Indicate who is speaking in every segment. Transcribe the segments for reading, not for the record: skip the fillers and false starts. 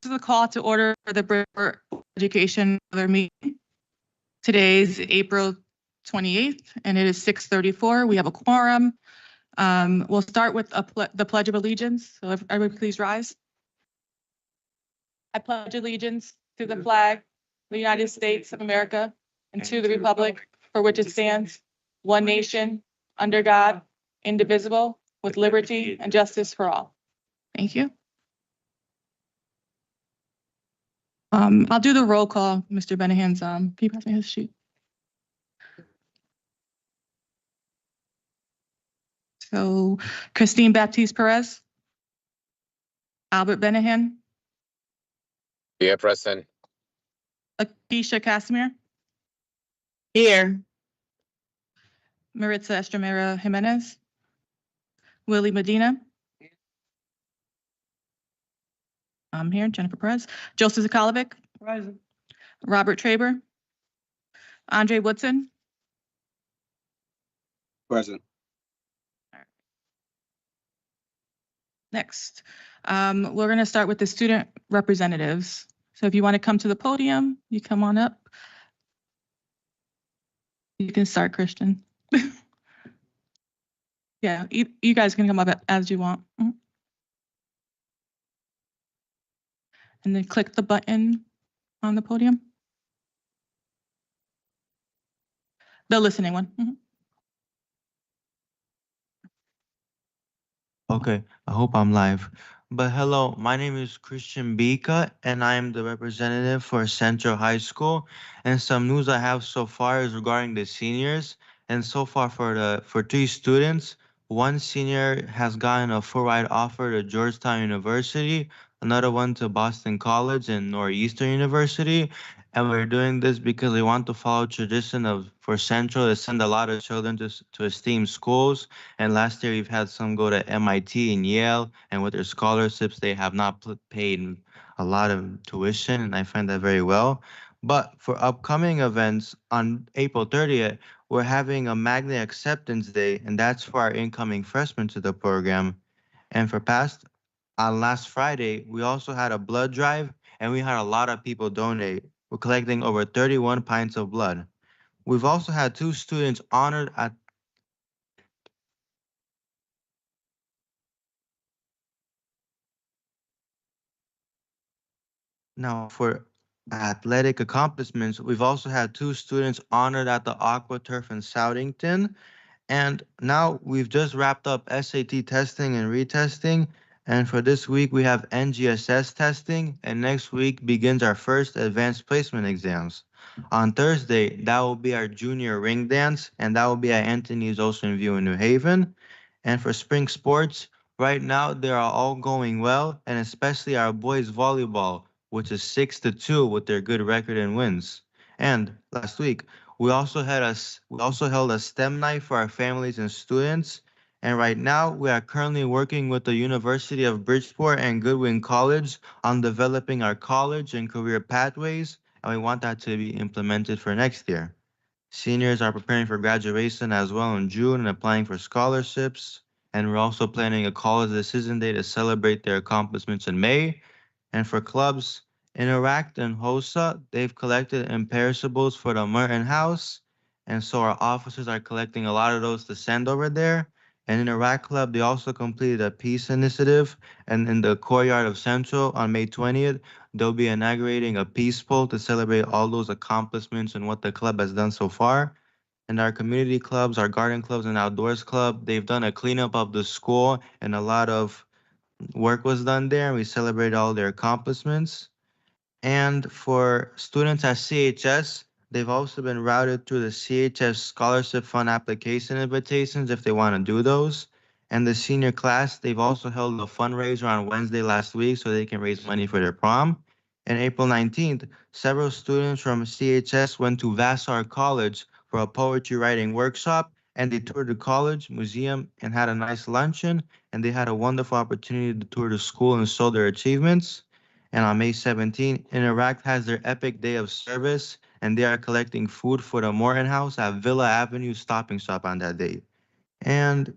Speaker 1: is a call to order for the Bridgeport Education meeting. Today is April 28th, and it is 6:34. We have a quorum. We'll start with the Pledge of Allegiance. So if everyone please rise. I pledge allegiance to the flag of the United States of America and to the republic for which it stands, one nation, under God, indivisible, with liberty and justice for all. Thank you. I'll do the roll call, Mr. Benahan's. Can you pass me his sheet? So Christine Baptiste Perez, Albert Benahan,
Speaker 2: Here, present.
Speaker 1: Akeisha Casimir,
Speaker 3: Here.
Speaker 1: Maritza Estremera Jimenez, Willie Medina. I'm here, Jennifer Perez, Joseph Zakalovic, Robert Traber, Andre Woodson.
Speaker 4: Present.
Speaker 1: Next, we're going to start with the student representatives. So if you want to come to the podium, you come on up. You can start, Christian. Yeah, you guys can come up as you want. And then click the button on the podium. The listening one.
Speaker 5: Okay, I hope I'm live. But hello, my name is Christian Bika, and I am the representative for Central High School. And some news I have so far is regarding the seniors. And so far for 3 students, one senior has gotten a full ride offer to Georgetown University, another one to Boston College and Northeastern University. And we're doing this because we want to follow tradition for Central to send a lot of children to esteemed schools. And last year we've had some go to MIT and Yale, and with their scholarships, they have not paid a lot of tuition, and I find that very well. But for upcoming events on April 30th, we're having a Magnet Acceptance Day, and that's for our incoming freshmen to the program. And on last Friday, we also had a blood drive, and we had a lot of people donate. We're collecting over 31 pints of blood. We've also had 2 students honored at Now, for athletic accomplishments, we've also had 2 students honored at the Aqua Turf in Southington. And now we've just wrapped up SAT testing and retesting. And for this week, we have NGSS testing. And next week begins our first advanced placement exams. On Thursday, that will be our junior ring dance. And that will be at Anthony's Ocean View in New Haven. And for spring sports, right now, they are all going well. And especially our boys volleyball, which is 6-2 with their good record and wins. And last week, we also held a STEM night for our families and students. And right now, we are currently working with the University of Bridgeport and Goodwin College on developing our college and career pathways, and we want that to be implemented for next year. Seniors are preparing for graduation as well in June and applying for scholarships. And we're also planning a college decision day to celebrate their accomplishments in May. And for clubs, Interact and HOSA, they've collected imperishables for the Merton House. And so our officers are collecting a lot of those to send over there. And Interact Club, they also completed a peace initiative. And in the courtyard of Central on May 20th, they'll be inaugurating a peace pole to celebrate all those accomplishments and what the club has done so far. And our community clubs, our garden clubs and outdoors club, they've done a cleanup of the school, and a lot of work was done there. And we celebrate all their accomplishments. And for students at CHS, they've also been routed through the CHS Scholarship Fund application invitations if they want to do those. And the senior class, they've also held a fundraiser on Wednesday last week so they can raise money for their prom. And April 19th, several students from CHS went to Vassar College for a poetry writing workshop, and they toured the college, museum, and had a nice luncheon, and they had a wonderful opportunity to tour the school and show their achievements. And on May 17th, Interact has their epic day of service, and they are collecting food for the Morton House at Villa Avenue Stop and Shop on that day. And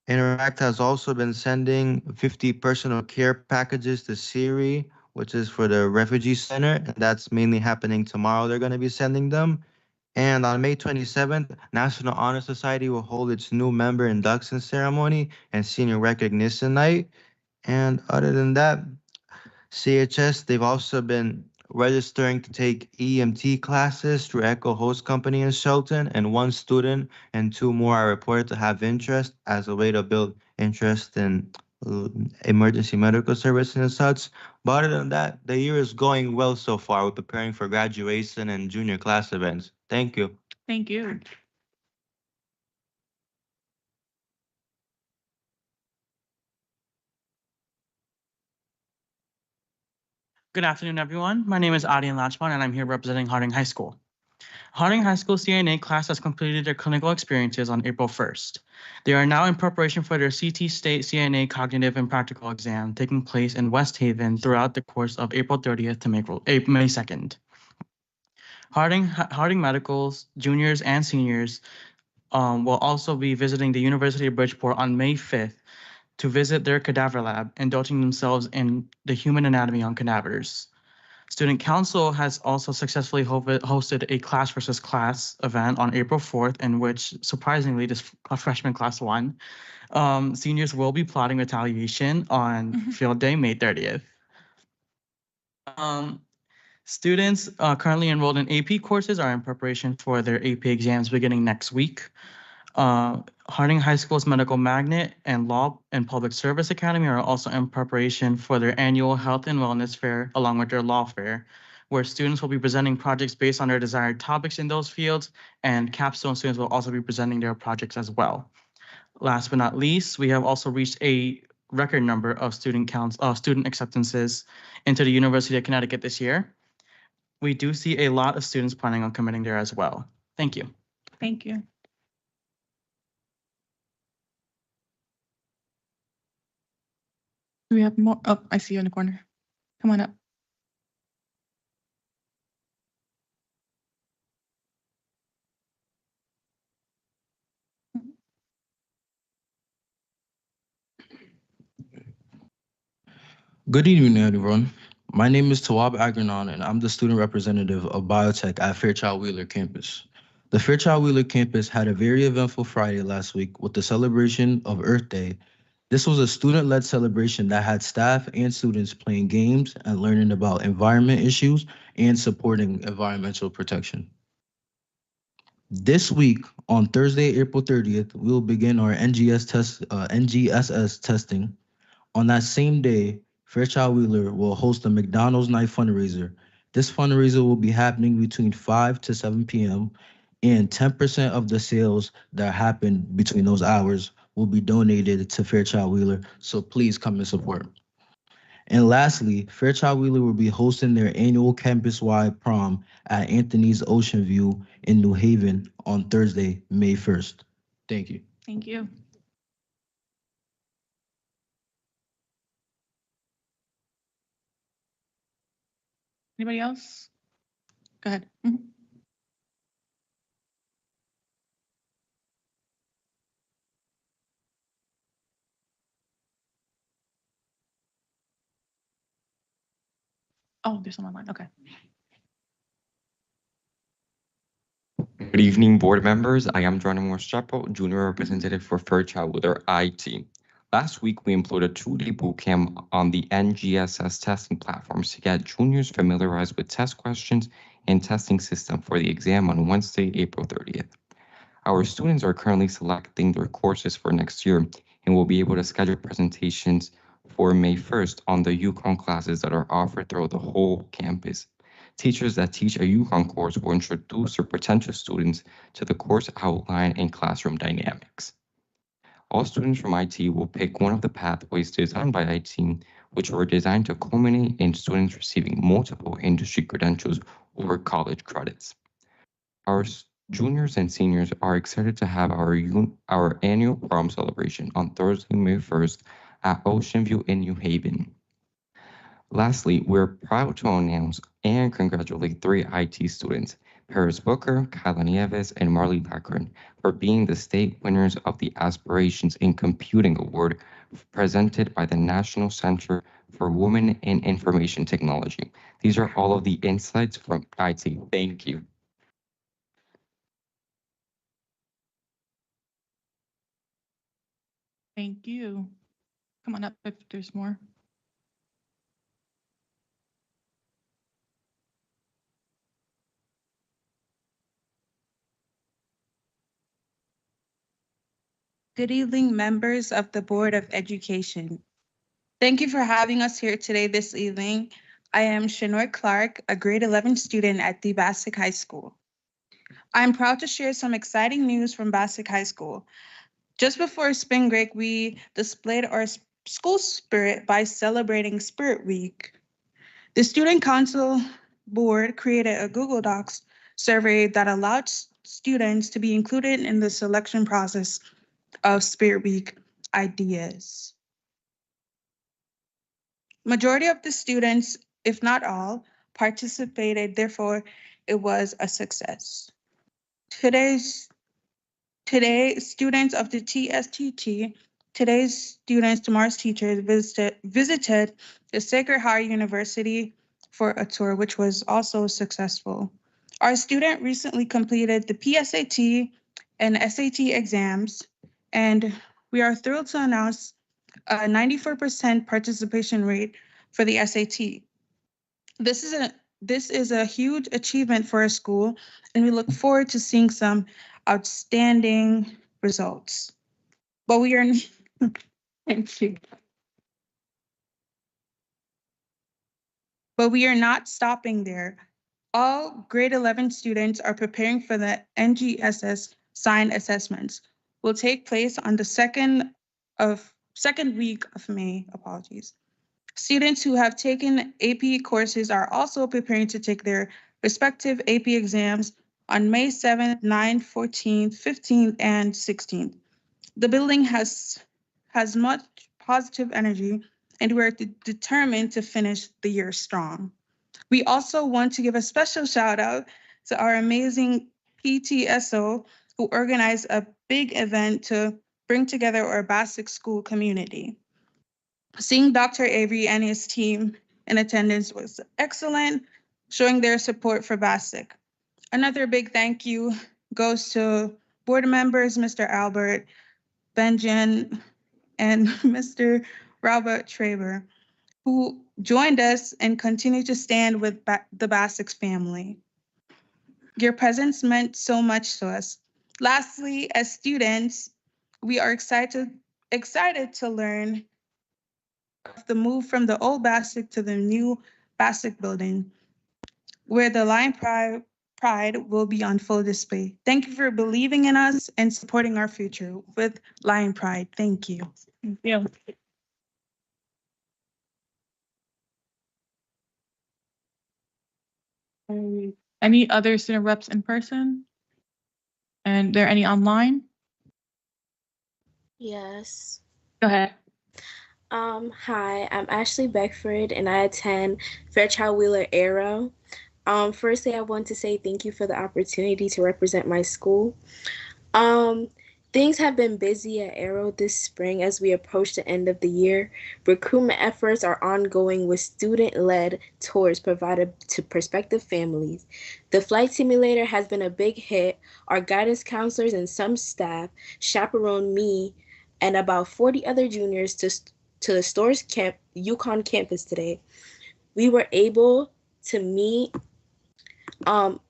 Speaker 5: Interact has also been sending 50 personal care packages to Siri, which is for the refugee center, and that's mainly happening tomorrow. They're going to be sending them. And on May 27th, National Honor Society will hold its new member induction ceremony and senior recognition night. And other than that, CHS, they've also been registering to take EMT classes through Echo Host Company in Shelton, and one student and two more are reported to have interest as a way to build interest in emergency medical services and such. But other than that, the year is going well so far. We're preparing for graduation and junior class events. Thank you.
Speaker 1: Thank you.
Speaker 4: Good afternoon, everyone. My name is Adian Lachman, and I'm here representing Harding High School. Harding High School CNA class has completed their clinical experiences on April 1st. They are now in preparation for their CT State CNA cognitive and practical exam taking place in West Haven throughout the course of April 30th to May 2nd. Harding Medical's juniors and seniors will also be visiting the University of Bridgeport on May 5th to visit their cadaver lab, indulging themselves in the human anatomy on cadavers. Student Council has also successfully hosted a class versus class event on April 4th, in which, surprisingly, this freshman class won. Seniors will be plotting retaliation on field day, May 30th. Students currently enrolled in AP courses are in preparation for their AP exams beginning next week. Harding High School's Medical Magnet and Law and Public Service Academy are also in preparation for their annual Health and Wellness Fair, along with their Law Fair, where students will be presenting projects based on their desired topics in those fields, and capstone students will also be presenting their projects as well. Last but not least, we have also reached a record number of student acceptances into the University of Connecticut this year. We do see a lot of students planning on committing there as well. Thank you.
Speaker 1: Thank you. Do we have more? Oh, I see you in the corner. Come on up.
Speaker 6: Good evening, everyone. My name is Tawab Agrenon, and I'm the student representative of biotech at Fairchild Wheeler campus. The Fairchild Wheeler campus had a very eventful Friday last week with the celebration of Earth Day. This was a student-led celebration that had staff and students playing games and learning about environment issues and supporting environmental protection. This week, on Thursday, April 30th, we will begin our NGSS testing. On that same day, Fairchild Wheeler will host a McDonald's night fundraiser. This fundraiser will be happening between 5 to 7 p.m. and 10% of the sales that happen between those hours will be donated to Fairchild Wheeler, so please come and support. And lastly, Fairchild Wheeler will be hosting their annual campus-wide prom at Anthony's Ocean View in New Haven on Thursday, May 1st. Thank you.
Speaker 1: Thank you. Anybody else? Go ahead. Oh, there's someone online. Okay.
Speaker 7: Good evening, board members. I am Geronimo Chapo, junior representative for Fairchild Wheeler IT. Last week, we employed a 2-day bootcamp on the NGSS testing platforms to get juniors familiarized with test questions and testing system for the exam on Wednesday, April 30th. Our students are currently selecting their courses for next year and will be able to schedule presentations for May 1st on the UConn classes that are offered throughout the whole campus. Teachers that teach a UConn course will introduce their potential students to the course outline and classroom dynamics. All students from IT will pick one of the pathways designed by IT, which were designed to culminate in students receiving multiple industry credentials or college credits. Our juniors and seniors are excited to have our annual prom celebration on Thursday, May 1st at Ocean View in New Haven. Lastly, we're proud to announce and congratulate 3 IT students Paris Booker, Kyla Nieves, and Marley Packard for being the state winners of the Aspirations in Computing Award presented by the National Center for Women in Information Technology. These are all of the insights from IT. Thank you.
Speaker 1: Thank you. Come on up if there's more.
Speaker 8: Good evening, members of the Board of Education. Thank you for having us here today this evening. I am Shanor Clark, a grade 11 student at the Bassick High School. I'm proud to share some exciting news from Bassick High School. Just before spring break, we displayed our school spirit by celebrating Spirit Week. The Student Council Board created a Google Docs survey that allowed students to be included in the selection process of Spirit Week ideas. Majority of the students, if not all, participated, therefore it was a success. Today, students of the TSTT, today's students, tomorrow's teachers visited the Sacred Heart University for a tour, which was also successful. Our student recently completed the PSAT and SAT exams, and we are thrilled to announce a 94% participation rate for the SAT. This is a huge achievement for our school, and we look forward to seeing some outstanding results. But we are thank you. But we are not stopping there. All grade 11 students are preparing for the NGSS sign assessments. Will take place on the second week of May. Apologies. Students who have taken AP courses are also preparing to take their respective AP exams on May 7th, 9th, 14th, 15th, and 16th. The building has much positive energy, and we're determined to finish the year strong. We also want to give a special shout out to our amazing PTSO who organized a big event to bring together our Bassick school community. Seeing Dr. Avery and his team in attendance was excellent, showing their support for Bassick. Another big thank you goes to board members, Mr. Albert, Benjen, and Mr. Robert Traber, who joined us and continue to stand with the Bassick family. Your presence meant so much to us. Lastly, as students, we are excited to learn the move from the old Bassick to the new Bassick building, where the Lion Pride will be on full display. Thank you for believing in us and supporting our future with Lion Pride. Thank you.
Speaker 1: Thank you. Any other student reps in person? And there any online?
Speaker 9: Yes.
Speaker 1: Go ahead.
Speaker 9: Hi, I'm Ashley Beckford and I attend Fairchild Wheeler Arrow. Firstly, I want to say thank you for the opportunity to represent my school. Things have been busy at Arrow this spring as we approach the end of the year. Recruitment efforts are ongoing with student-led tours provided to prospective families. The flight simulator has been a big hit. Our guidance counselors and some staff chaperoned me and about 40 other juniors to the Storrs Yukon campus today. We were able to meet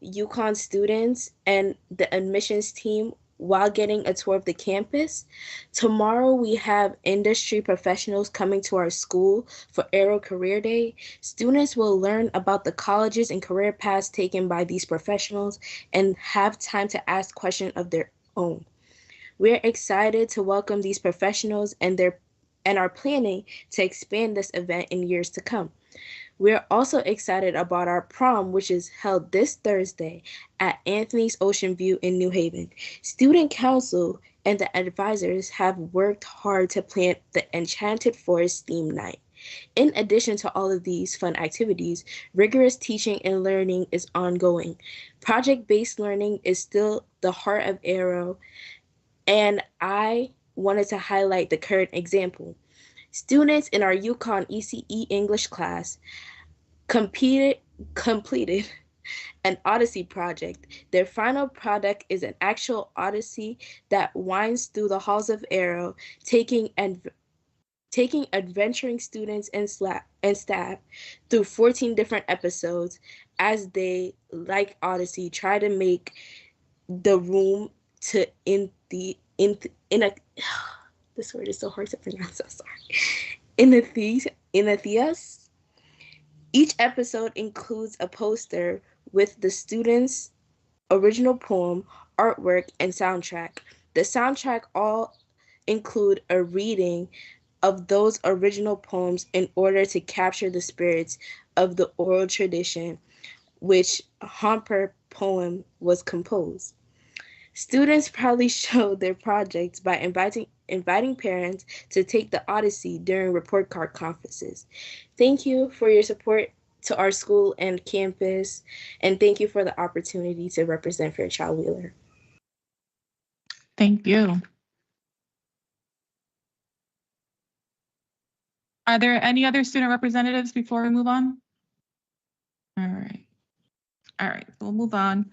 Speaker 9: Yukon students and the admissions team while getting a tour of the campus. Tomorrow we have industry professionals coming to our school for Arrow Career Day. Students will learn about the colleges and career paths taken by these professionals and have time to ask questions of their own. We're excited to welcome these professionals and are planning to expand this event in years to come. We're also excited about our prom, which is held this Thursday at Anthony's Ocean View in New Haven. Student council and the advisors have worked hard to plan the Enchanted Forest theme night. In addition to all of these fun activities, rigorous teaching and learning is ongoing. Project-based learning is still the heart of Arrow, and I wanted to highlight the current example. Students in our UConn ECE English class completed an Odyssey project. Their final product is an actual Odyssey that winds through the halls of Arrow, taking adventuring students and staff through 14 different episodes as they, like Odyssey, try to make the room to this word is so hard to pronounce, I'm sorry. Inetheus. Each episode includes a poster with the students' original poem, artwork, and soundtrack. The soundtrack all include a reading of those original poems in order to capture the spirits of the oral tradition which Homper poem was composed. Students proudly showed their projects by inviting parents to take the Odyssey during report card conferences. Thank you for your support to our school and campus, and thank you for the opportunity to represent Fairchild Wheeler.
Speaker 1: Thank you. Are there any other student representatives before we move on? All right. All right, we'll move on.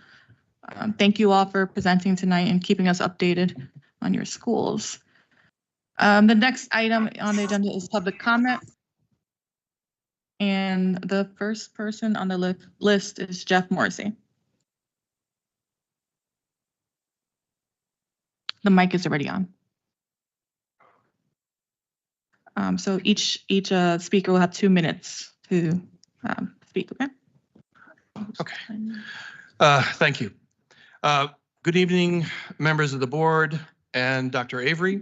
Speaker 1: Thank you all for presenting tonight and keeping us updated on your schools. The next item on the agenda is public comment. And the first person on the list is Jeff Morrissey. The mic is already on. So each speaker will have 2 minutes to speak, okay?
Speaker 10: Okay. Thank you. Good evening, members of the board and Dr. Avery.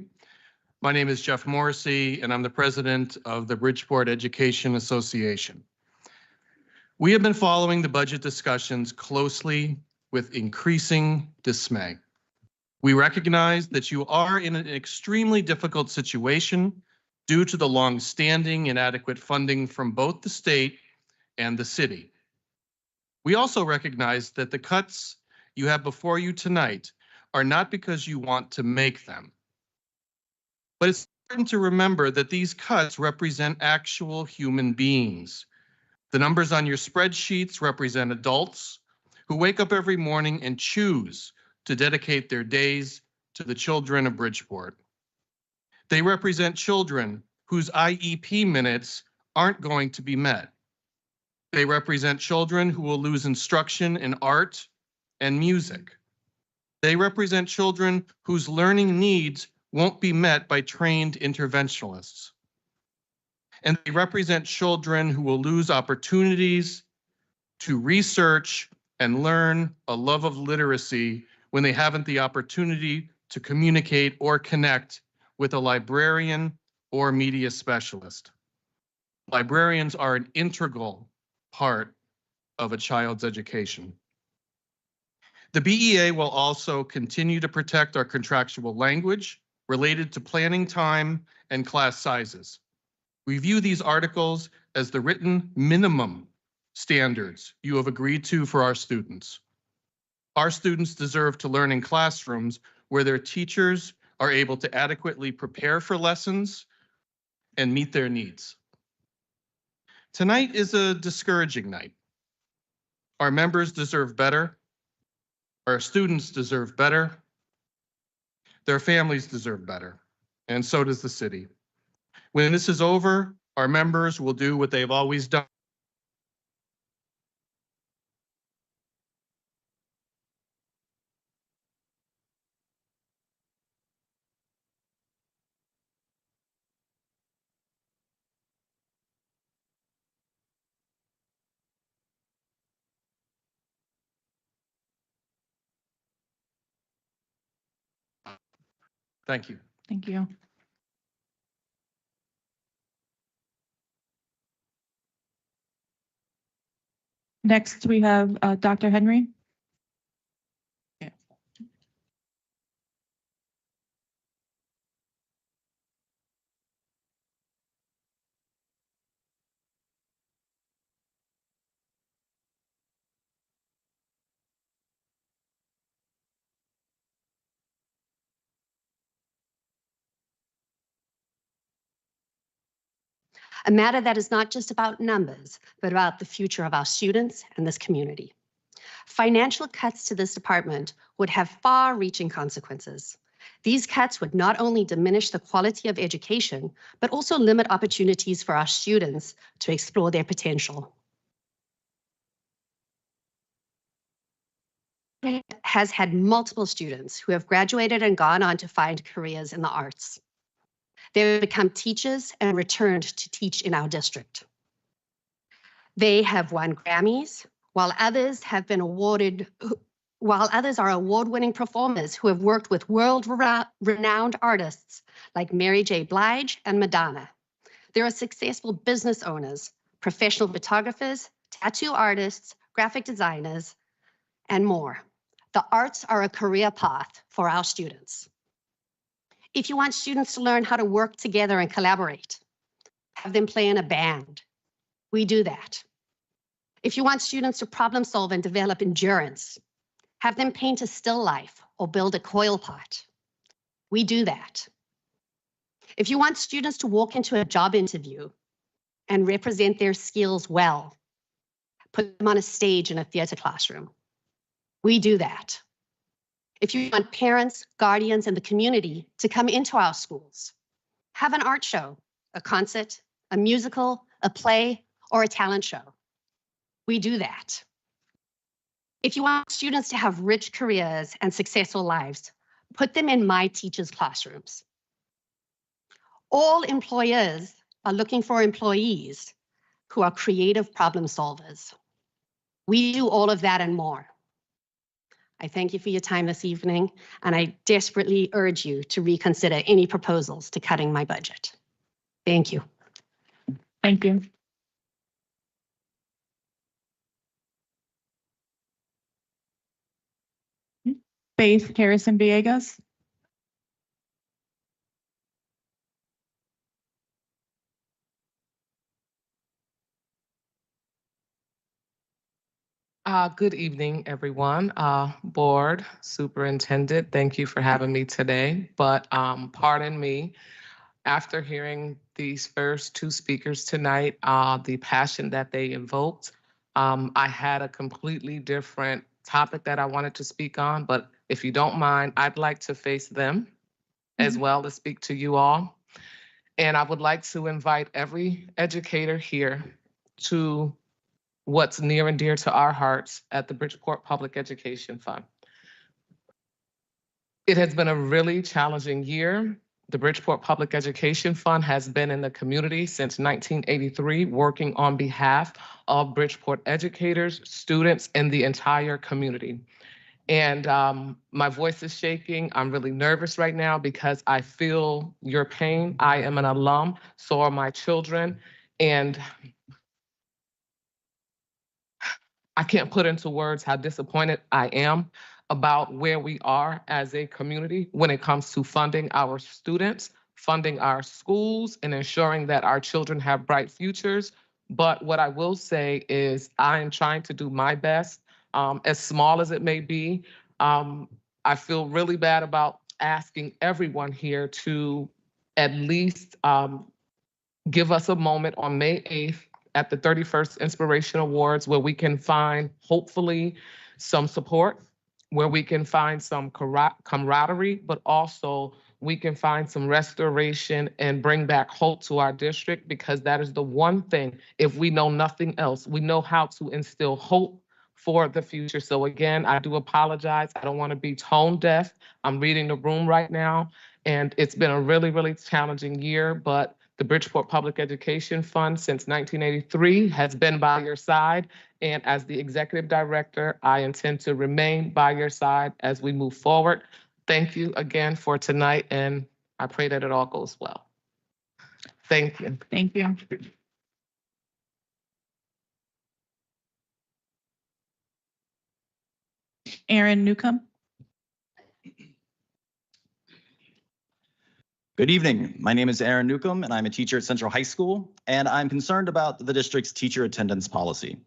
Speaker 10: My name is Jeff Morrissey, and I'm the president of the Bridgeport Education Association. We have been following the budget discussions closely with increasing dismay. We recognize that you are in an extremely difficult situation due to the long-standing inadequate funding from both the state and the city. We also recognize that the cuts you have before you tonight are not because you want to make them. But it's important to remember that these cuts represent actual human beings. The numbers on your spreadsheets represent adults who wake up every morning and choose to dedicate their days to the children of Bridgeport. They represent children whose IEP minutes aren't going to be met. They represent children who will lose instruction in art and music. They represent children whose learning needs won't be met by trained interventionalists. And they represent children who will lose opportunities to research and learn a love of literacy when they haven't the opportunity to communicate or connect with a librarian or media specialist. Librarians are an integral part of a child's education. The BEA will also continue to protect our contractual language related to planning time and class sizes. We view these articles as the written minimum standards you have agreed to for our students. Our students deserve to learn in classrooms where their teachers are able to adequately prepare for lessons and meet their needs. Tonight is a discouraging night. Our members deserve better. Our students deserve better. Their families deserve better. And so does the city. When this is over, our members will do what they've always done. Thank you.
Speaker 1: Thank you. Next, we have Dr. Henry. Yeah.
Speaker 11: a matter that is not just about numbers, but about the future of our students and this community. Financial cuts to this department would have far-reaching consequences. These cuts would not only diminish the quality of education, but also limit opportunities for our students to explore their potential. It has had multiple students who have graduated and gone on to find careers in the arts. They have become teachers and returned to teach in our district. They have won Grammys, while others are award-winning performers who have worked with world-renowned artists like Mary J. Blige and Madonna. There are successful business owners, professional photographers, tattoo artists, graphic designers, and more. The arts are a career path for our students. If you want students to learn how to work together and collaborate, have them play in a band. We do that. If you want students to problem solve and develop endurance, have them paint a still life or build a coil pot. We do that. If you want students to walk into a job interview and represent their skills well, put them on a stage in a theater classroom. We do that. If you want parents, guardians, and the community to come into our schools, have an art show, a concert, a musical, a play, or a talent show. We do that. If you want students to have rich careers and successful lives, put them in my teachers' classrooms. All employers are looking for employees who are creative problem solvers. We do all of that and more. I thank you for your time this evening, and I desperately urge you to reconsider any proposals to cutting my budget. Thank you.
Speaker 1: Thank you. Faith Harrison Villegas.
Speaker 12: Good evening, everyone. Board, Superintendent, thank you for having me today. But pardon me, after hearing these first two speakers tonight, the passion that they invoked, I had a completely different topic that I wanted to speak on. But if you don't mind, I'd like to face them as well as speak to you all. And I would like to invite every educator here to what's near and dear to our hearts at the Bridgeport Public Education Fund. It has been a really challenging year. The Bridgeport Public Education Fund has been in the community since 1983, working on behalf of Bridgeport educators, students, and the entire community. And my voice is shaking. I'm really nervous right now because I feel your pain. I am an alum, so are my children. And I can't put into words how disappointed I am about where we are as a community when it comes to funding our students, funding our schools, and ensuring that our children have bright futures. But what I will say is I am trying to do my best, as small as it may be. I feel really bad about asking everyone here to at least give us a moment on May 8th at the 31st Inspiration Awards where we can find, hopefully, some support, where we can find some camaraderie, but also we can find some restoration and bring back hope to our district, because that is the one thing, if we know nothing else, we know how to instill hope for the future. So again, I do apologize. I don't want to be tone deaf. I'm reading the room right now, and it's been a really, really challenging year, but the Bridgeport Public Education Fund since 1983 has been by your side. And as the executive director, I intend to remain by your side as we move forward. Thank you again for tonight, and I pray that it all goes well. Thank you.
Speaker 1: Thank you. Aaron Newcomb.
Speaker 13: Good evening. My name is Aaron Newcomb, and I'm a teacher at Central High School, and I'm concerned about the district's teacher attendance policy.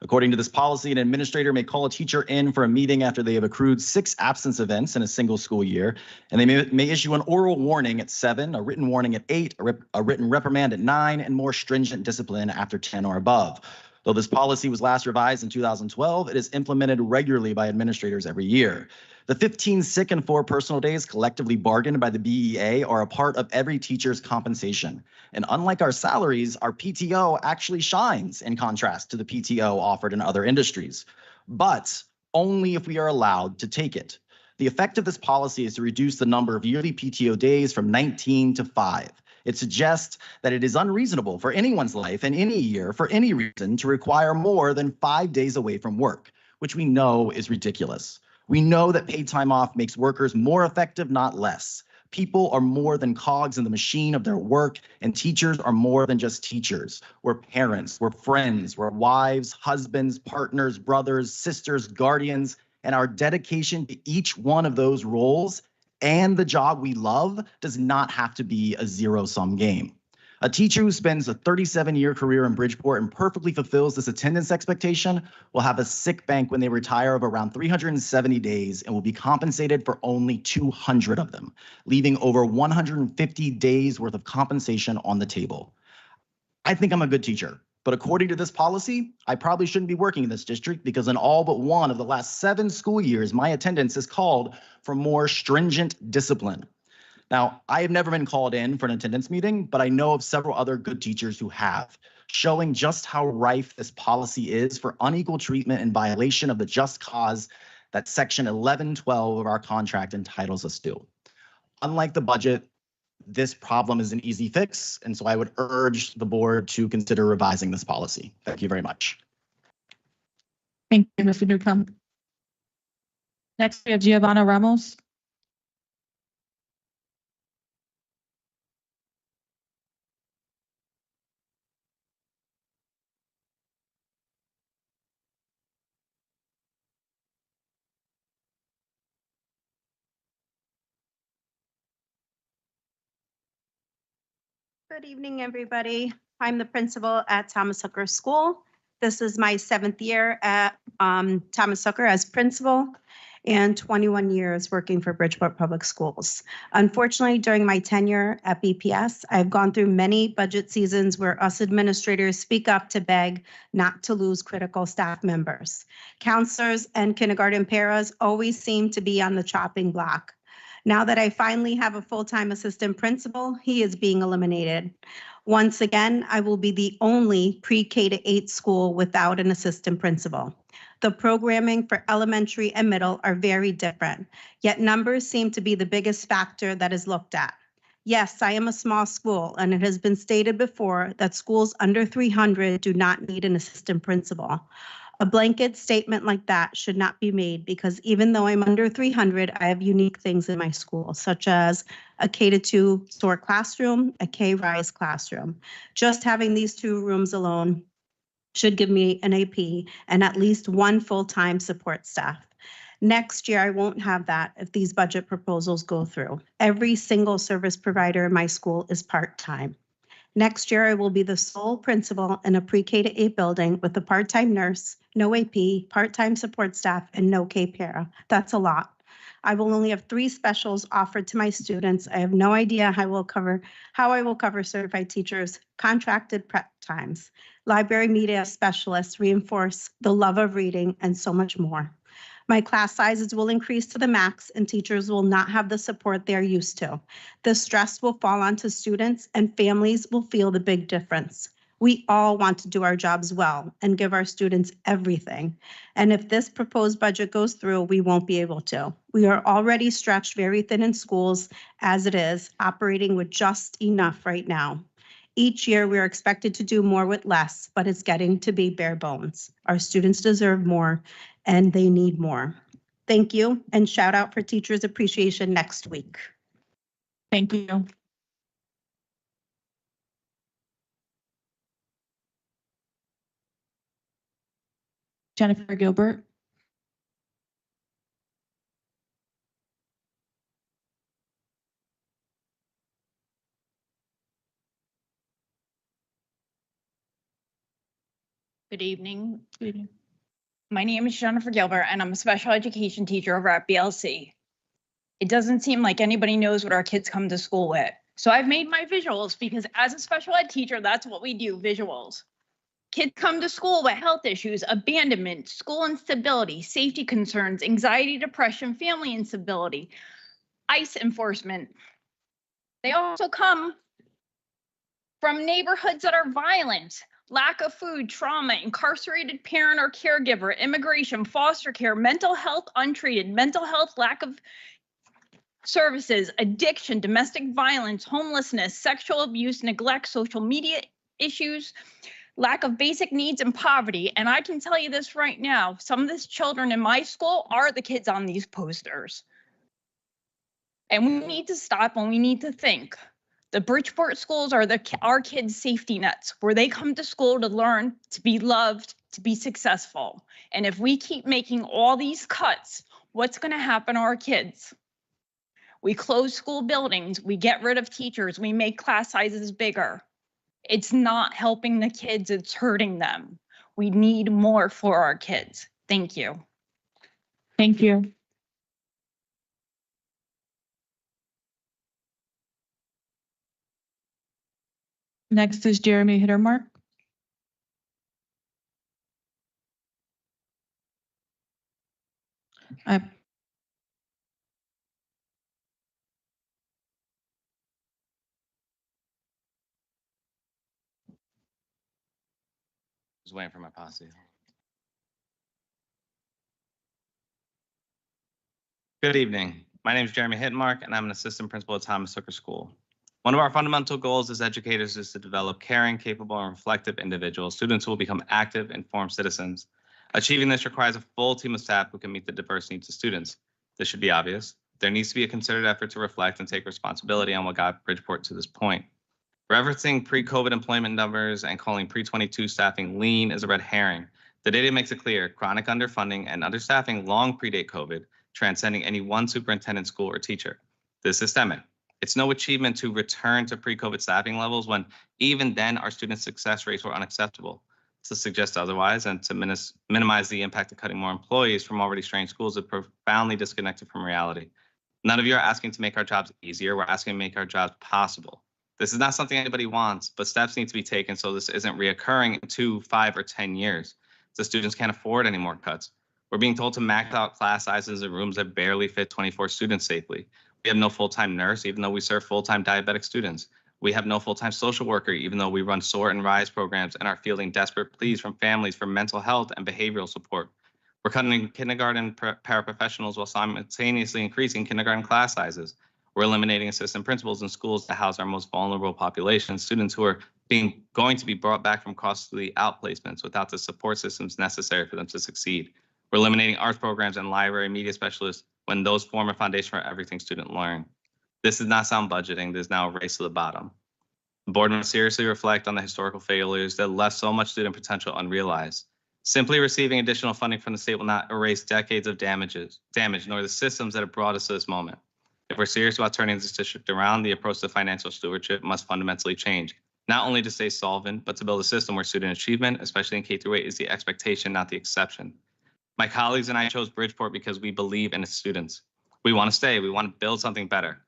Speaker 13: According to this policy, an administrator may call a teacher in for a meeting after they have accrued 6 absence events in a single school year, and they may issue an oral warning at 7, a written warning at 8, a written reprimand at 9, and more stringent discipline after 10 or above. Though this policy was last revised in 2012, it is implemented regularly by administrators every year. The 15 sick and 4 personal days collectively bargained by the BEA are a part of every teacher's compensation. And unlike our salaries, our PTO actually shines in contrast to the PTO offered in other industries, but only if we are allowed to take it. The effect of this policy is to reduce the number of yearly PTO days from 19 to 5. It suggests that it is unreasonable for anyone's life in any year for any reason to require more than 5 days away from work, which we know is ridiculous. We know that paid time off makes workers more effective, not less. People are more than cogs in the machine of their work, and teachers are more than just teachers. We're parents, we're friends, we're wives, husbands, partners, brothers, sisters, guardians, and our dedication to each one of those roles and the job we love does not have to be a zero-sum game. A teacher who spends a 37-year career in Bridgeport and perfectly fulfills this attendance expectation will have a sick bank when they retire of around 370 days and will be compensated for only 200 of them, leaving over 150 days worth of compensation on the table. I think I'm a good teacher, but according to this policy, I probably shouldn't be working in this district because in all but one of the last 7 school years, my attendance has called for more stringent discipline. Now, I have never been called in for an attendance meeting, but I know of several other good teachers who have, showing just how rife this policy is for unequal treatment and violation of the just cause that Section 1112 of our contract entitles us to. Unlike the budget, this problem is an easy fix, and so I would urge the board to consider revising this policy. Thank you very much.
Speaker 1: Thank you, Mr. Newcomb. Next, we have Giovanna Ramos.
Speaker 14: Good evening, everybody. I'm the principal at Thomas Hooker School. This is my 7th year at Thomas Hooker as principal and 21 years working for Bridgeport Public Schools. Unfortunately, during my tenure at BPS, I've gone through many budget seasons where us administrators speak up to beg not to lose critical staff members. Counselors and kindergarten paras always seem to be on the chopping block. Now that I finally have a full-time assistant principal, he is being eliminated. Once again, I will be the only pre-K to 8 school without an assistant principal. The programming for elementary and middle are very different, yet numbers seem to be the biggest factor that is looked at. Yes, I am a small school, and it has been stated before that schools under 300 do not need an assistant principal. A blanket statement like that should not be made because even though I'm under 300, I have unique things in my school, such as a K-2 SOAR classroom, a K-RISE classroom. Just having these 2 rooms alone should give me an AP and at least 1 full-time support staff. Next year, I won't have that if these budget proposals go through. Every single service provider in my school is part-time. Next year, I will be the sole principal in a pre-K to 8 building with a part-time nurse, no AP, part-time support staff, and no K-para. That's a lot. I will only have 3 specials offered to my students. I have no idea how I will cover certified teachers, contracted prep times, library media specialists, reinforce the love of reading, and so much more. My class sizes will increase to the max and teachers will not have the support they're used to. The stress will fall onto students and families will feel the big difference. We all want to do our jobs well and give our students everything. And if this proposed budget goes through, we won't be able to. We are already stretched very thin in schools as it is, operating with just enough right now. Each year, we are expected to do more with less, but it's getting to be bare bones. Our students deserve more, and they need more. Thank you, and shout out for Teachers Appreciation next week.
Speaker 1: Thank you. Jennifer Gilbert.
Speaker 15: Good evening. My name is Jennifer Gilbert, and I'm a special education teacher over at BLC. It doesn't seem like anybody knows what our kids come to school with. So I've made my visuals because as a special ed teacher, that's what we do, visuals. Kids come to school with health issues, abandonment, school instability, safety concerns, anxiety, depression, family instability, ICE enforcement. They also come from neighborhoods that are violent, lack of food, trauma, incarcerated parent or caregiver, immigration, foster care, mental health untreated, mental health, lack of services, addiction, domestic violence, homelessness, sexual abuse, neglect, social media issues, lack of basic needs, and poverty. And I can tell you this right now, some of these children in my school are the kids on these posters. And we need to stop and we need to think. The Bridgeport schools are our kids' safety nets, where they come to school to learn, to be loved, to be successful. And if we keep making all these cuts, what's going to happen to our kids? We close school buildings, we get rid of teachers, we make class sizes bigger. It's not helping the kids, it's hurting them. We need more for our kids. Thank you.
Speaker 1: Thank you. Next is Jeremy Hittermark.
Speaker 16: Just waiting for my posse. Good evening. My name is Jeremy Hitmark, and I'm an assistant principal at Thomas Hooker School. One of our fundamental goals as educators is to develop caring, capable, and reflective individuals, students who will become active, informed citizens. Achieving this requires a full team of staff who can meet the diverse needs of students. This should be obvious. There needs to be a concerted effort to reflect and take responsibility on what got Bridgeport to this point. Referencing pre-COVID employment numbers and calling pre-22 staffing lean is a red herring. The data makes it clear chronic underfunding and understaffing long predate COVID, transcending any one superintendent, school, or teacher. This is systemic. It's no achievement to return to pre-COVID staffing levels when even then our student success rates were unacceptable. To suggest otherwise and to minimize the impact of cutting more employees from already strained schools is profoundly disconnected from reality. None of you are asking to make our jobs easier. We're asking to make our jobs possible. This is not something anybody wants, but steps need to be taken so this isn't reoccurring in 2, 5, or 10 years. The students can't afford any more cuts. We're being told to max out class sizes in rooms that barely fit 24 students safely. We have no full-time nurse, even though we serve full-time diabetic students. We have no full-time social worker, even though we run SOAR and RISE programs and are fielding desperate pleas from families for mental health and behavioral support. We're cutting kindergarten paraprofessionals while simultaneously increasing kindergarten class sizes. We're eliminating assistant principals in schools to house our most vulnerable population, students who are going to be brought back from costly outplacements without the support systems necessary for them to succeed. We're eliminating arts programs and library media specialists when those form a foundation for everything students learn. This is not sound budgeting. This is now a race to the bottom. The board must seriously reflect on the historical failures that left so much student potential unrealized. Simply receiving additional funding from the state will not erase decades of damage, nor the systems that have brought us to this moment. If we're serious about turning this district around, the approach to financial stewardship must fundamentally change, not only to stay solvent, but to build a system where student achievement, especially in K-8, is the expectation, not the exception. My colleagues and I chose Bridgeport because we believe in its students. We want to stay. We want to build something better.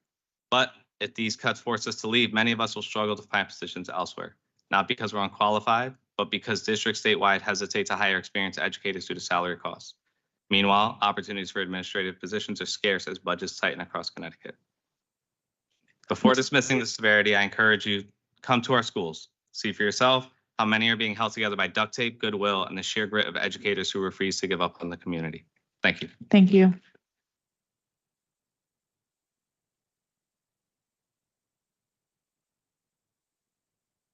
Speaker 16: But if these cuts force us to leave, many of us will struggle to find positions elsewhere, not because we're unqualified, but because districts statewide hesitate to hire experienced educators due to salary costs. Meanwhile, opportunities for administrative positions are scarce as budgets tighten across Connecticut. Before dismissing the severity, I encourage you, come to our schools. See for yourself how many are being held together by duct tape, goodwill, and the sheer grit of educators who refuse to give up on the community. Thank you.
Speaker 1: Thank you.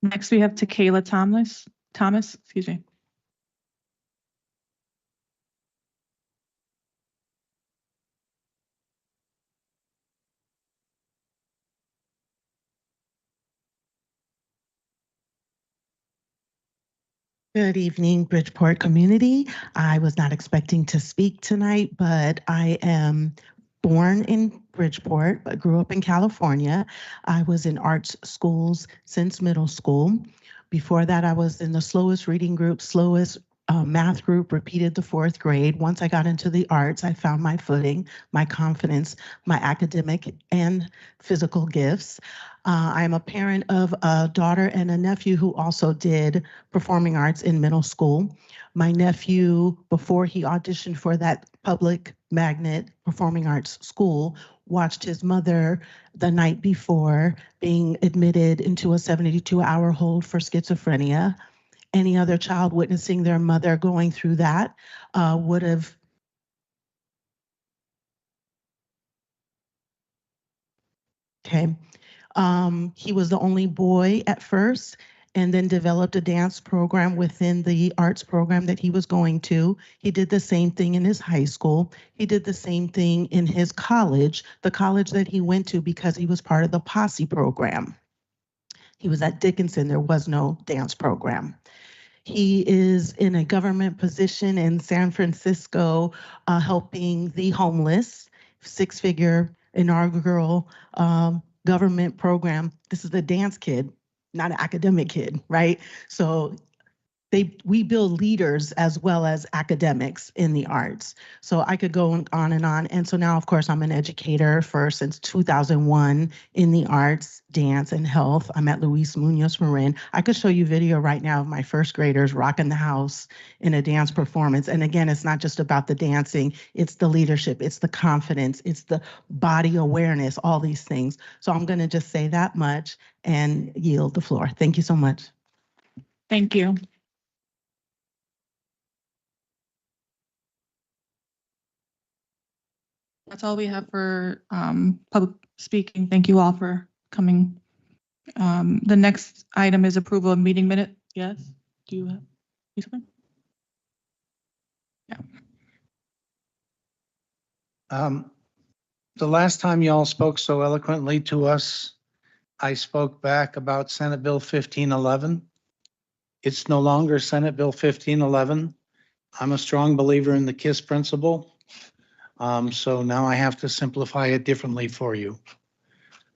Speaker 1: Next, we have Takayla Thomas, excuse me.
Speaker 17: Good evening, Bridgeport community. I was not expecting to speak tonight, but I am born in Bridgeport, but grew up in California. I was in arts schools since middle school. Before that, I was in the slowest reading group, slowest math group, repeated the 4th grade. Once I got into the arts, I found my footing, my confidence, my academic and physical gifts. I am a parent of a daughter and a nephew who also did performing arts in middle school. My nephew, before he auditioned for that public magnet performing arts school, watched his mother the night before being admitted into a 72-hour hold for schizophrenia. Any other child witnessing their mother going through that would have okay. He was the only boy at first and then developed a dance program within the arts program that he was going to. He did the same thing in his high school. He did the same thing in his college, the college that he went to because he was part of the Posse program. He was at Dickinson, there was no dance program. He is in a government position in San Francisco, helping the homeless, 6-figure inaugural government program. This is a dance kid, not an academic kid, right? So we build leaders as well as academics in the arts. So I could go on and on. And so now, of course, I'm an educator since 2001 in the arts, dance, and health. I'm at Luis Munoz Marin. I could show you video right now of my first graders rocking the house in a dance performance. And again, it's not just about the dancing, it's the leadership, it's the confidence, it's the body awareness, all these things. So I'm gonna just say that much and yield the floor. Thank you so much.
Speaker 1: Thank you. That's all we have for public speaking. Thank you all for coming. The next item is approval of meeting minute. Yes, do you have something? Yeah.
Speaker 18: The last time y'all spoke so eloquently to us, I spoke back about Senate Bill 1511. It's no longer Senate Bill 1511. I'm a strong believer in the KISS principle. So now I have to simplify it differently for you.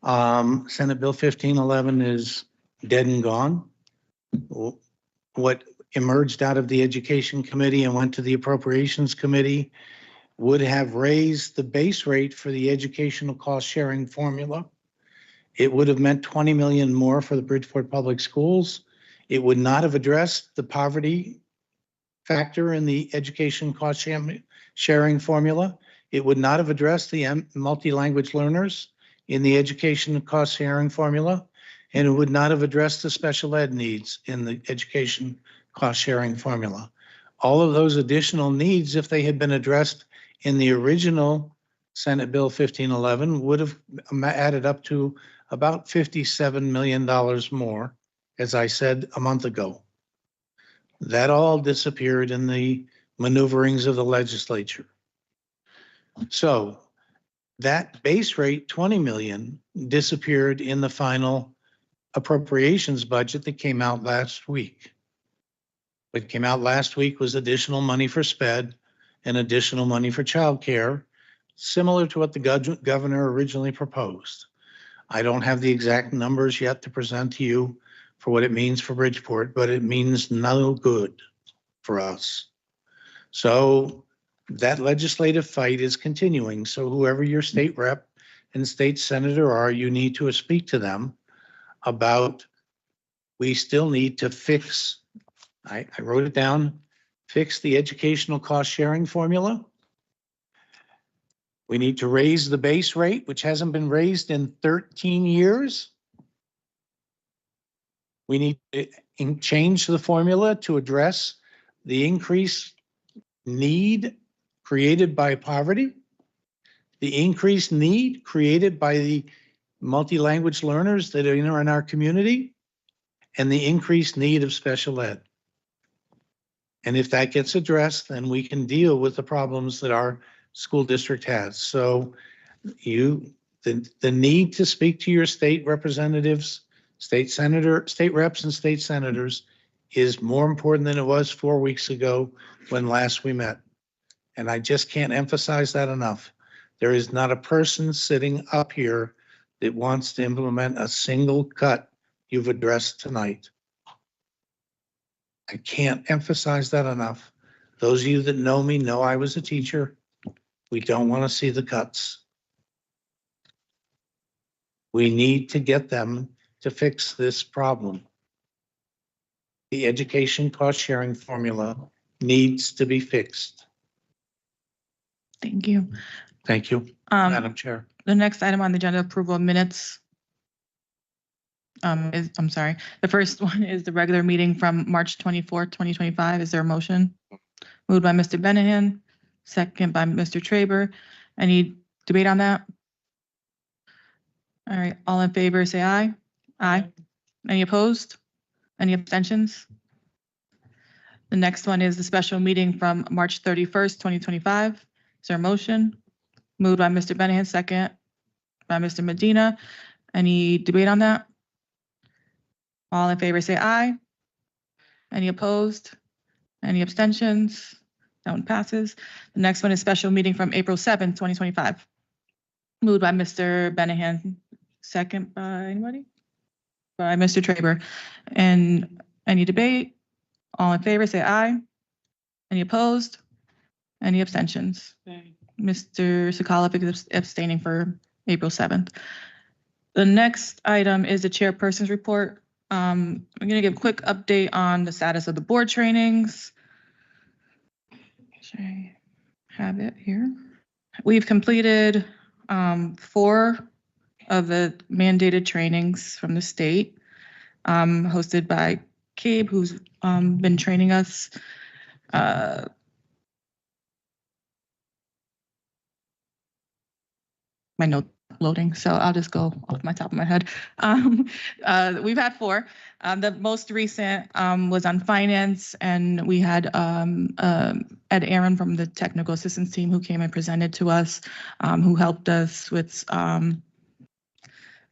Speaker 18: Senate Bill 1511 is dead and gone. What emerged out of the Education Committee and went to the Appropriations Committee would have raised the base rate for the educational cost sharing formula. It would have meant 20 million more for the Bridgeport Public Schools. It would not have addressed the poverty factor in the education cost sharing formula. It would not have addressed the multi-language learners in the education cost sharing formula, and it would not have addressed the special ed needs in the education cost sharing formula. All of those additional needs, if they had been addressed in the original Senate Bill 1511, would have added up to about $57 million more, as I said a month ago. That all disappeared in the maneuverings of the legislature. So that base rate, 20 million, disappeared in the final appropriations budget that came out last week. What came out last week was additional money for SPED and additional money for childcare, similar to what the governor originally proposed. I don't have the exact numbers yet to present to you for what it means for Bridgeport, but it means no good for us. So that legislative fight is continuing. So whoever your state rep and state senator are, you need to speak to them about, we still need to fix, I wrote it down, fix the educational cost sharing formula. We need to raise the base rate, which hasn't been raised in 13 years. We need to change the formula to address the increased need created by poverty, the increased need created by the multi-language learners that are in our community, and the increased need of special ed. And if that gets addressed, then we can deal with the problems that our school district has. So the need to speak to your state representatives, state reps and state senators is more important than it was 4 weeks ago when last we met. And I just can't emphasize that enough. There is not a person sitting up here that wants to implement a single cut you've addressed tonight. I can't emphasize that enough. Those of you that know me know I was a teacher. We don't want to see the cuts. We need to get them to fix this problem. The education cost sharing formula needs to be fixed.
Speaker 1: Thank you.
Speaker 18: Thank you,
Speaker 1: Um,
Speaker 18: Madam Chair.
Speaker 1: The next item on the agenda, approval of minutes. I'm sorry. The first one is the regular meeting from March 24th, 2025. Is there a motion? Moved by Mr. Benahan, second by Mr. Traber. Any debate on that? All right, all in favor, say aye. Aye. Any opposed? Any abstentions? The next one is the special meeting from March 31st, 2025. Is there a motion? Moved by Mr. Benahan, second by Mr. Medina. Any debate on that? All in favor, say aye. Any opposed? Any abstentions? That one passes. The next one is special meeting from April 7th, 2025. Moved by Mr. Benahan, second by anybody? By Mr. Traber. And any debate? All in favor, say aye. Any opposed? Any abstentions? Mr. Sokolovich is abstaining for April 7th. The next item is the chairperson's report. I'm going to give a quick update on the status of the board trainings. Should I have it here? We've completed 4 of the mandated trainings from the state, hosted by Cabe, who's been training us. My note loading, so I'll just go off my top of my head. We've had 4. The most recent was on finance, and we had Ed Aaron from the technical assistance team who came and presented to us, who helped us with,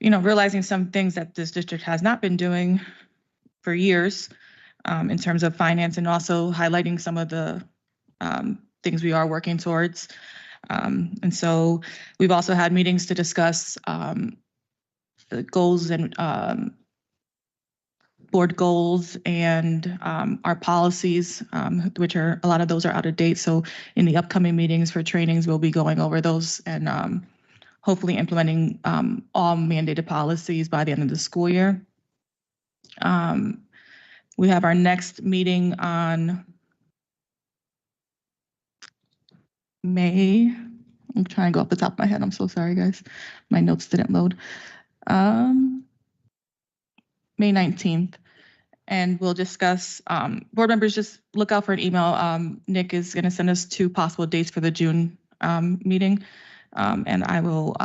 Speaker 1: realizing some things that this district has not been doing for years in terms of finance, and also highlighting some of the things we are working towards. And so we've also had meetings to discuss the goals and board goals and our policies, which are, a lot of those are out of date. So in the upcoming meetings for trainings, we'll be going over those and hopefully implementing all mandated policies by the end of the school year. We have our next meeting on May. I'm trying to go off the top of my head. I'm so sorry, guys. My notes didn't load. May 19th. And we'll discuss, board members, just look out for an email. Nick is going to send us 2 possible dates for the June meeting. And I will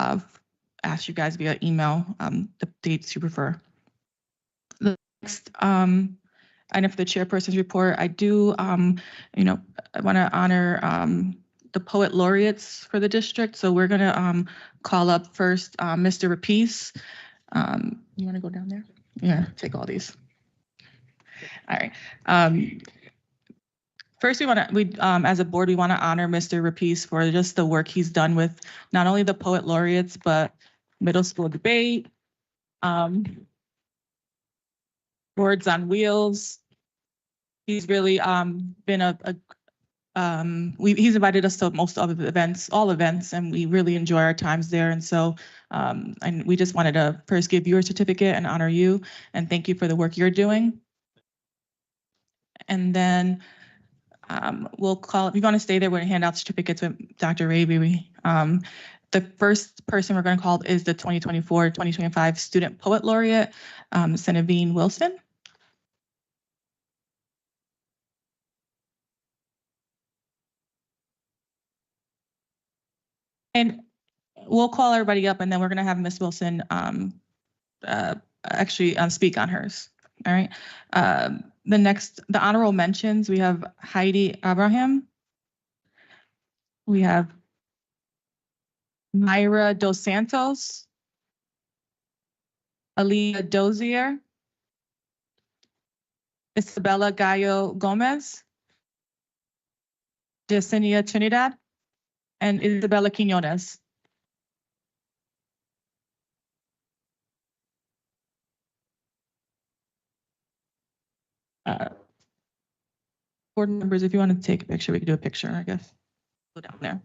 Speaker 1: ask you guys via email the dates you prefer. The next item for the chairperson's report, I do, I want to honor the poet laureates for the district. So we're going to call up first Mr. Rapice. You want to go down there? Yeah, take all these. All right. First, we as a board, we want to honor Mr. Rapice for just the work he's done with not only the poet laureates, but middle school debate, Boards on Wheels. He's really been he's invited us to most of the events, all events, and we really enjoy our times there. And so, and we just wanted to first give you a certificate and honor you and thank you for the work you're doing. And then we'll call, if you want to stay there, we're going to hand out certificates with Dr. Raby. The first person we're going to call is the 2024-2025 Student Poet Laureate, Senevine Wilson. And we'll call everybody up, and then we're going to have Miss Wilson actually speak on hers. All right. The honorable mentions, we have Heidi Abraham. We have Myra Dos Santos, Aaliyah Dozier, Isabella Gallo Gomez, Yesenia Trinidad, and Isabella Quinones. Board members, if you want to take a picture, we can do a picture, I guess. Go down there.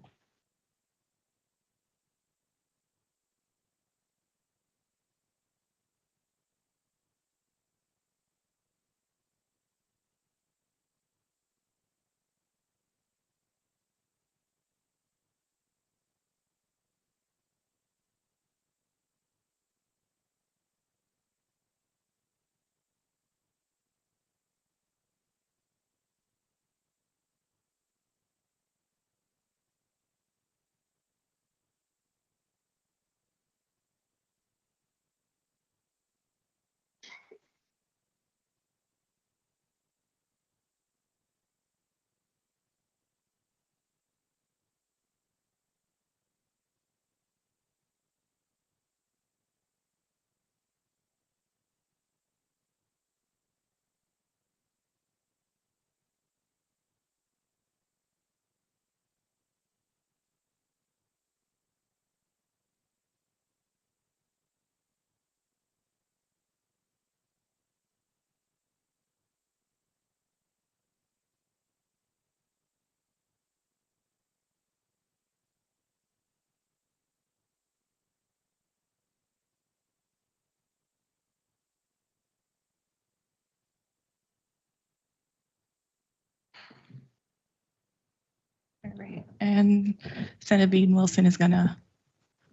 Speaker 1: All right, and Senator Bean Wilson is gonna,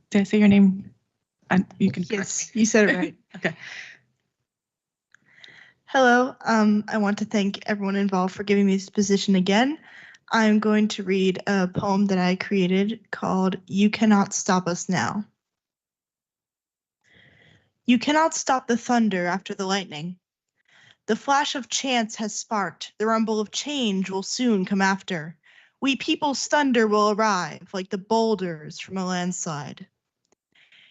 Speaker 1: did I say your name? You can correct
Speaker 19: Yes, you said it right.
Speaker 1: Okay.
Speaker 19: Hello, I want to thank everyone involved for giving me this position again. I'm going to read a poem that I created called You Cannot Stop Us Now. You cannot stop the thunder after the lightning. The flash of chance has sparked, the rumble of change will soon come after. We people's thunder will arrive like the boulders from a landslide.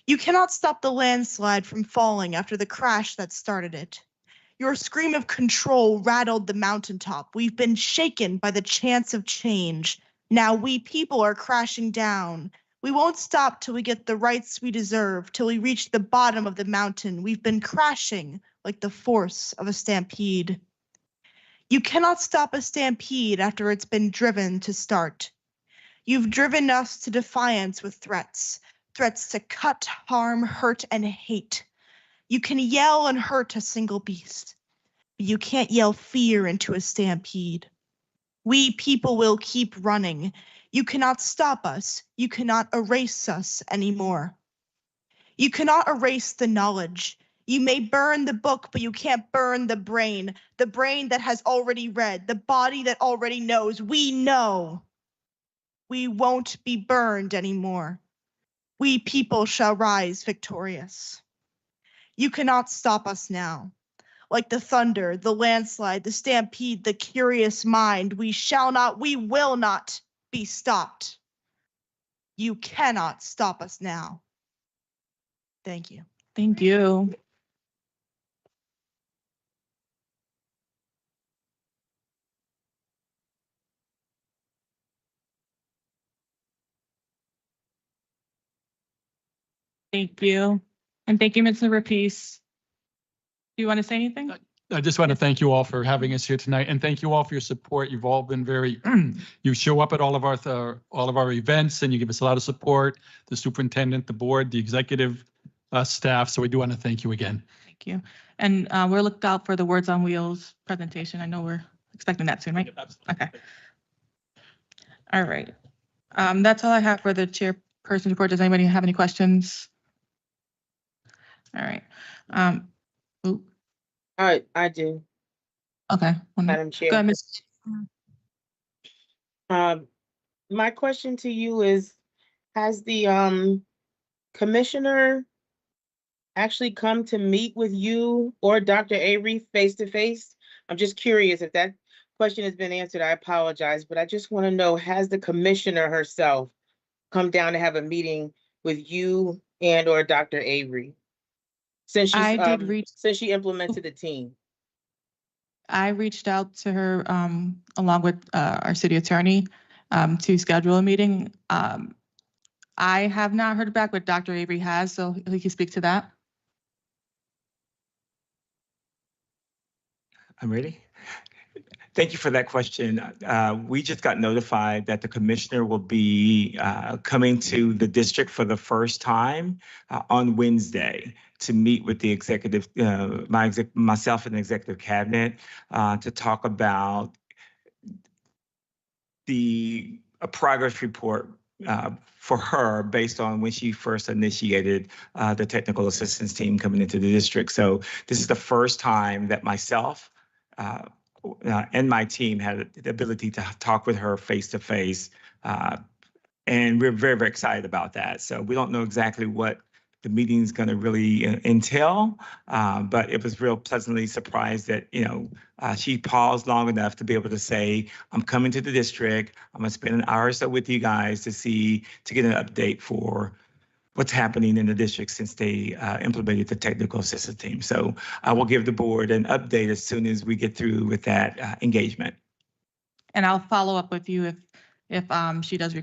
Speaker 19: You cannot stop the landslide from falling after the crash that started it. Your scream of control rattled the mountaintop. We've been shaken by the chance of change. Now we people are crashing down. We won't stop till we get the rights we deserve, till we reach the bottom of the mountain. We've been crashing like the force of a stampede. You cannot stop a stampede after it's been driven to start. You've driven us to defiance with threats, threats to cut, harm, hurt, and hate. You can yell and hurt a single beast, but you can't yell fear into a stampede. We people will keep running. You cannot stop us. You cannot erase us anymore. You cannot erase the knowledge. You may burn the book, but you can't burn the brain that has already read, the body that already knows. We know. We won't be burned anymore. We people shall rise victorious. You cannot stop us now. Like the thunder, the landslide, the stampede, the curious mind, we will not be stopped. You cannot stop us now. Thank you.
Speaker 1: Thank you. Thank you. And thank you, Mr. Rapice. Do you want to say anything?
Speaker 20: I just want to thank you all for having us here tonight, and thank you all for your support. You've all been very, you show up at all of our events, and you give us a lot of support, the superintendent, the board, the executive staff. So we do want to thank you again.
Speaker 1: Thank you. And we're looking out for the Words on Wheels presentation. I know we're expecting that soon, right? Okay. All right. That's all I have for the chairperson report. Does anybody have any questions? All right. Ooh,
Speaker 3: I do,
Speaker 1: okay.
Speaker 3: Madam
Speaker 1: Go ahead,
Speaker 3: Chair.
Speaker 1: Ms.
Speaker 3: My question to you is, has the commissioner actually come to meet with you or Dr. Avery face to face? I'm just curious if that question has been answered. I apologize, but I just want to know, has the commissioner herself come down to have a meeting with you and or Dr. Avery since she implemented the team?
Speaker 1: I reached out to her along with our city attorney to schedule a meeting. I have not heard back, but Dr. Avery has, so he can speak to that.
Speaker 21: I'm ready. Thank you for that question. We just got notified that the commissioner will be coming to the district for the first time on Wednesday to meet with the executive, myself and the executive cabinet to talk about a progress report for her based on when she first initiated the technical assistance team coming into the district. So this is the first time that myself and my team had the ability to talk with her face to face. And we're very, very excited about that. So we don't know exactly what the meeting is going to really entail, but it was real pleasantly surprised that, she paused long enough to be able to say, I'm coming to the district. I'm going to spend an hour or so with you guys to get an update for what's happening in the district since they implemented the technical assistance team. So I will give the board an update as soon as we get through with that engagement.
Speaker 1: And I'll follow up with you if she does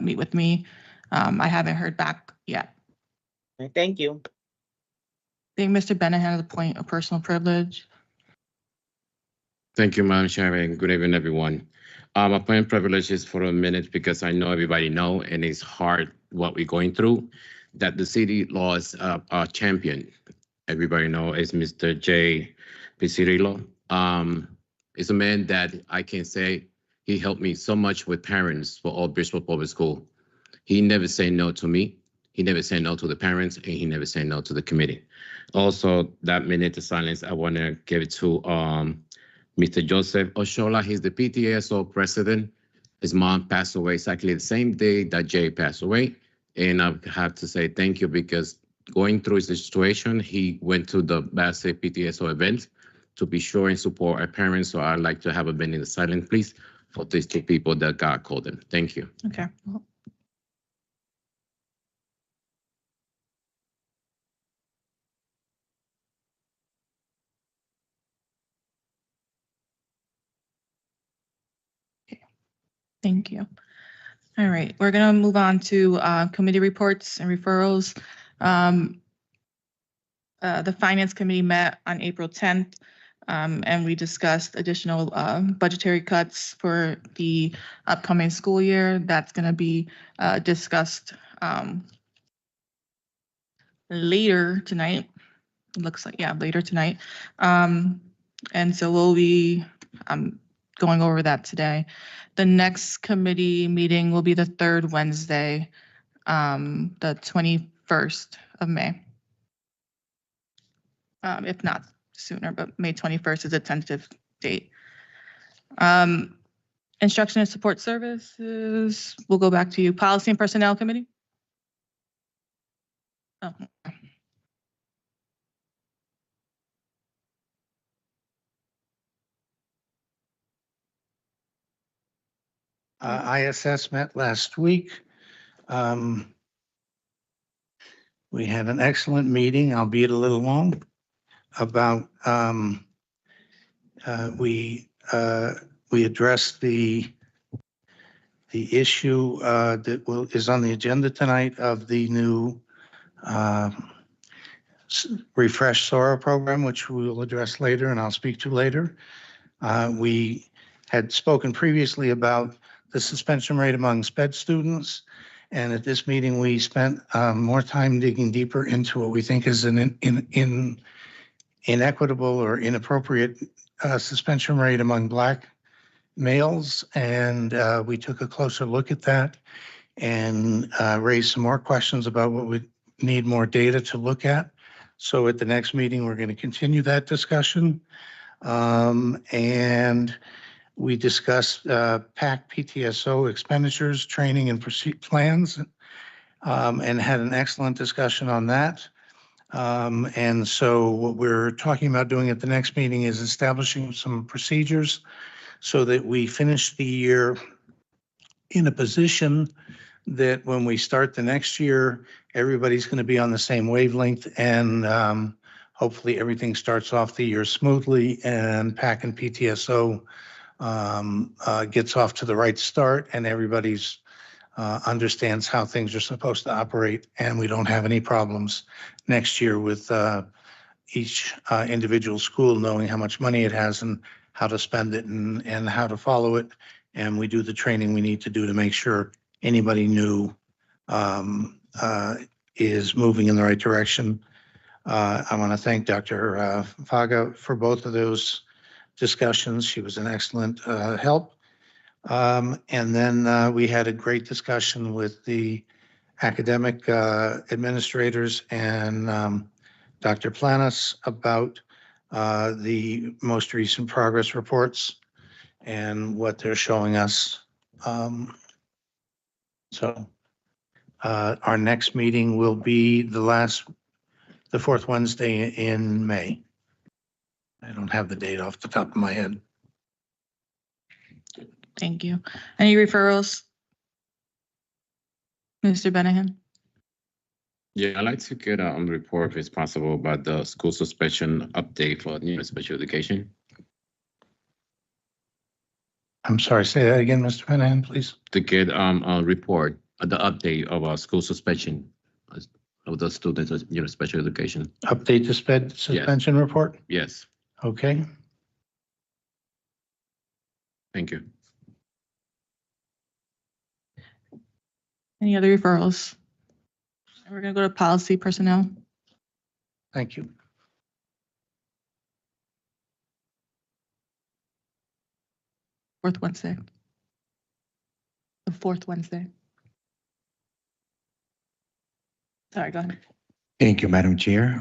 Speaker 1: meet with me. I haven't heard back yet.
Speaker 3: Thank you.
Speaker 1: I think Mr. Bennett had a point of personal privilege.
Speaker 2: Thank you, Madam Chair, and good evening, everyone. My point of privilege is for a minute because I know everybody know, and it's hard what we're going through, that the city lost a champion. Everybody know is Mr. J. Picirillo. It's a man that I can say he helped me so much with parents for all Bridgeport Public School. He never said no to me. He never said no to the parents, and he never said no to the committee. Also, that minute of silence, I want to give it to Mr. Joseph Oshola. He's the PTSO president. His mom passed away exactly the same day that Jay passed away. And I have to say thank you because going through the situation, he went to the Bassett PTSO event to be sure and support our parents. So I'd like to have a minute of silence, please, for these two people that God called them. Thank you.
Speaker 1: Okay. Thank you. All right, we're going to move on to committee reports and referrals. The Finance Committee met on April 10th, and we discussed additional budgetary cuts for the upcoming school year. That's going to be discussed later tonight. It looks like, yeah, later tonight. And so we'll be going over that today. The next committee meeting will be the third Wednesday, the 21st of May. If not sooner, but May 21st is a tentative date. Instruction and support services, we'll go back to you. Policy and Personnel Committee? Oh.
Speaker 18: ISS met last week. We had an excellent meeting, albeit a little long, about we addressed the issue that is on the agenda tonight of the new refresh SORA program, which we will address later and I'll speak to later. We had spoken previously about the suspension rate among SPED students. And at this meeting, we spent more time digging deeper into what we think is an inequitable or inappropriate suspension rate among Black males. And we took a closer look at that and raised some more questions about what we need more data to look at. So at the next meeting, we're going to continue that discussion. And we discussed PAC PTSO expenditures, training and plans, and had an excellent discussion on that. And so what we're talking about doing at the next meeting is establishing some procedures so that we finish the year in a position that when we start the next year, everybody's going to be on the same wavelength and hopefully everything starts off the year smoothly and PAC and PTSO gets off to the right start and everybody's understands how things are supposed to operate and we don't have any problems next year with each individual school knowing how much money it has and how to spend it and how to follow it. And we do the training we need to do to make sure anybody new is moving in the right direction. I want to thank Dr. Faga for both of those discussions. She was an excellent help. And then we had a great discussion with the academic administrators and Dr. Planis about the most recent progress reports and what they're showing us. So our next meeting will be the fourth Wednesday in May. I don't have the date off the top of my head.
Speaker 1: Thank you. Any referrals? Mr. Benahan?
Speaker 2: Yeah, I'd like to get a report if it's possible about the school suspension update for special education.
Speaker 18: I'm sorry, say that again, Mr. Benahan, please.
Speaker 2: To get a report, the update of our school suspension of the students, special education.
Speaker 18: Update the suspension report?
Speaker 2: Yes,
Speaker 18: Okay.
Speaker 2: thank you.
Speaker 1: Any other referrals? We're going to go to policy personnel.
Speaker 18: Thank you.
Speaker 1: Fourth Wednesday. The fourth Wednesday. Sorry, go ahead.
Speaker 5: Thank you, Madam Chair.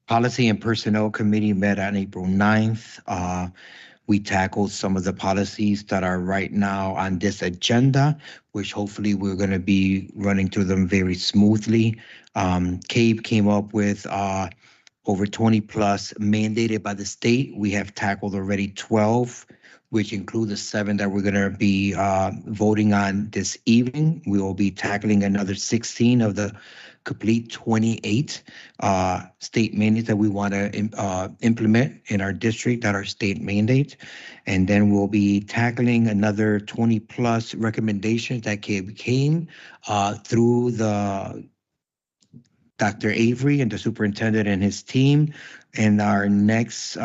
Speaker 5: Policy and Personnel Committee met on April 9th. We tackled some of the policies that are right now on this agenda, which hopefully we're going to be running through them very smoothly. CABE came up with over 20 plus mandated by the state. We have tackled already 12, which include the 7 that we're going to be voting on this evening. We will be tackling another 16 of the complete 28 state mandates that we want to implement in our district that are state mandates. And then we'll be tackling another 20 plus recommendations that came through the Dr. Avery and the superintendent and his team in our next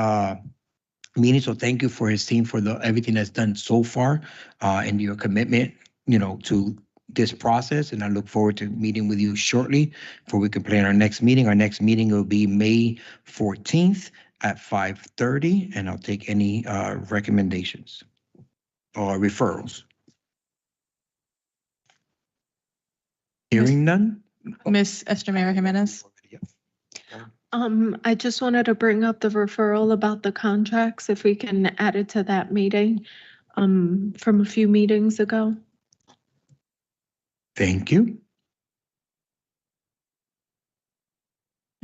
Speaker 5: meeting. So thank you for his team for everything that's done so far and your commitment, to this process. And I look forward to meeting with you shortly before we can plan our next meeting. Our next meeting will be May 14th at 5:30, and I'll take any recommendations or referrals. Hearing none?
Speaker 1: Miss Estramera Jimenez.
Speaker 22: I just wanted to bring up the referral about the contracts, if we can add it to that meeting, from a few meetings ago.
Speaker 5: Thank you.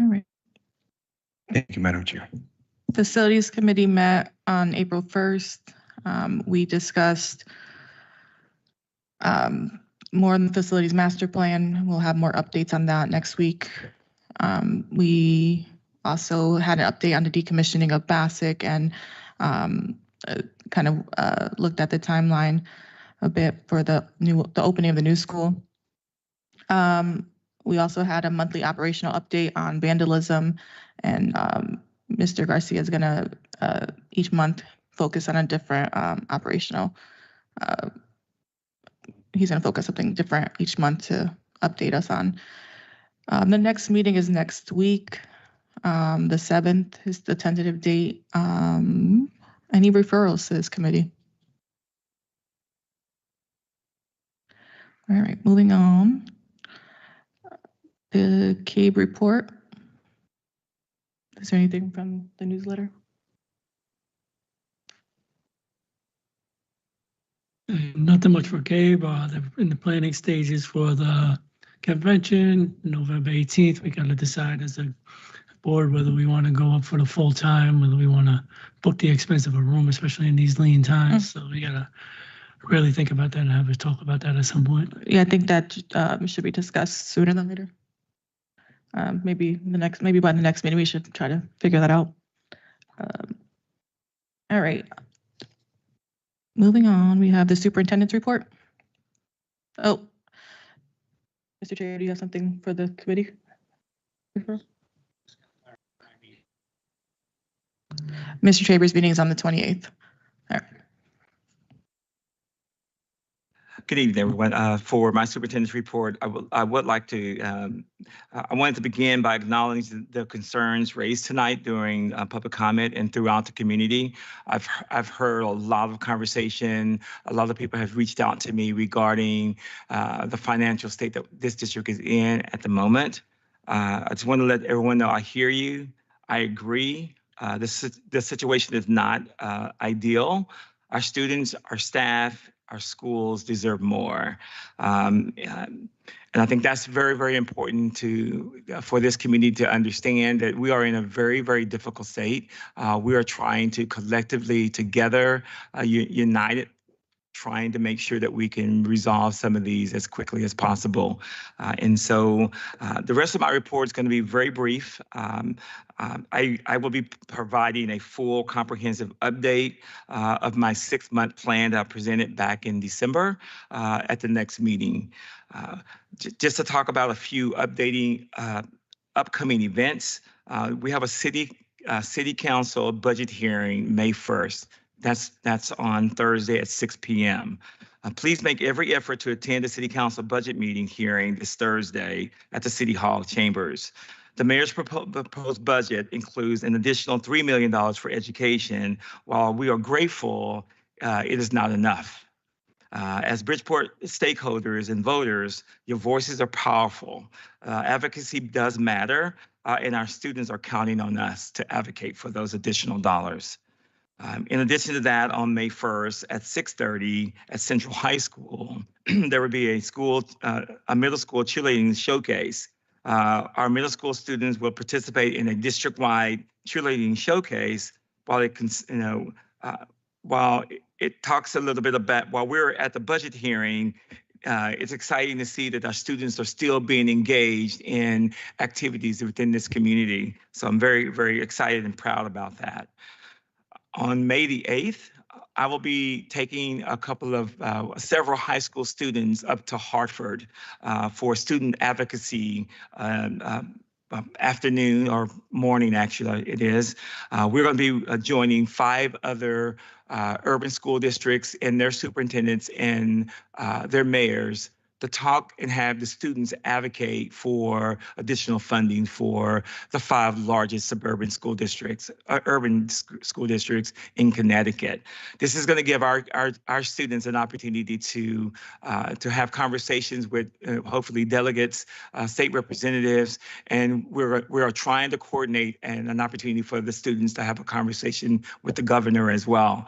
Speaker 1: All right.
Speaker 5: Thank you, Madam Chair.
Speaker 1: Facilities Committee met on April 1st. We discussed more on the facilities master plan. We'll have more updates on that next week. We also had an update on the decommissioning of BASIC and kind of looked at the timeline a bit for the opening of the new school. We also had a monthly operational update on vandalism, and Mr. Garcia is going to each month focus on a different operational. He's going to focus something different each month to update us on. The next meeting is next week. The 7th is the tentative date. Any referrals to this committee? All right, moving on. The CABE report. Is there anything from the newsletter?
Speaker 23: Nothing much for CABE. They're in the planning stages for the convention, November 18th. We got to decide as a board whether we want to go up for the full time, whether we want to book the expense of a room, especially in these lean times. So we got to really think about that and have a talk about that at some point.
Speaker 1: Yeah, I think that should be discussed sooner than later. Maybe by the next meeting, we should try to figure that out. All right. Moving on, we have the superintendent's report. Oh, Mr. Chair, do you have something for the committee? Mr. Chambers' meeting is on the 28th. All right.
Speaker 21: Good evening, everyone. For my superintendent's report, I would like to, I wanted to begin by acknowledging the concerns raised tonight during public comment and throughout the community. I've heard a lot of conversation. A lot of people have reached out to me regarding the financial state that this district is in at the moment. I just want to let everyone know I hear you. I agree. This situation is not ideal. Our students, our staff, our schools deserve more. And I think that's very, very important for this community to understand that we are in a very, very difficult state. We are trying to collectively together, united, trying to make sure that we can resolve some of these as quickly as possible. And so the rest of my report is going to be very brief. I will be providing a full comprehensive update of my 6-month plan that I presented back in December at the next meeting. Just to talk about a few upcoming events. We have a city council budget hearing May 1st. That's on Thursday at 6 p.m. Please make every effort to attend the City Council budget meeting hearing this Thursday at the City Hall chambers. The mayor's proposed budget includes an additional $3 million for education. While we are grateful, it is not enough. As Bridgeport stakeholders and voters, your voices are powerful. Advocacy does matter, and our students are counting on us to advocate for those additional dollars. In addition to that, on May 1st at 6:30 at Central High School, there will be a middle school cheerleading showcase. Our middle school students will participate in a district-wide cheerleading showcase while it talks a little bit about, while we're at the budget hearing, it's exciting to see that our students are still being engaged in activities within this community. So I'm very, very excited and proud about that. On May the 8th, I will be taking several high school students up to Hartford for student advocacy afternoon or morning, actually it is. We're going to be joining 5 other urban school districts and their superintendents and their mayors to talk and have the students advocate for additional funding for the 5 largest suburban school districts, urban school districts in Connecticut. This is going to give our students an opportunity to have conversations with hopefully delegates, state representatives, and we're trying to coordinate an opportunity for the students to have a conversation with the governor as well.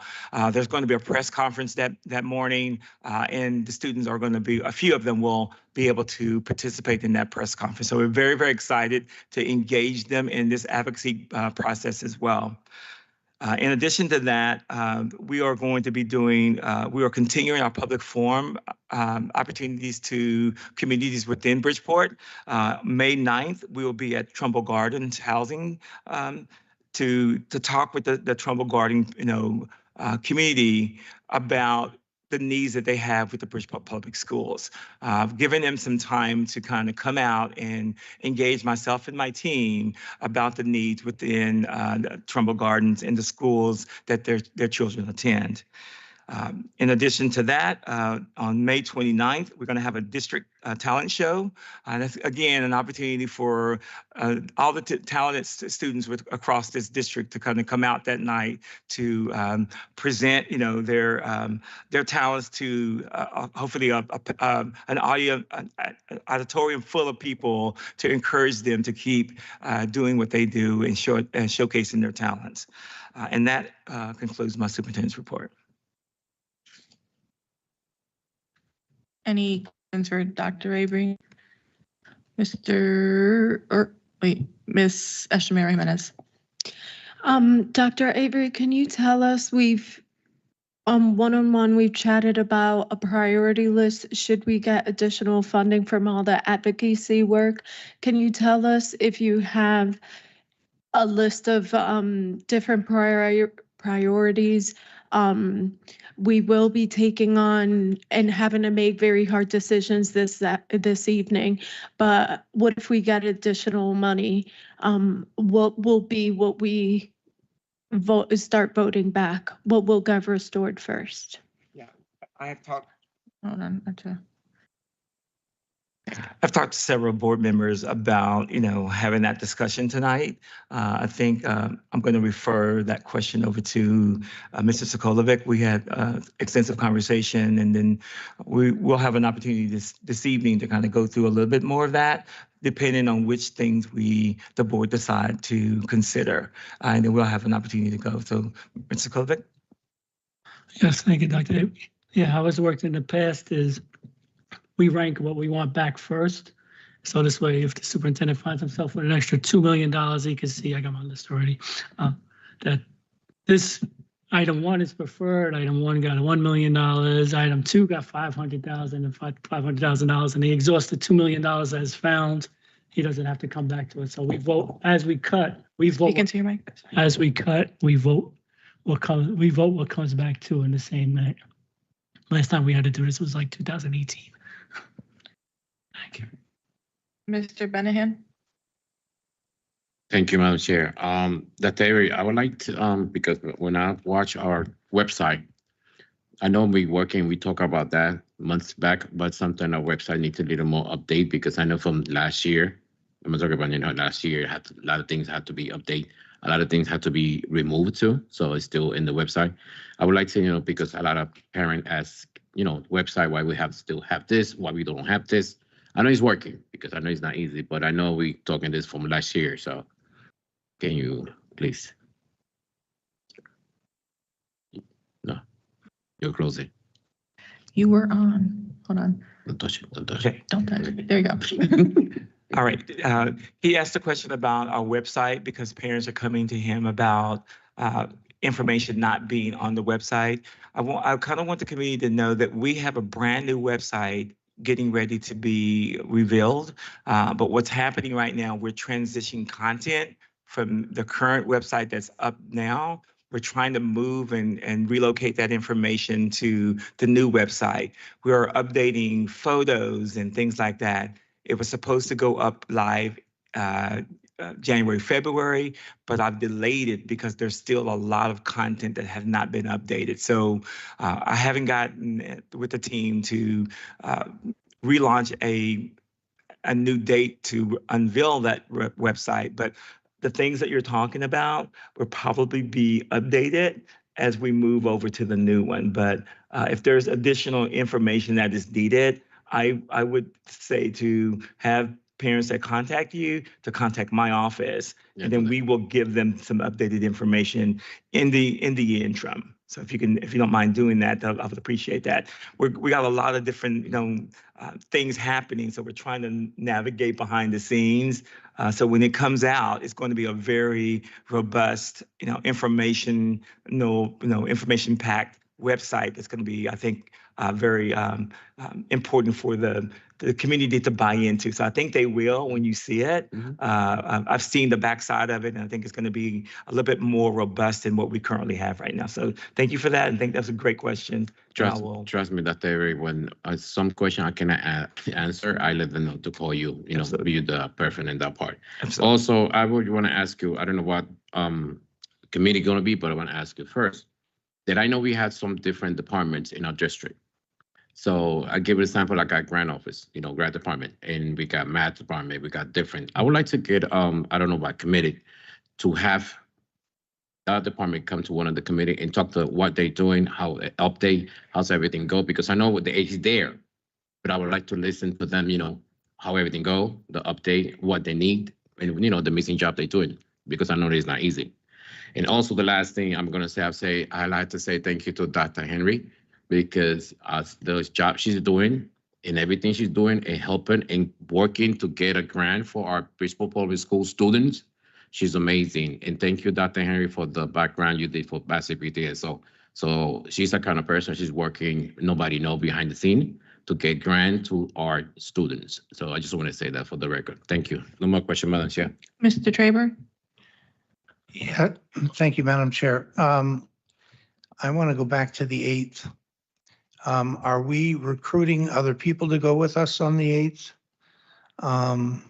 Speaker 21: There's going to be a press conference that morning, and the students are going to be, a few of them will be able to participate in that press conference. So we're very, very excited to engage them in this advocacy process as well. In addition to that, we are going to be we are continuing our public forum opportunities to communities within Bridgeport. May 9th, we will be at Trumbull Gardens Housing to talk with the Trumbull Garden community about the needs that they have with the Bridgeport Public Schools. Giving them some time to kind of come out and engage myself and my team about the needs within Trumbull Gardens and the schools that their children attend. In addition to that, on May 29th, we're going to have a district talent show. That's, again, an opportunity for all the talented students across this district to kind of come out that night to present, their talents to hopefully an auditorium full of people to encourage them to keep doing what they do and showcasing their talents. And that concludes my superintendent's report.
Speaker 1: Any questions for Dr. Avery? Miss Eshtamara Jimenez.
Speaker 22: Dr. Avery, can you tell us, we've one-on-one, we've chatted about a priority list. Should we get additional funding from all the advocacy work? Can you tell us if you have a list of different priorities we will be taking on and having to make very hard decisions this evening? But what if we get additional money? What will be what we start voting back? What will get restored first?
Speaker 21: Yeah, I have talked.
Speaker 1: Hold on, okay.
Speaker 21: I've talked to several board members about, having that discussion tonight. I think I'm going to refer that question over to Mr. Sokolovic. We had extensive conversation, and then we'll have an opportunity this evening to kind of go through a little bit more of that, depending on which things the board decide to consider. And then we'll have an opportunity to go. So, Mr. Sokolovic?
Speaker 23: Yes, thank you, Dr. Avery. Yeah, how it's worked in the past is we rank what we want back first. So this way, if the superintendent finds himself with an extra $2 million, he can see, I got my list already, that this item 1 is preferred, item 1 got $1 million, item 2 got $500,000 and $500,000, and he exhausted $2 million as found. He doesn't have to come back to it. So we vote, as we cut, we vote.
Speaker 1: Speak into your mic.
Speaker 23: As we cut, we vote what comes back to in the same night. Last time we had to do this was like 2018. Thank you.
Speaker 1: Mr. Benahan?
Speaker 2: Thank you, Madam Chair. Dr. Avery, I would like to, because when I watch our website, I know we talk about that months back, but sometimes our website needs a little more update, because I know from last year, I'm talking about, last year, a lot of things had to be updated. A lot of things had to be removed too, so it's still in the website. I would like to, because a lot of parents ask, website, why we still have this, why we don't have this. I know it's working, because I know it's not easy, but I know we talking this from last year, so can you please? No, you're closing.
Speaker 1: You were on, hold on.
Speaker 2: Don't touch it, don't touch it.
Speaker 21: Okay.
Speaker 1: Don't touch it. There you go.
Speaker 21: All right. He asked a question about our website because parents are coming to him about information not being on the website. I kind of want the community to know that we have a brand new website getting ready to be revealed. But what's happening right now, we're transitioning content from the current website that's up now. We're trying to move and relocate that information to the new website. We are updating photos and things like that. It was supposed to go up live January, February, but I've delayed it because there's still a lot of content that has not been updated. So I haven't gotten with the team to relaunch a new date to unveil that website, but the things that you're talking about will probably be updated as we move over to the new one. But if there's additional information that is needed, I would say to have parents that contact you to contact my office, and then we will give them some updated information in the interim. So if you don't mind doing that, I would appreciate that. We got a lot of different things happening, so we're trying to navigate behind the scenes. So when it comes out, it's going to be a very robust, information packed website. That's going to be, I think, very important for the community to buy into. So I think they will when you see it. I've seen the backside of it, and I think it's going to be a little bit more robust than what we currently have right now. So thank you for that, and I think that's a great question.
Speaker 2: Trust me, Dr. Avery, when some question I cannot answer, I let them know to call you, be the person in that part.
Speaker 21: Absolutely.
Speaker 2: Also, I would want to ask you, I don't know what committee going to be, but I want to ask you first, that I know we had some different departments in our district. So I give an example, like our grant office, grant department, and we got math department, we got different. I would like to get, I don't know about committee, to have that department come to one of the committee and talk to what they're doing, how they update, how's everything go, because I know what the age is there, but I would like to listen to them, how everything go, the update, what they need, and, the missing job they're doing, because I know it's not easy. And also the last thing I'm going to say, I'd like to say thank you to Dr. Henry, because the job she's doing and everything she's doing and helping and working to get a grant for our Bridgeport Public School students, she's amazing. And thank you, Dr. Henry, for the background you did for Basic BTS. So she's the kind of person, she's working, nobody know behind the scene to get grant to our students. So I just want to say that for the record. Thank you. No more question, Madam Chair.
Speaker 1: Mr. Traber?
Speaker 18: Yeah, thank you, Madam Chair. I want to go back to the 8th. Are we recruiting other people to go with us on the 8th?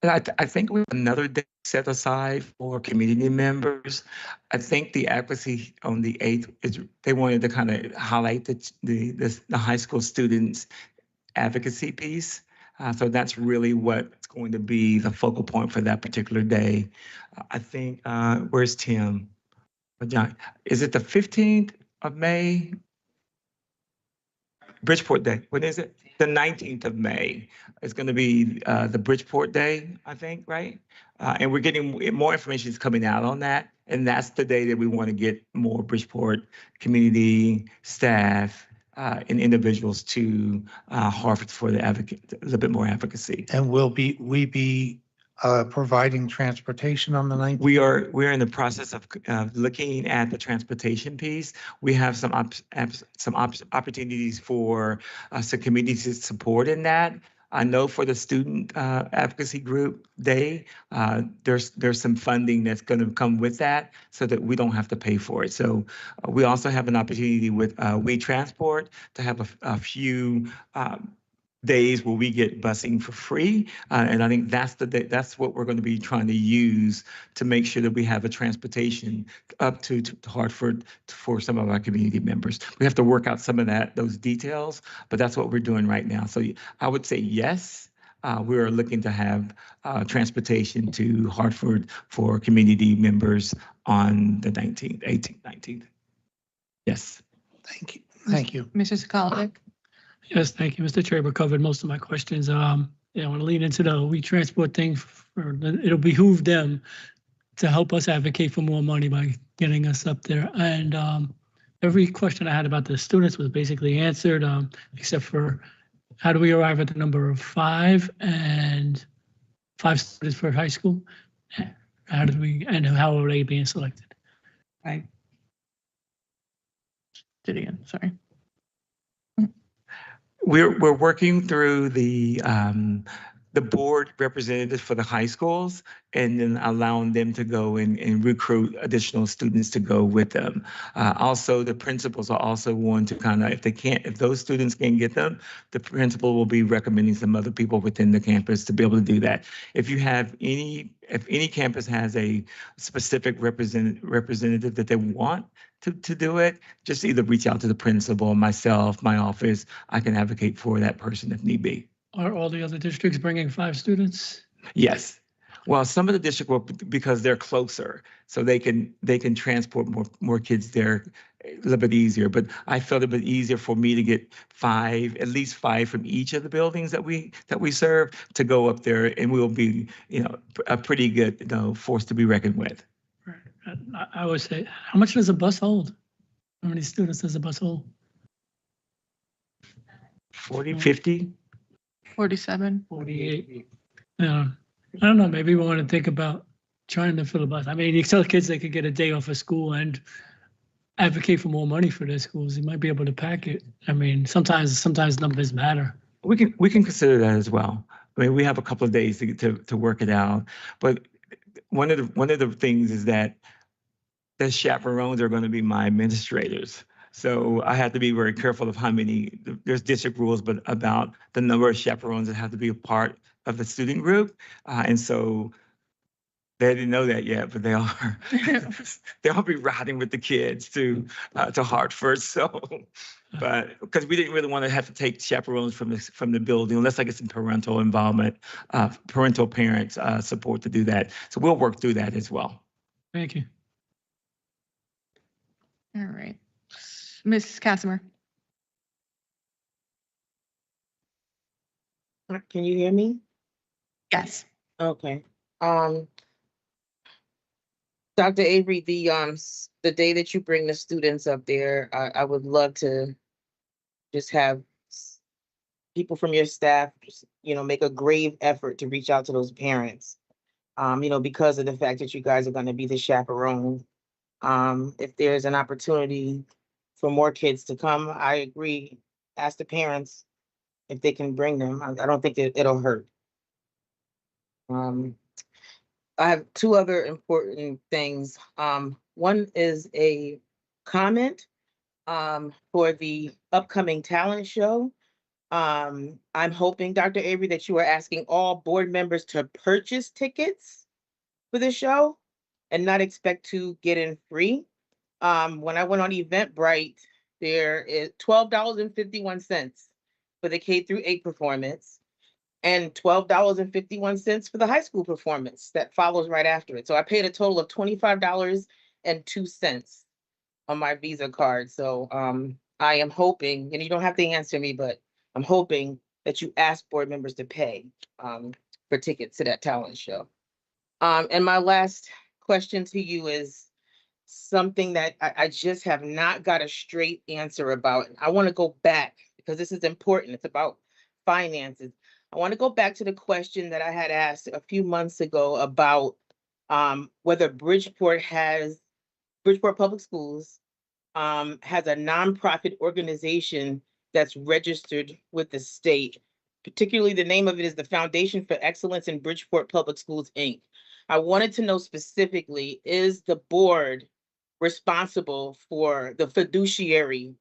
Speaker 21: I think we have another day set aside for community members. I think the advocacy on the 8th is they wanted to kind of highlight the high school students advocacy piece. So that's really what's going to be the focal point for that particular day. I think, where's Tim? John, is it the 15th of May? Bridgeport Day. What is it? The 19th of May. It's going to be the Bridgeport Day, I think, right? And we're getting more information is coming out on that. And that's the day that we want to get more Bridgeport community, staff, and individuals to Harvard for the advocate, a little bit more advocacy.
Speaker 18: And we be providing transportation on the 19th?
Speaker 21: We're in the process of looking at the transportation piece. We have some opportunities for some community support in that. I know for the student advocacy group day, there's some funding that's going to come with that so that we don't have to pay for it. So we also have an opportunity with We Transport to have a few days where we get busing for free. And I think that's what we're going to be trying to use to make sure that we have a transportation up to Hartford for some of our community members. We have to work out some of those details, but that's what we're doing right now. So I would say yes. We're looking to have transportation to Hartford for community members on the 19th, 18th, 19th. Yes.
Speaker 18: Thank you. Thank you.
Speaker 1: Mrs. Kolnick?
Speaker 23: Yes, thank you, Mr. Chair. Covered most of my questions. I want to lean into the We Transport thing. It'll behoove them to help us advocate for more money by getting us up there. And every question I had about the students was basically answered, except for how do we arrive at the number of 5 and 5 students for high school? How do we, and how are they being selected?
Speaker 1: Right. Gideon, sorry.
Speaker 21: We're working through the board representatives for the high schools and then allowing them to go and recruit additional students to go with them. Also, the principals are also want to kind of, if those students can't get them, the principal will be recommending some other people within the campus to be able to do that. If any campus has a specific representative that they want to do it, just either reach out to the principal, myself, my office. I can advocate for that person if need be.
Speaker 23: Are all the other districts bringing 5 students?
Speaker 21: Yes. Well, some of the district will, because they're closer, so they can transport more kids there a little bit easier. But I felt it a bit easier for me to get at least five from each of the buildings that we serve to go up there, and we'll be, a pretty good, force to be reckoned with.
Speaker 23: I would say, how much does a bus hold? How many students does a bus hold?
Speaker 21: 40, 50?
Speaker 1: 47.
Speaker 23: 48. I don't know, maybe we want to think about trying to fill a bus. I mean, you tell kids they could get a day off of school and advocate for more money for their schools. You might be able to pack it. I mean, sometimes numbers matter.
Speaker 21: We can consider that as well. I mean, we have a couple of days to work it out. But one of the things is that the chaperones are going to be my administrators. So I have to be very careful of how many, there's district rules, but about the number of chaperones that have to be a part of the student group. And so they didn't know that yet, but they'll be riding with the kids to Hartford. So, but because we didn't really want to have to take chaperones from the building unless I get some parental involvement, parental parents support to do that. So we'll work through that as well.
Speaker 23: Thank you.
Speaker 1: All right. Ms. Casimir.
Speaker 3: Can you hear me?
Speaker 1: Yes.
Speaker 3: Okay. Dr. Avery, the day that you bring the students up there, I would love to just have people from your staff, make a grave effort to reach out to those parents. Because of the fact that you guys are going to be the chaperone. If there's an opportunity for more kids to come, I agree. Ask the parents if they can bring them. I don't think that it'll hurt. I have 2 other important things. One is a comment for the upcoming talent show. I'm hoping, Dr. Avery, that you are asking all board members to purchase tickets for the show and not expect to get in free. When I went on Eventbrite, there is $12.51 for the K-8 performance and $12.51 for the high school performance that follows right after it. So I paid a total of $25.02 on my Visa card. So I am hoping, and you don't have to answer me, but I'm hoping that you ask board members to pay for tickets to that talent show. And my last question to you is something that I just have not got a straight answer about. I want to go back because this is important. It's about finances. I want to go back to the question that I had asked a few months ago about whether Bridgeport Public Schools has a nonprofit organization that's registered with the state. Particularly, the name of it is the Foundation for Excellence in Bridgeport Public Schools, Inc. I wanted to know specifically, is the board responsible for the fiduciary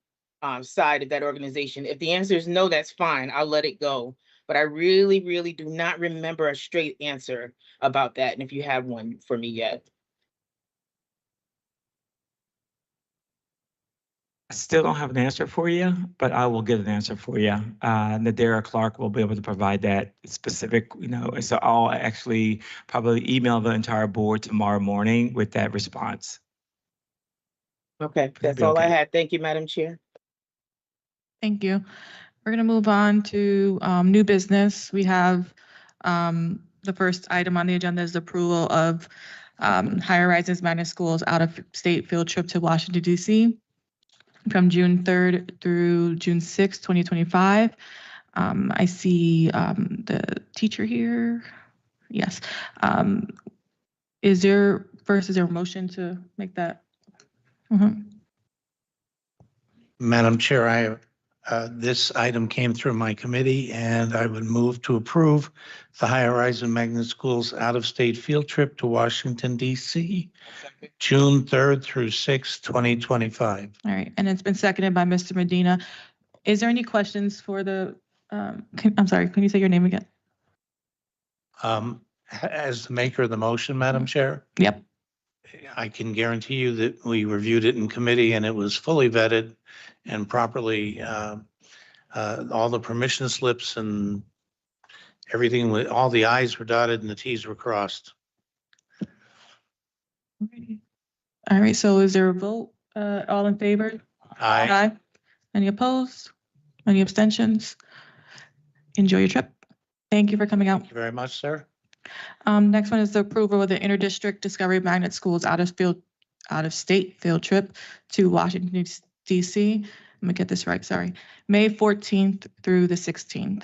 Speaker 3: side of that organization? If the answer is no, that's fine. I'll let it go. But I really, really do not remember a straight answer about that. And if you have one for me yet.
Speaker 21: I still don't have an answer for you, but I will get an answer for you. Nadira Clark will be able to provide that specific, and so I'll actually probably email the entire board tomorrow morning with that response.
Speaker 3: Okay, that's all I had. Thank you, Madam Chair.
Speaker 1: Thank you. We're going to move on to new business. We have the first item on the agenda is the approval of High Horizons Magnet Schools out-of-state field trip to Washington, D.C. from June 3rd through June 6th, 2025. I see the teacher here. Yes. Is there a motion to make that?
Speaker 18: Madam Chair, this item came through my committee, and I would move to approve the High Horizon Magnet Schools out-of-state field trip to Washington, D.C., June 3rd through 6th, 2025.
Speaker 1: All right, and it's been seconded by Mr. Medina. Is there any questions for the, I'm sorry, can you say your name again?
Speaker 18: As the maker of the motion, Madam Chair?
Speaker 1: Yep.
Speaker 18: I can guarantee you that we reviewed it in committee and it was fully vetted and properly, all the permission slips and everything, all the i's were dotted and the t's were crossed.
Speaker 1: All right, so is there a vote? All in favor?
Speaker 18: Aye.
Speaker 1: Any opposed? Any abstentions? Enjoy your trip. Thank you for coming out.
Speaker 18: Thank you very much, sir.
Speaker 1: Next one is the approval of the Interdistrict Discovery Magnet Schools out-of-state field trip to Washington, D.C. Let me get this right, sorry. May 14th through the 16th.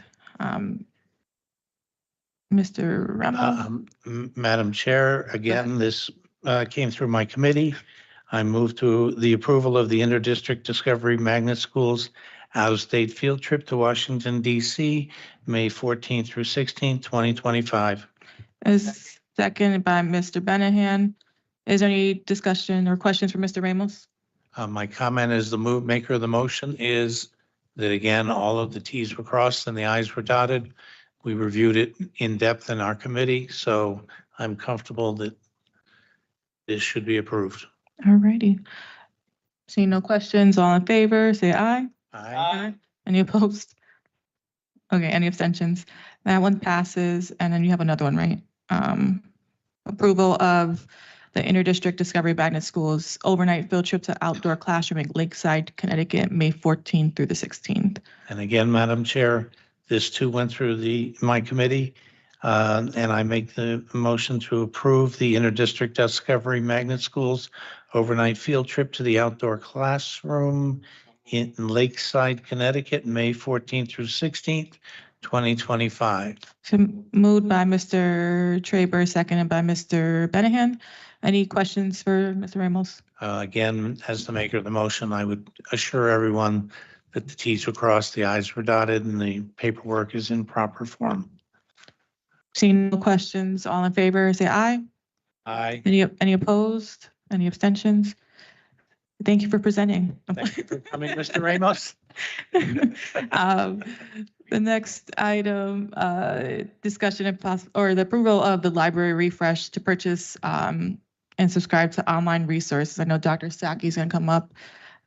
Speaker 1: Mr. Ramos?
Speaker 18: Madam Chair, again, this came through my committee. I move to the approval of the Interdistrict Discovery Magnet Schools out-of-state field trip to Washington, D.C., May 14th through 16th, 2025.
Speaker 1: Is seconded by Mr. Benahan. Is there any discussion or questions for Mr. Ramos?
Speaker 18: My comment as the maker of the motion is that, again, all of the Ts were crossed and the Is were dotted. We reviewed it in depth in our committee, so I'm comfortable that this should be approved.
Speaker 1: All righty. Seeing no questions, all in favor, say aye.
Speaker 18: Aye.
Speaker 1: Any opposed? Okay, any abstentions? That one passes, and then you have another one, right? Approval of the Interdistrict Discovery Magnet Schools overnight field trip to outdoor classroom at Lakeside, Connecticut, May 14th through the 16th.
Speaker 18: And again, Madam Chair, this too went through my committee, and I make the motion to approve the Interdistrict Discovery Magnet Schools overnight field trip to the outdoor classroom in Lakeside, Connecticut, May 14th through 16th, 2025.
Speaker 1: So moved by Mr. Traber, seconded by Mr. Benahan. Any questions for Mr. Ramos?
Speaker 18: Again, as the maker of the motion, I would assure everyone that the Ts were crossed, the Is were dotted, and the paperwork is in proper form.
Speaker 1: Seeing no questions, all in favor, say aye.
Speaker 18: Aye.
Speaker 1: Any opposed? Any abstentions? Thank you for presenting.
Speaker 18: Thank you for coming, Mr. Ramos.
Speaker 1: The next item, discussion and or the approval of the library refresh to purchase and subscribe to online resources. I know Dr. Saki is going to come up,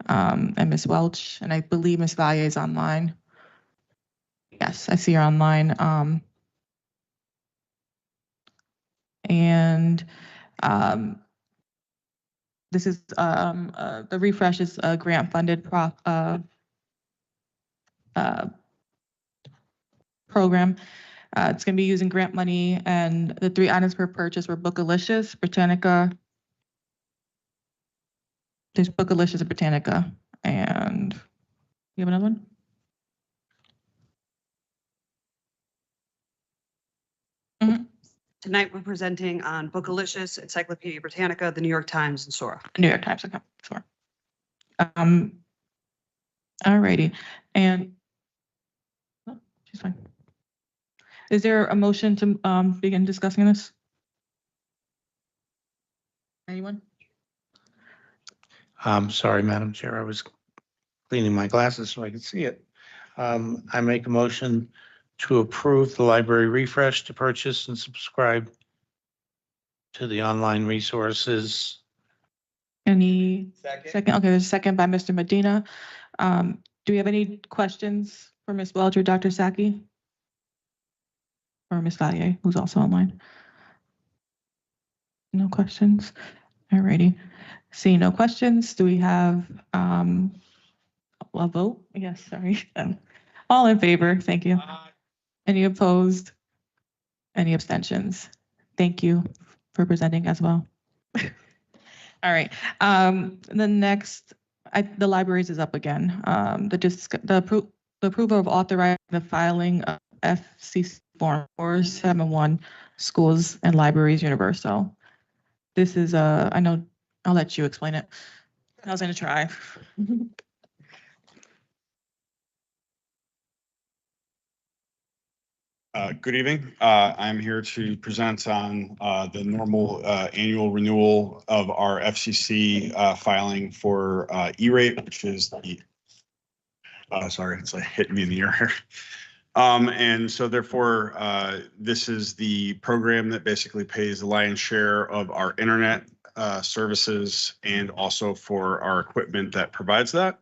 Speaker 1: and Ms. Welch, and I believe Ms. Valier is online. Yes, I see her online. And this is the refresh is a grant funded program. It's going to be using grant money, and the 3 items per purchase were Bookalicious, Britannica. There's Bookalicious and Britannica, and you have another one?
Speaker 4: Tonight, we're presenting on Bookalicious, Encyclopedia Britannica, the New York Times, and Sora.
Speaker 1: New York Times, okay, sure. All righty, and oh, she's fine. Is there a motion to begin discussing this? Anyone?
Speaker 18: Sorry, Madam Chair, I was cleaning my glasses so I could see it. I make a motion to approve the library refresh to purchase and subscribe to the online resources.
Speaker 1: Any second? Okay, there's a second by Mr. Medina. Do we have any questions for Ms. Welch or Dr. Saki? Or Ms. Valier, who's also online? No questions? All righty. Seeing no questions, do we have a vote? Yes, sorry. All in favor, thank you. Any opposed? Any abstentions? Thank you for presenting as well. All right, the next, the libraries is up again. The approval of authorizing the filing of FCC Form 471 Schools and Libraries Universal. This is I know, I'll let you explain it. I was gonna try.
Speaker 6: Good evening. I'm here to present on the normal annual renewal of our FCC filing for E-rate, which is the, sorry, it's like hitting me in the ear here. And so therefore, this is the program that basically pays the lion's share of our internet services and also for our equipment that provides that.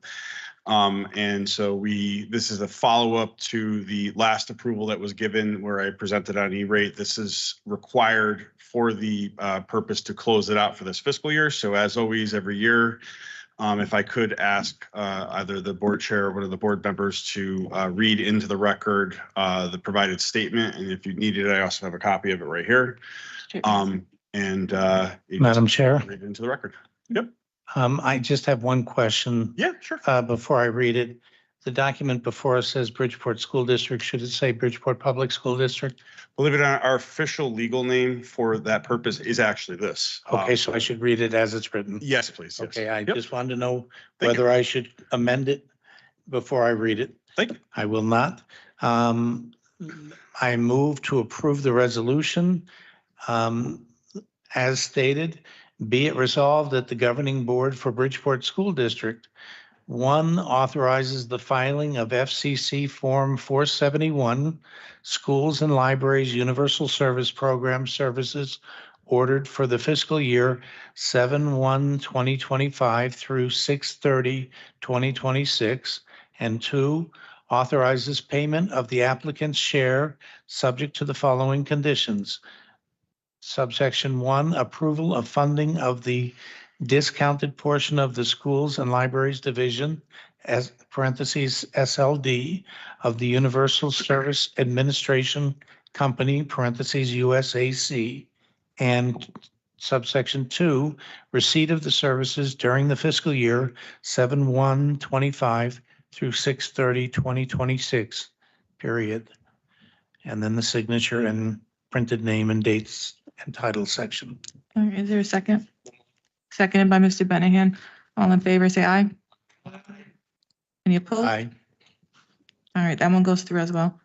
Speaker 6: And so this is a follow-up to the last approval that was given where I presented on E-rate. This is required for the purpose to close it out for this fiscal year. So as always, every year, if I could ask either the board chair or one of the board members to read into the record the provided statement. And if you need it, I also have a copy of it right here.
Speaker 18: Madam Chair.
Speaker 6: Read it into the record. Yep.
Speaker 18: I just have one question.
Speaker 6: Yeah, sure.
Speaker 18: Before I read it, the document before us says Bridgeport School District. Should it say Bridgeport Public School District?
Speaker 6: Believe it or not, our official legal name for that purpose is actually this.
Speaker 18: Okay, so I should read it as it's written.
Speaker 6: Yes, please. Yes.
Speaker 18: Okay, I
Speaker 6: Yep.
Speaker 18: just wanted to know
Speaker 6: Thank
Speaker 18: whether I should amend it before I read it.
Speaker 6: Thank you.
Speaker 18: I will not. I move to approve the resolution. As stated, be it resolved that the governing board for Bridgeport School District 1 authorizes the filing of FCC Form 471 Schools and Libraries Universal Service Program services ordered for the fiscal year 7/1/2025 through 6/30/2026, and 2 authorizes payment of the applicant's share subject to the following conditions. Subsection 1, approval of funding of the discounted portion of the Schools and Libraries Division, as parentheses SLD, of the Universal Service Administration Company, parentheses USAC, and subsection 2, receipt of the services during the fiscal year 7/1/25 through 6/30/2026, period. And then the signature and printed name and dates and title section.
Speaker 1: All right, is there a second? Seconded by Mr. Benahan. All in favor, say aye. Any opposed?
Speaker 18: Aye.
Speaker 1: All right, that one goes through as well.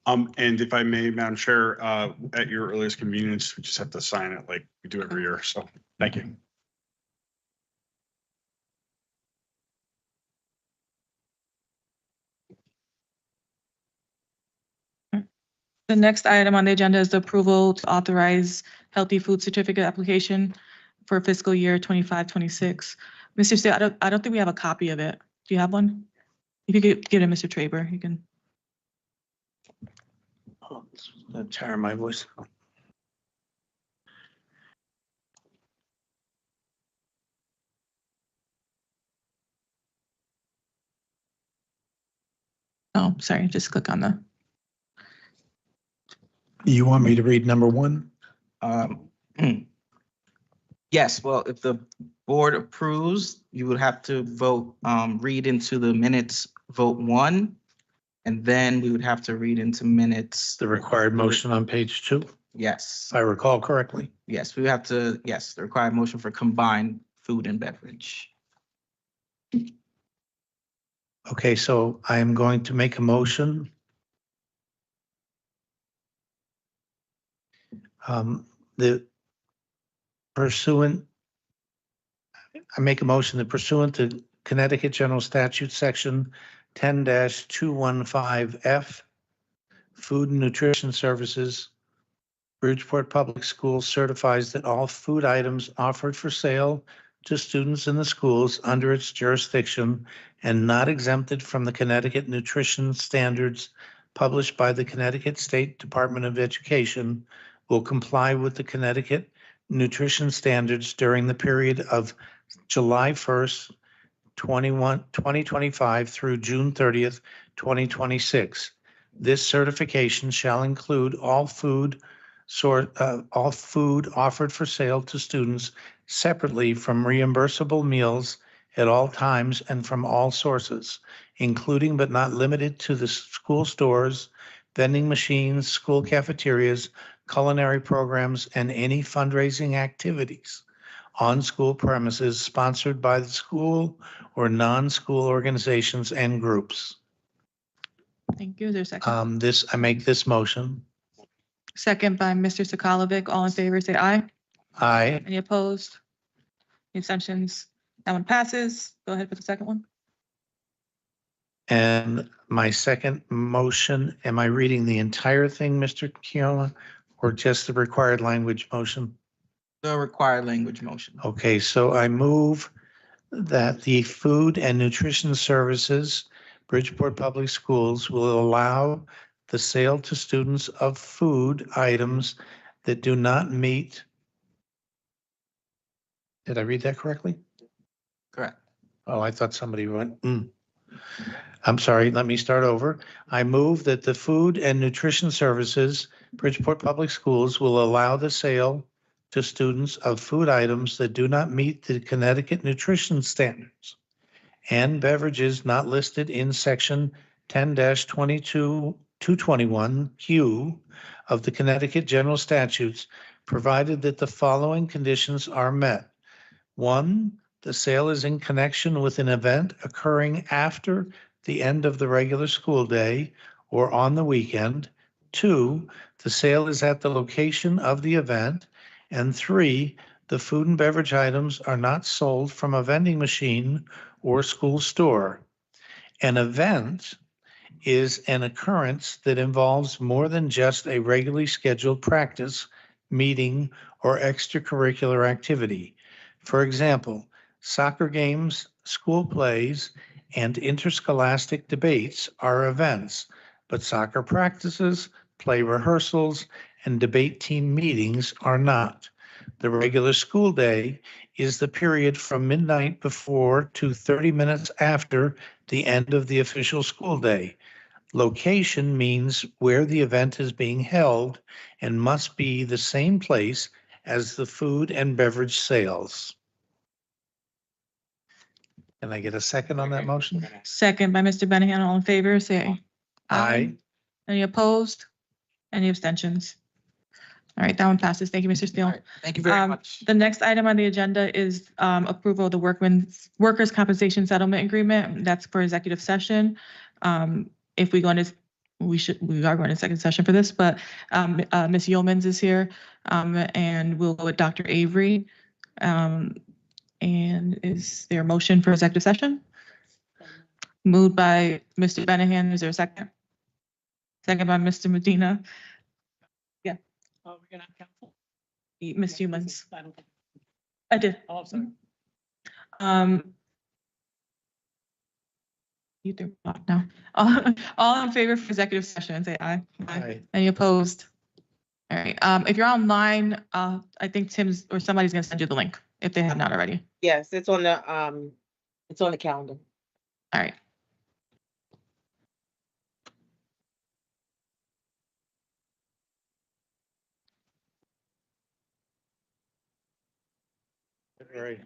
Speaker 6: And if I may, Madam Chair, at your earliest convenience, we just have to sign it like we do every year. So thank you.
Speaker 1: The next item on the agenda is the approval to authorize healthy food certificate application for fiscal year 25-26. Mr. Steele, I don't think we have a copy of it. Do you have one? If you could give it to Mr. Traber, you can.
Speaker 18: Oh, it's gonna tire my voice.
Speaker 1: Oh, sorry, just click on the.
Speaker 18: You want me to read number one?
Speaker 7: Yes, well, if the board approves, you would have to vote, read into the minutes, vote one. And then we would have to read into minutes.
Speaker 18: The required motion on page 2,
Speaker 7: Yes,
Speaker 18: if I recall correctly.
Speaker 7: yes, we would have to, yes, the required motion for combined food and beverage.
Speaker 18: Okay, so I am going to make a motion. The pursuant, I make a motion that pursuant to Connecticut General Statute, Section 10-215F, Food and Nutrition Services, Bridgeport Public Schools certifies that all food items offered for sale to students in the schools under its jurisdiction and not exempted from the Connecticut nutrition standards published by the Connecticut State Department of Education will comply with the Connecticut nutrition standards during the period of July 1st, 2025 through June 30th, 2026. This certification shall include all food offered for sale to students separately from reimbursable meals at all times and from all sources, including but not limited to the school stores, vending machines, school cafeterias, culinary programs, and any fundraising activities on school premises sponsored by the school or non-school organizations and groups.
Speaker 1: Thank you. Is there a second?
Speaker 18: I make this motion.
Speaker 1: Second by Mr. Sakalovic. All in favor, say aye.
Speaker 18: Aye.
Speaker 1: Any opposed? Any abstentions? That one passes. Go ahead for the second one.
Speaker 18: And my second motion, am I reading the entire thing, Mr. Keola, or just the required language motion?
Speaker 7: The required language motion.
Speaker 18: Okay, so I move that the Food and Nutrition Services, Bridgeport Public Schools will allow the sale to students of food items that do not meet. Did I read that correctly?
Speaker 7: Correct.
Speaker 18: Oh, I thought somebody went, I'm sorry, let me start over. I move that the Food and Nutrition Services, Bridgeport Public Schools will allow the sale to students of food items that do not meet the Connecticut nutrition standards and beverages not listed in section 10-221Q of the Connecticut General Statutes, provided that the following conditions are met. 1, the sale is in connection with an event occurring after the end of the regular school day or on the weekend. 2, the sale is at the location of the event. And 3, the food and beverage items are not sold from a vending machine or school store. An event is an occurrence that involves more than just a regularly scheduled practice, meeting, or extracurricular activity. For example, soccer games, school plays, and interscholastic debates are events, but soccer practices, play rehearsals, and debate team meetings are not. The regular school day is the period from midnight before to 30 minutes after the end of the official school day. Location means where the event is being held and must be the same place as the food and beverage sales. Can I get a second on that motion?
Speaker 1: Second by Mr. Benahan. All in favor, say
Speaker 18: Aye.
Speaker 1: Any opposed? Any abstentions? All right, that one passes. Thank you, Mr. Steele.
Speaker 7: Thank you very much.
Speaker 1: The next item on the agenda is approval of the workers' compensation settlement agreement. That's for executive session. If we go into, we are going to second session for this, but Ms. Yeomans is here, and we'll go with Dr. Avery. And is there a motion for executive session? Moved by Mr. Benahan. Is there a second? Second by Mr. Medina.
Speaker 22: Oh, we're gonna have council.
Speaker 1: Ms. Humans.
Speaker 22: I don't think-
Speaker 1: I did.
Speaker 22: Oh, I'm sorry.
Speaker 1: You threw me off now. All in favor for executive session, say aye.
Speaker 18: Aye.
Speaker 1: Any opposed? All right, if you're online, I think Tim's or somebody's gonna send you the link if they have not already.
Speaker 3: Yes, it's on the calendar.
Speaker 1: All right.
Speaker 18: All right.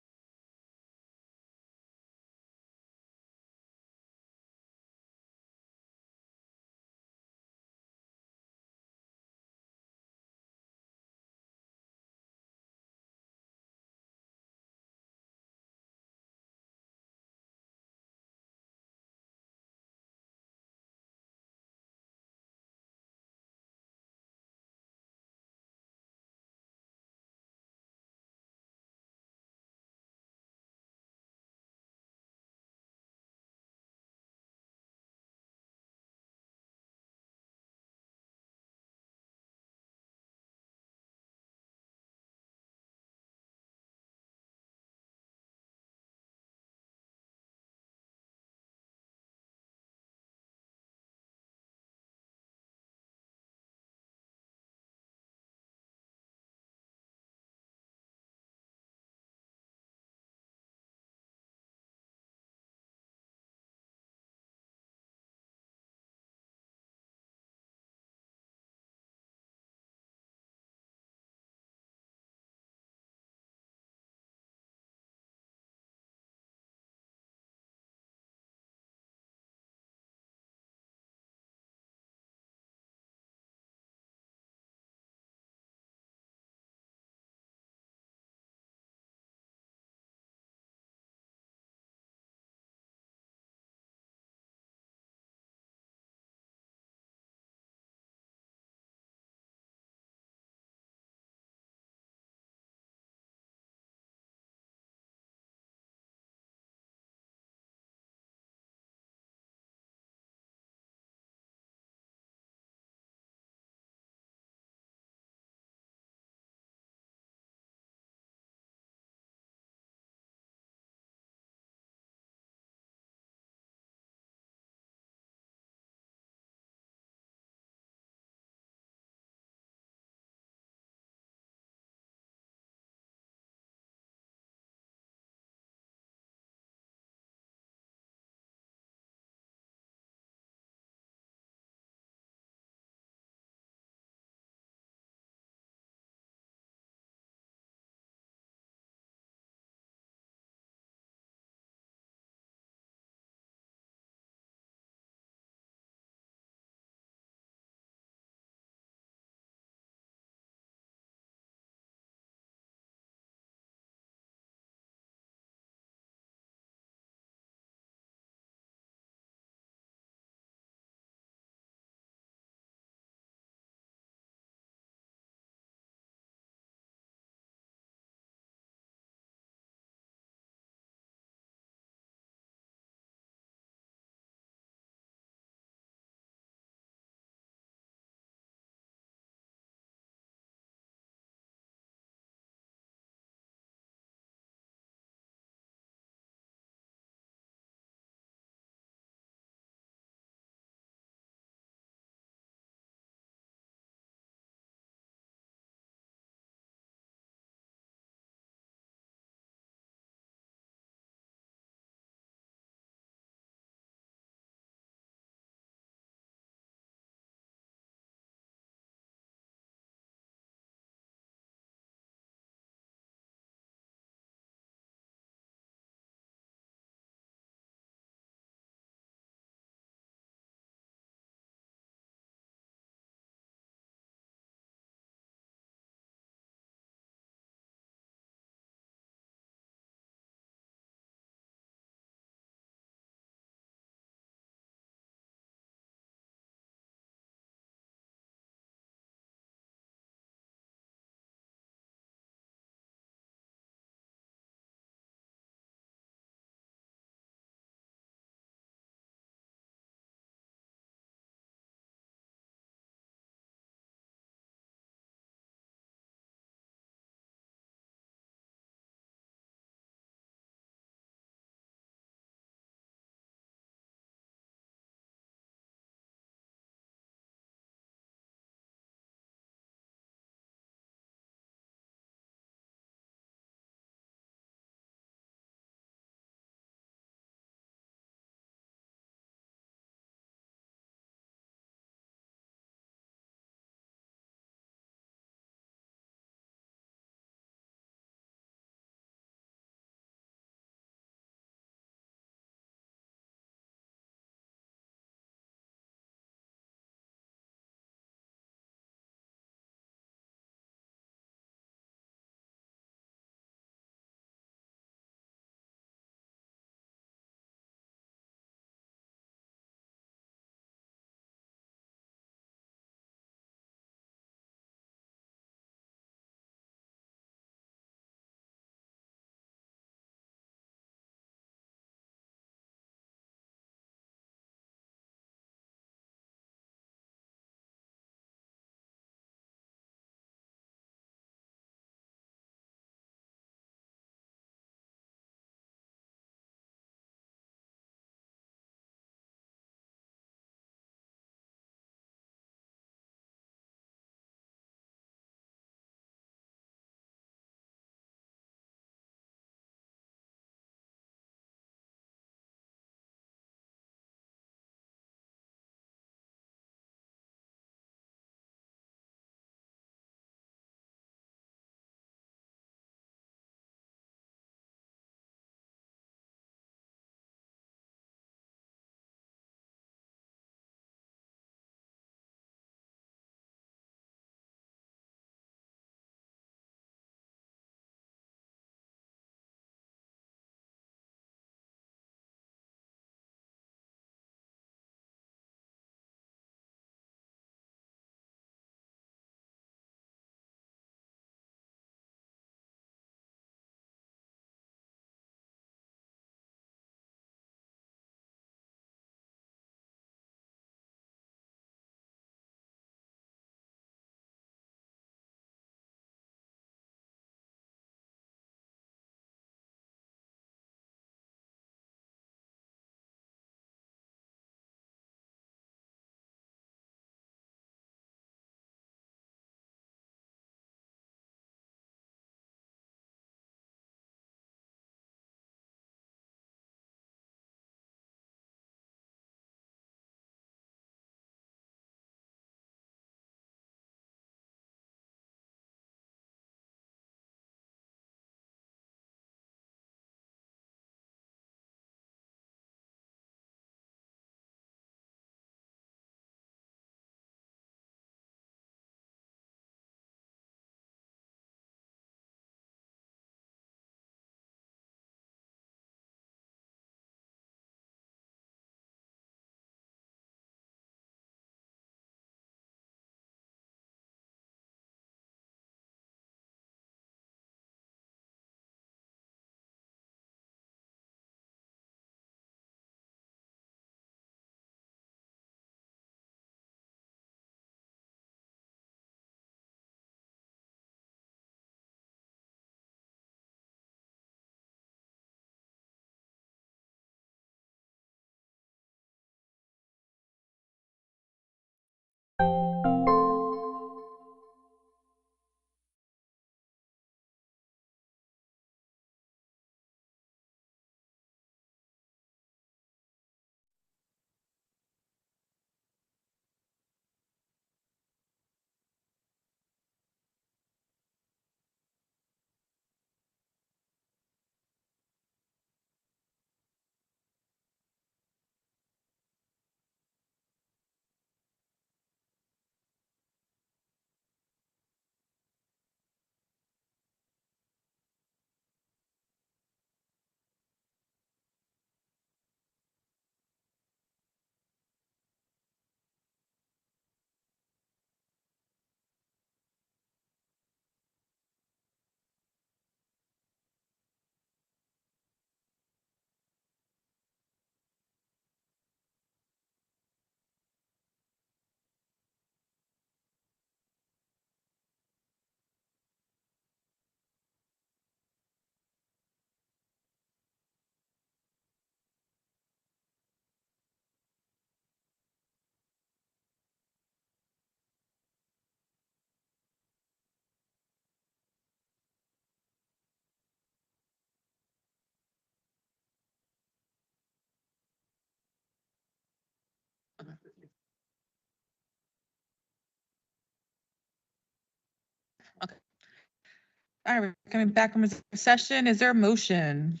Speaker 1: All right, we're coming back from session. Is there a motion?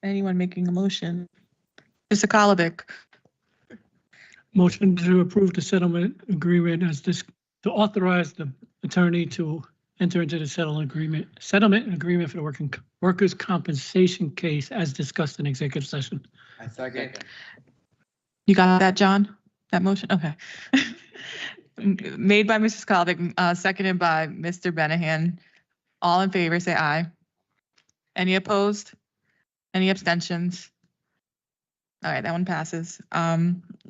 Speaker 1: Anyone making a motion? Mr. Kolovik.
Speaker 23: Motion to approve the settlement agreement as this, to authorize the attorney to enter into the settlement agreement for the workers' compensation case as discussed in executive session.
Speaker 5: I second.
Speaker 1: You got that, John? That motion? Okay. Made by Mrs. Kolovik, seconded by Mr. Benahan. All in favor, say aye. Any opposed? Any abstentions? All right, that one passes.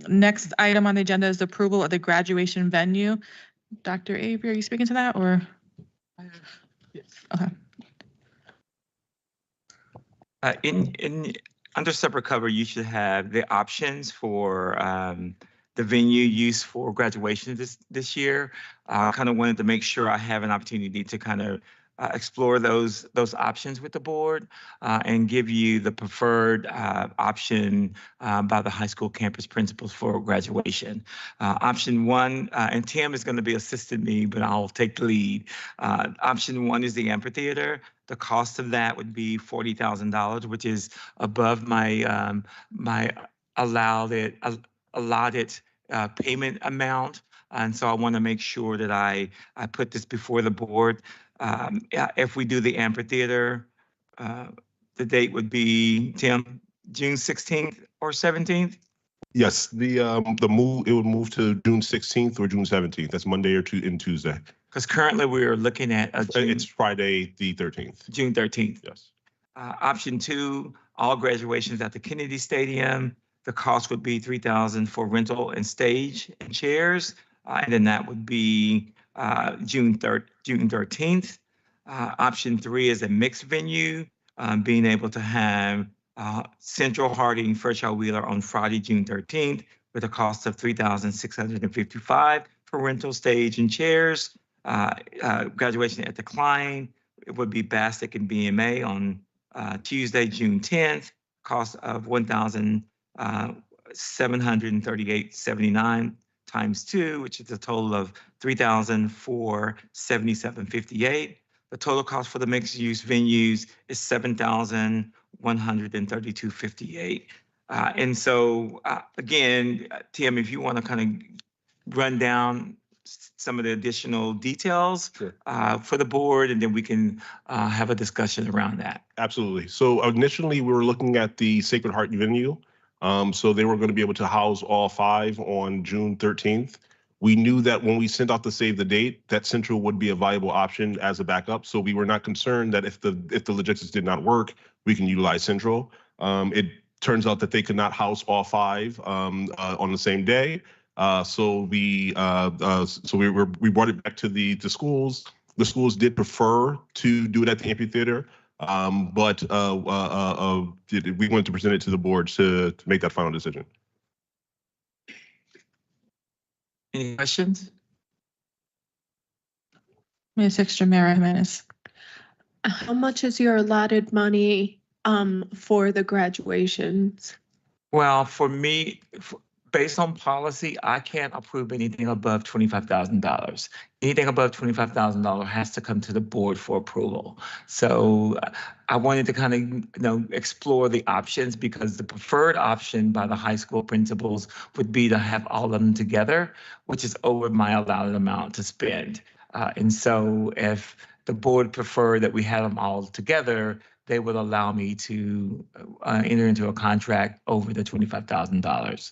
Speaker 1: Next item on the agenda is the approval of the graduation venue. Dr. Avery, are you speaking to that or?
Speaker 20: Yes.
Speaker 1: Okay.
Speaker 21: Under separate cover, you should have the options for the venue use for graduation this year. I kind of wanted to make sure I have an opportunity to kind of explore those options with the board and give you the preferred option by the high school campus principals for graduation. Option one, and Tim is going to be assisting me, but I'll take the lead. Option one is the amphitheater. The cost of that would be $40,000, which is above my my allotted payment amount. And so I want to make sure that I put this before the board. If we do the amphitheater, the date would be, Tim, June 16th or 17th?
Speaker 8: Yes, the move, it would move to June 16th or June 17th. That's Monday or Tuesday.
Speaker 21: Because currently we are looking at
Speaker 8: It's Friday, the 13th.
Speaker 21: June 13th.
Speaker 8: Yes.
Speaker 21: Option two, all graduations at the Kennedy Stadium. The cost would be $3,000 for rental and stage and chairs. And then that would be June 13th. Option three is a mixed venue, being able to have Central Harding, Fairchild Wheeler on Friday, June 13th, with a cost of $3,655 for rental stage and chairs. Graduation at the Klein, it would be Bastick and BMA on Tuesday, June 10th, cost of $1,738.79 times 2, which is a total of $3,477.58. The total cost for the mixed use venues is $7,132.58. And so again, Tim, if you want to kind of run down some of the additional details for the board, and then we can have a discussion around that.
Speaker 8: Absolutely. So initially we were looking at the Sacred Heart venue. So they were going to be able to house all 5 on June 13th. We knew that when we sent out the save the date, that Central would be a viable option as a backup. So we were not concerned that if the logistics did not work, we can utilize Central. It turns out that they could not house all 5 on the same day. So we brought it back to the schools. The schools did prefer to do it at the amphitheater, but we wanted to present it to the board to make that final decision.
Speaker 21: Any questions?
Speaker 1: Ms. Extra-Mera Jimenez.
Speaker 22: How much is your allotted money for the graduations?
Speaker 21: Well, for me, based on policy, I can't approve anything above $25,000. Anything above $25,000 has to come to the board for approval. So I wanted to kind of, explore the options, because the preferred option by the high school principals would be to have all of them together, which is over my allowed amount to spend. And so if the board preferred that we have them all together, they would allow me to enter into a contract over the $25,000.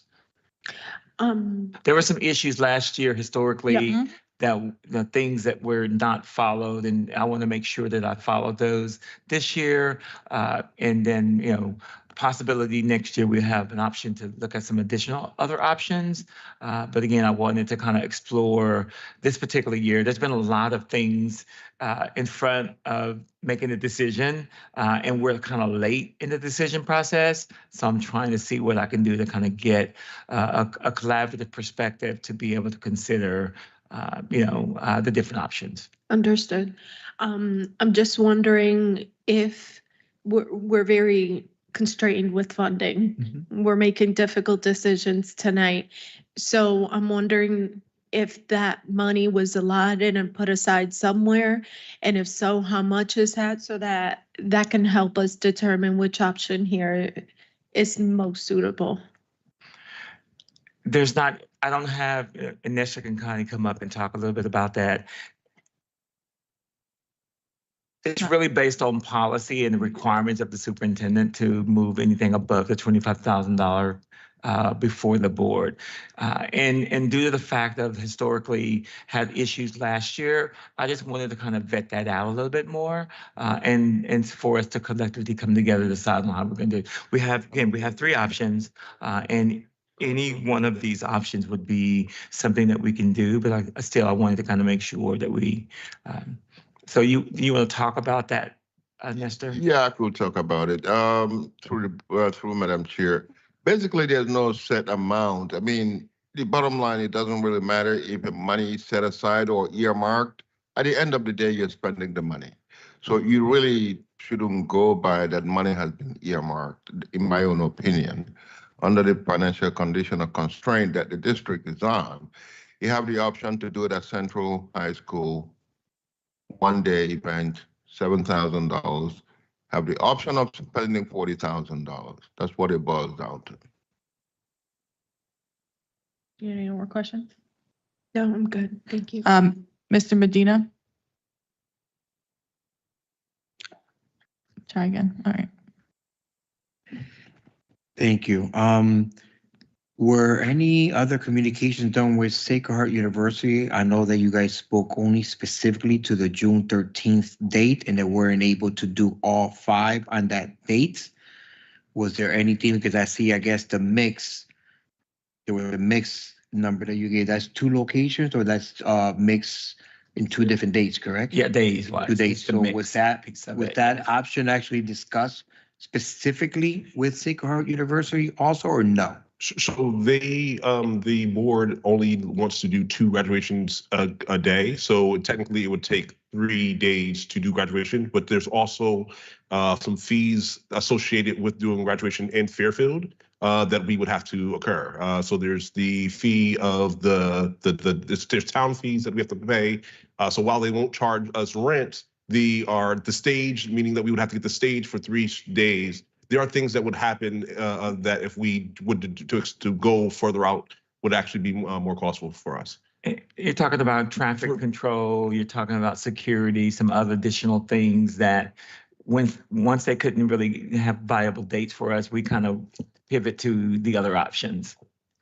Speaker 21: There were some issues last year historically that the things that were not followed, and I want to make sure that I followed those this year. And then, possibility next year we have an option to look at some additional other options. But again, I wanted to kind of explore this particular year. There's been a lot of things in front of making a decision, and we're kind of late in the decision process. So I'm trying to see what I can do to kind of get a collaborative perspective to be able to consider, the different options.
Speaker 22: Understood. I'm just wondering if we're very constrained with funding. We're making difficult decisions tonight. So I'm wondering if that money was allotted and put aside somewhere? And if so, how much is that? So that can help us determine which option here is most suitable.
Speaker 21: There's not, I don't have, Anisha can kind of come up and talk a little bit about that. It's really based on policy and the requirements of the superintendent to move anything above the $25,000 before the board. And due to the fact of historically had issues last year, I just wanted to kind of vet that out a little bit more and for us to collectively come together to decide on how we're going to do it. We have 3 options and any one of these options would be something that we can do, but I wanted to kind of make sure that we, so you want to talk about that, Nestor?
Speaker 9: Yeah, I could talk about it. Through Madam Chair. Basically, there's no set amount. I mean, the bottom line, it doesn't really matter if the money is set aside or earmarked. At the end of the day, you're spending the money. So you really shouldn't go by that money has been earmarked, in my own opinion. Under the financial condition or constraint that the district is on, you have the option to do it at Central High School, one-day event, $7,000. Have the option of spending $40,000. That's what it boils down to.
Speaker 1: You have any more questions?
Speaker 22: No, I'm good. Thank you.
Speaker 1: Mr. Medina? Try again. All right.
Speaker 5: Thank you. Were any other communications done with Sacred Heart University? I know that you guys spoke only specifically to the June 13th date and that weren't able to do all 5 on that date. Was there anything, because I see, I guess there was a mix number that you gave, that's 2 locations or that's mix in 2 different dates, correct?
Speaker 21: Yeah, days.
Speaker 5: 2 days. So was that option actually discussed specifically with Sacred Heart University also, or no?
Speaker 8: So they, the board only wants to do 2 graduations a day. So technically it would take 3 days to do graduation, but there's also some fees associated with doing graduation in Fairfield that we would have to occur. So there's the fee of there's town fees that we have to pay. So while they won't charge us rent, the stage, meaning that we would have to get the stage for 3 days. There are things that would happen that if we would to go further out would actually be more costly for us.
Speaker 21: You're talking about traffic control, you're talking about security, some other additional things that once they couldn't really have viable dates for us, we kind of pivot to the other options.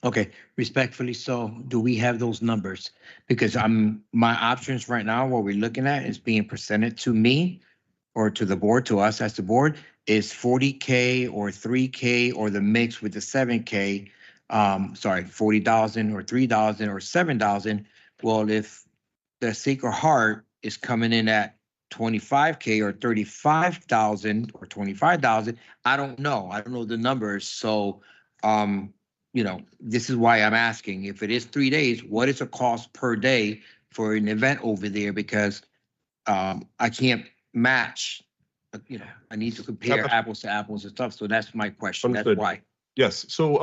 Speaker 5: Okay, respectfully so, do we have those numbers? Because my options right now, what we're looking at is being presented to me or to the board, to us as the board, is 40K or 3K or the mix with the 7K. Sorry, 40,000 or 3,000 or 7,000. Well, if the Sacred Heart is coming in at 25K or 35,000 or 25,000, I don't know. I don't know the numbers. So, you know, this is why I'm asking, if it is 3 days, what is the cost per day for an event over there? Because I can't match, you know, I need to compare apples to apples and stuff. So that's my question.
Speaker 8: Understood.
Speaker 5: That's why.
Speaker 8: Yes. So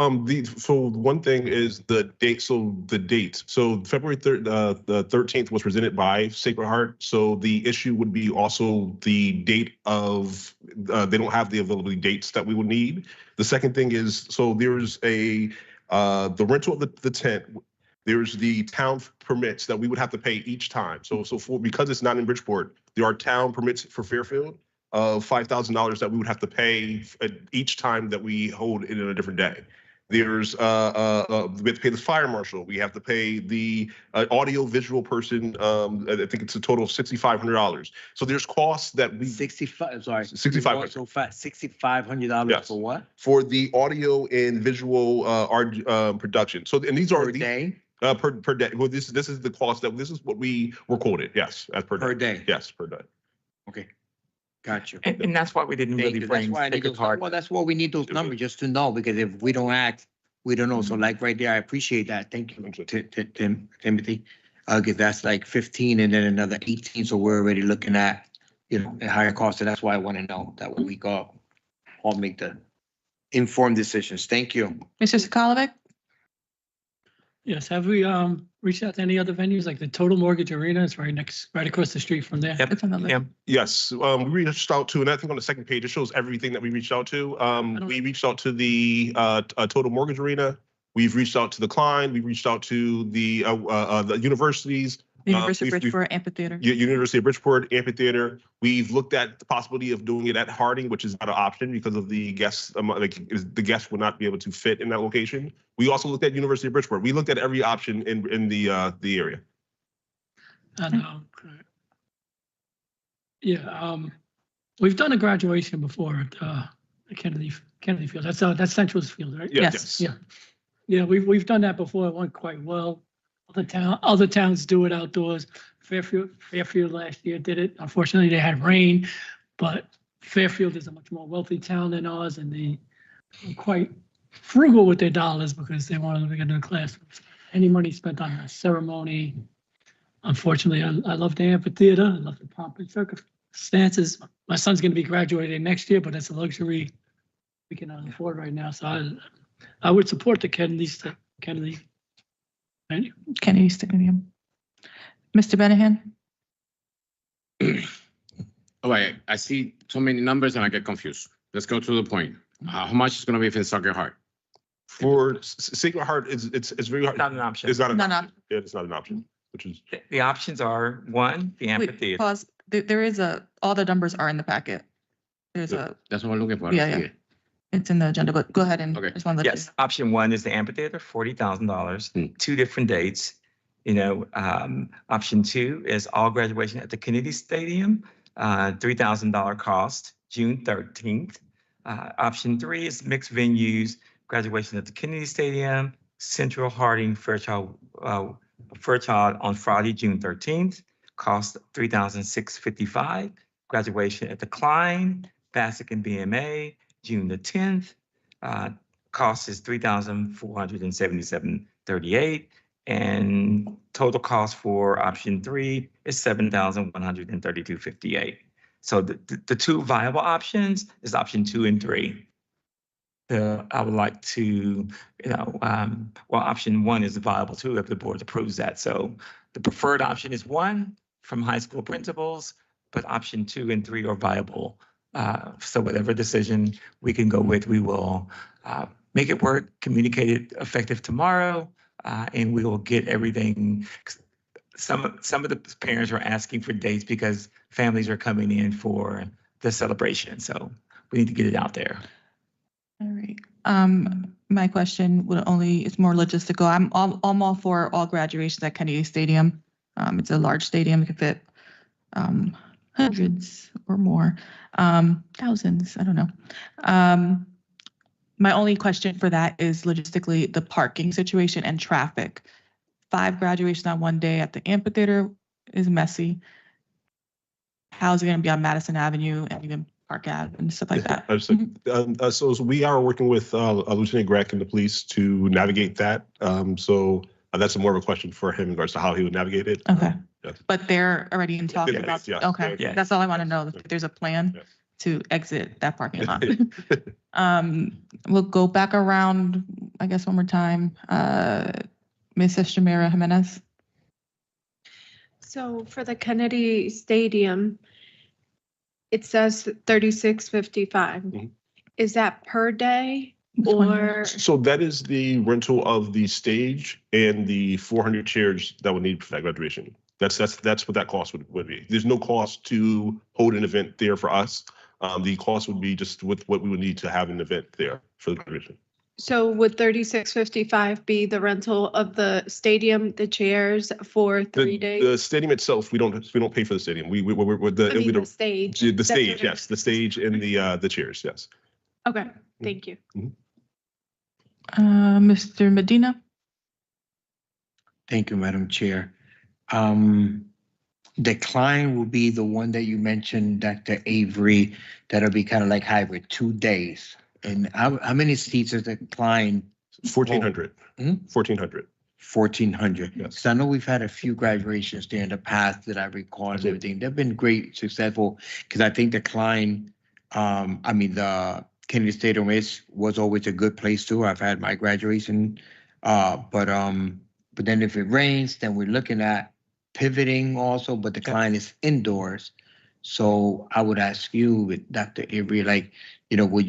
Speaker 8: so one thing is the date. So the date. So February 3rd, the 13th was presented by Sacred Heart. So the issue would be also the date of they don't have the availability dates that we would need. The second thing is, so there's the rental of the tent. There's the town permits that we would have to pay each time. So because it's not in Bridgeport, there are town permits for Fairfield of $5,000 that we would have to pay each time that we hold it in a different day. There's we have to pay the fire marshal. We have to pay the audio visual person. I think it's a total of $6,500. So there's costs that we $6,500.
Speaker 5: So $6,500 for what?
Speaker 8: For the audio and visual art production. So and these are
Speaker 5: per day.
Speaker 8: Per day. Well, this is the cost that this is what we were quoted. Yes, as per day.
Speaker 5: Per day.
Speaker 8: Yes, per day.
Speaker 5: Okay. Got you.
Speaker 21: And that's why we didn't really bring Sacred Heart.
Speaker 5: Well, that's why we need those numbers, just to know, because if we don't act, we don't know. So like right there, I appreciate that. Thank you, Timothy. Because that's like 15 and then another 18. So we're already looking at, you know, a higher cost. So that's why I want to know that when we go, I'll make the informed decisions. Thank you.
Speaker 1: Mr. Sokolovic?
Speaker 23: Yes, have we reached out to any other venues like the Total Mortgage Arena? It's right across the street from there.
Speaker 15: It's on the list.
Speaker 8: Yes, we reached out to, and I think on the second page, it shows everything that we reached out to. We reached out to the Total Mortgage Arena. We've reached out to the Klein. We've reached out to the universities.
Speaker 1: University of
Speaker 8: We've-
Speaker 1: Bridgeport Amphitheater.
Speaker 8: University of Bridgeport Amphitheater. We've looked at the possibility of doing it at Harding, which is not an option because of the guests. The guests would not be able to fit in that location. We also looked at University of Bridgeport. We looked at every option in the area.
Speaker 23: And, we've done a graduation before at Kennedy Field. That's Central's Field, right?
Speaker 8: Yes.
Speaker 23: Yeah, we've done that before. It went quite well. Other towns do it outdoors. Fairfield last year did it. Unfortunately, they had rain, but Fairfield is a much more wealthy town than ours, and they were quite frugal with their dollars because they wanted to get into the classrooms. Any money spent on a ceremony. Unfortunately, I love the amphitheater. I love the pomp and circumstances. My son's going to be graduating next year, but that's a luxury we cannot afford right now. So I would support the Kennedy venue.
Speaker 1: Kennedy Stadium. Mr. Benahan?
Speaker 2: All right, I see so many numbers and I get confused. Let's go to the point. How much is going to be for the Sacred Heart?
Speaker 8: For Sacred Heart, it's very hard.
Speaker 21: Not an option.
Speaker 8: It's not an
Speaker 1: No,
Speaker 8: option.
Speaker 1: no.
Speaker 8: Yeah, it's not an option, which is.
Speaker 21: The options are, one, the
Speaker 1: Wait,
Speaker 21: amphitheater.
Speaker 1: pause. There is all the numbers are in the packet. There's a,
Speaker 2: That's what I'm looking for. I don't
Speaker 1: Yeah,
Speaker 2: see
Speaker 1: yeah.
Speaker 2: it.
Speaker 1: it's in the agenda, but go ahead and
Speaker 2: Okay.
Speaker 1: just want to let you.
Speaker 21: Yes, option one is the amphitheater, $40,000, two different dates. Option two is all graduation at the Kennedy Stadium, $3,000 cost, June 13th. Option three is mixed venues, graduation at the Kennedy Stadium, Central, Harding, Fairchild on Friday, June 13th, cost $3,655. Graduation at the Klein, Bassick and BMA, June the 10th. Cost is $3,477.38. And total cost for option three is $7,132.58. So the two viable options is option two and three. I would like to, option one is viable too if the board approves that. So the preferred option is one from high school principals, but option two and three are viable. So whatever decision we can go with, we will make it work, communicate it effective tomorrow, and we will get everything. Some of the parents are asking for dates because families are coming in for the celebration. So we need to get it out there.
Speaker 1: All right. My question is more logistical. I'm all for all graduations at Kennedy Stadium. It's a large stadium. It could fit hundreds or more, thousands. I don't know. My only question for that is logistically the parking situation and traffic. 5 graduations on one day at the amphitheater is messy. How's it going to be on Madison Avenue and even Park Ave and stuff like that?
Speaker 8: So we are working with Lieutenant Greg and the police to navigate that. So that's more of a question for him in regards to how he would navigate it.
Speaker 1: Okay.
Speaker 8: Yes.
Speaker 1: But they're already in talks
Speaker 8: Yes,
Speaker 1: about,
Speaker 8: yes,
Speaker 1: okay,
Speaker 8: yes.
Speaker 1: that's all I want to know, if there's a plan
Speaker 8: Yes.
Speaker 1: to exit that parking lot. We'll go back around, I guess, one more time. Ms. Estamera Jimenez.
Speaker 22: So for the Kennedy Stadium, it says 3655. Is that per day or?
Speaker 8: So that is the rental of the stage and the 400 chairs that would need for that graduation. That's what that cost would be. There's no cost to hold an event there for us. The cost would be just with what we would need to have an event there for the graduation.
Speaker 22: So would 3655 be the rental of the stadium, the chairs for 3 days?
Speaker 8: The stadium itself, we don't pay for the stadium. We're
Speaker 22: the stage.
Speaker 8: The stage, yes, the stage and the chairs, yes.
Speaker 22: Okay, thank you.
Speaker 1: Mr. Medina.
Speaker 5: Thank you, Madam Chair. The Klein will be the one that you mentioned, Dr. Avery, that'll be kind of like hybrid, 2 days. And how many seats is the Klein?
Speaker 8: 1,400. 1,400.
Speaker 5: 1,400.
Speaker 8: Yes.
Speaker 5: So I know we've had a few graduations there in the past that I recall and everything. They've been great, successful, because I think the Klein, the Kennedy Stadium was always a good place too. I've had my graduation, but But then if it rains, then we're looking at pivoting also, but the client is indoors. So I would ask you, with Dr. Avery, like, you know,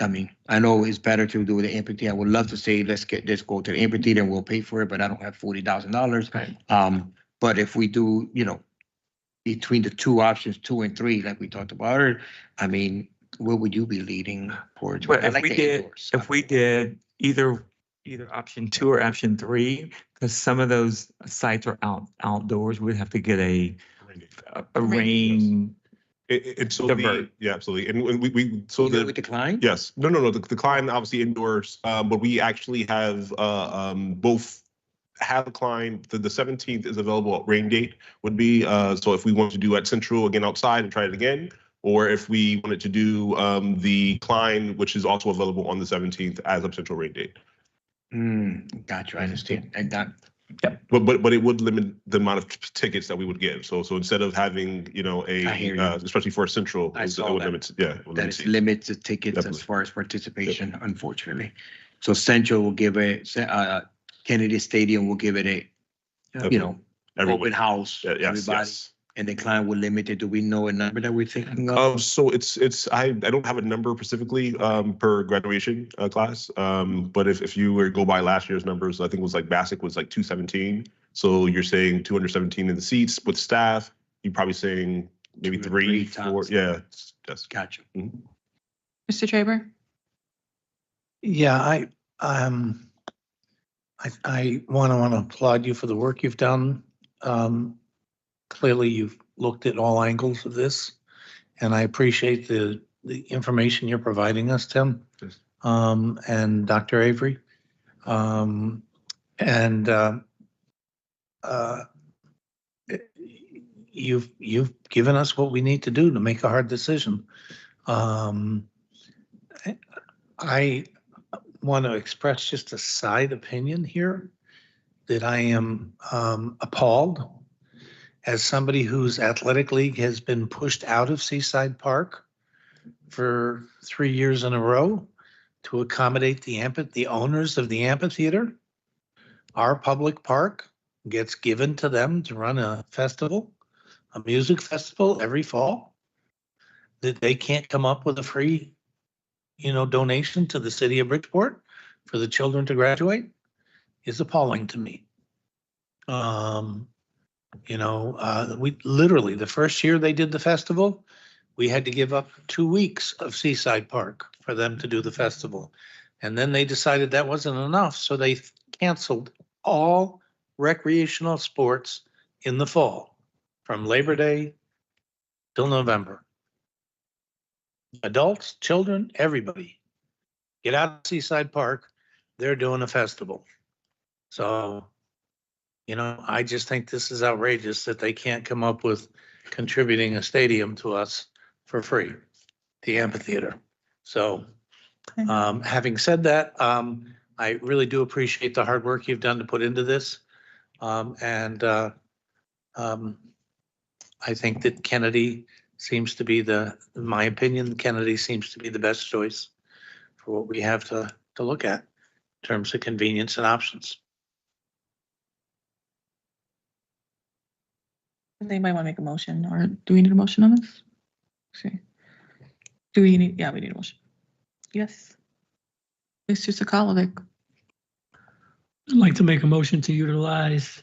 Speaker 5: I mean, I know it's better to do the amphitheater. I would love to say, let's go to the amphitheater and we'll pay for it, but I don't have $40,000. But if we do, you know, between the two options, 2 and 3, like we talked about, I mean, where would you be leading towards?
Speaker 21: But
Speaker 5: I
Speaker 21: if
Speaker 5: like
Speaker 21: we
Speaker 5: the
Speaker 21: did,
Speaker 5: indoors.
Speaker 21: if we did either option 2 or option 3, because some of those sites are outdoors, we'd have to get a rain.
Speaker 8: It's so
Speaker 21: divert.
Speaker 8: yeah, absolutely. And we so
Speaker 5: Even with the client?
Speaker 8: Yes. No. The client obviously indoors, but we actually have both have a client. The 17th is available at rain date would be so if we want to do at Central again outside and try it again, or if we wanted to do the Klein, which is also available on the 17th as of Central rain date.
Speaker 5: Gotcha. I understand. And that.
Speaker 8: But it would limit the amount of tickets that we would give. So instead of having, you know, especially for a Central, it would limit. Yeah,
Speaker 5: That it limits the tickets as far as participation, unfortunately. So Central will give it, Kennedy Stadium will give it a, you know, open house, everybody. And the client will limit it. Do we know a number that we're thinking of?
Speaker 8: So it's I don't have a number specifically per graduation class. But if you were to go by last year's numbers, I think it was like basic was like 217. So you're saying 217 in the seats with staff. You're probably saying maybe 3, 4. Yeah, that's
Speaker 5: gotcha.
Speaker 8: Mm-hmm.
Speaker 1: Mr. Traber?
Speaker 18: Yeah, I want to applaud you for the work you've done. Clearly, you've looked at all angles of this, and I appreciate the information you're providing us, Tim, and Dr. Avery. You've given us what we need to do to make a hard decision. I want to express just a side opinion here that I am appalled as somebody whose athletic league has been pushed out of Seaside Park for 3 years in a row to accommodate the owners of the amphitheater. Our public park gets given to them to run a festival, a music festival every fall, that they can't come up with a free, you know, donation to the city of Bridgeport for the children to graduate is appalling to me. You know, we literally, the first year they did the festival, we had to give up 2 weeks of Seaside Park for them to do the festival. And then they decided that wasn't enough, so they canceled all recreational sports in the fall, from Labor Day till November. Adults, children, everybody, get out of Seaside Park. They're doing a festival. So, you know, I just think this is outrageous that they can't come up with contributing a stadium to us for free, the amphitheater. So, having said that, I really do appreciate the hard work you've done to put into this. I think that Kennedy seems to be in my opinion, Kennedy seems to be the best choice for what we have to look at in terms of convenience and options.
Speaker 1: Anybody want to make a motion, or do we need a motion on this? Okay. Do we need, yeah, we need a motion. Yes. Mr. Sokolovic.
Speaker 23: I'd like to make a motion to utilize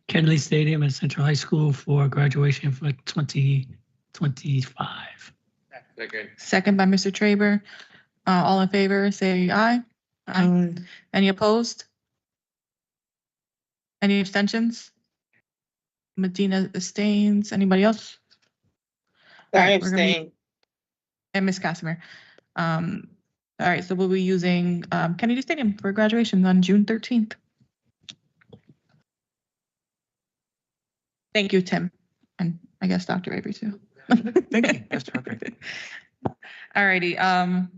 Speaker 23: Kennedy Stadium at Central High School for graduation for 2025.
Speaker 1: Second by Mr. Traber. All in favor, say aye. Aye. Any opposed? Any abstentions? Medina abstains. Anybody else? All
Speaker 3: I
Speaker 1: right, we're gonna be-
Speaker 3: abstain.
Speaker 1: And Ms. Casimir. All right, so we'll be using Kennedy Stadium for graduation on June 13th. Thank you, Tim. And I guess Dr. Avery too.
Speaker 21: Thank you. That's perfect.
Speaker 1: All righty. The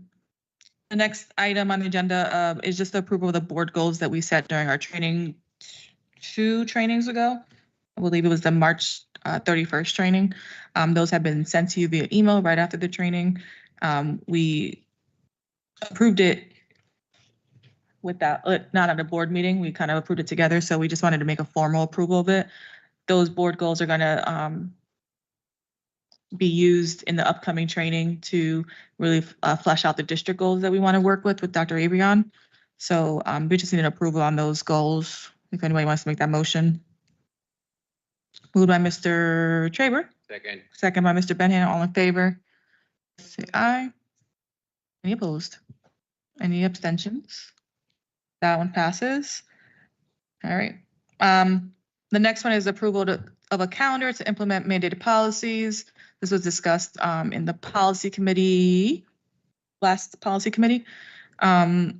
Speaker 1: next item on the agenda is just the approval of the board goals that we set during our training 2 trainings ago. I believe it was the March 31st training. Those have been sent to you via email right after the training. We approved it with that, not at a board meeting. We kind of approved it together, so we just wanted to make a formal approval of it. Those board goals are gonna be used in the upcoming training to really flesh out the district goals that we want to work with Dr. Avery on. So we just need an approval on those goals. If anybody wants to make that motion. Moved by Mr. Traber.
Speaker 2: Second.
Speaker 1: Second by Mr. Benham. All in favor? Say aye. Any opposed? Any abstentions? That one passes. All right. The next one is approval of a calendar to implement mandated policies. This was discussed in the policy committee, last policy committee. Do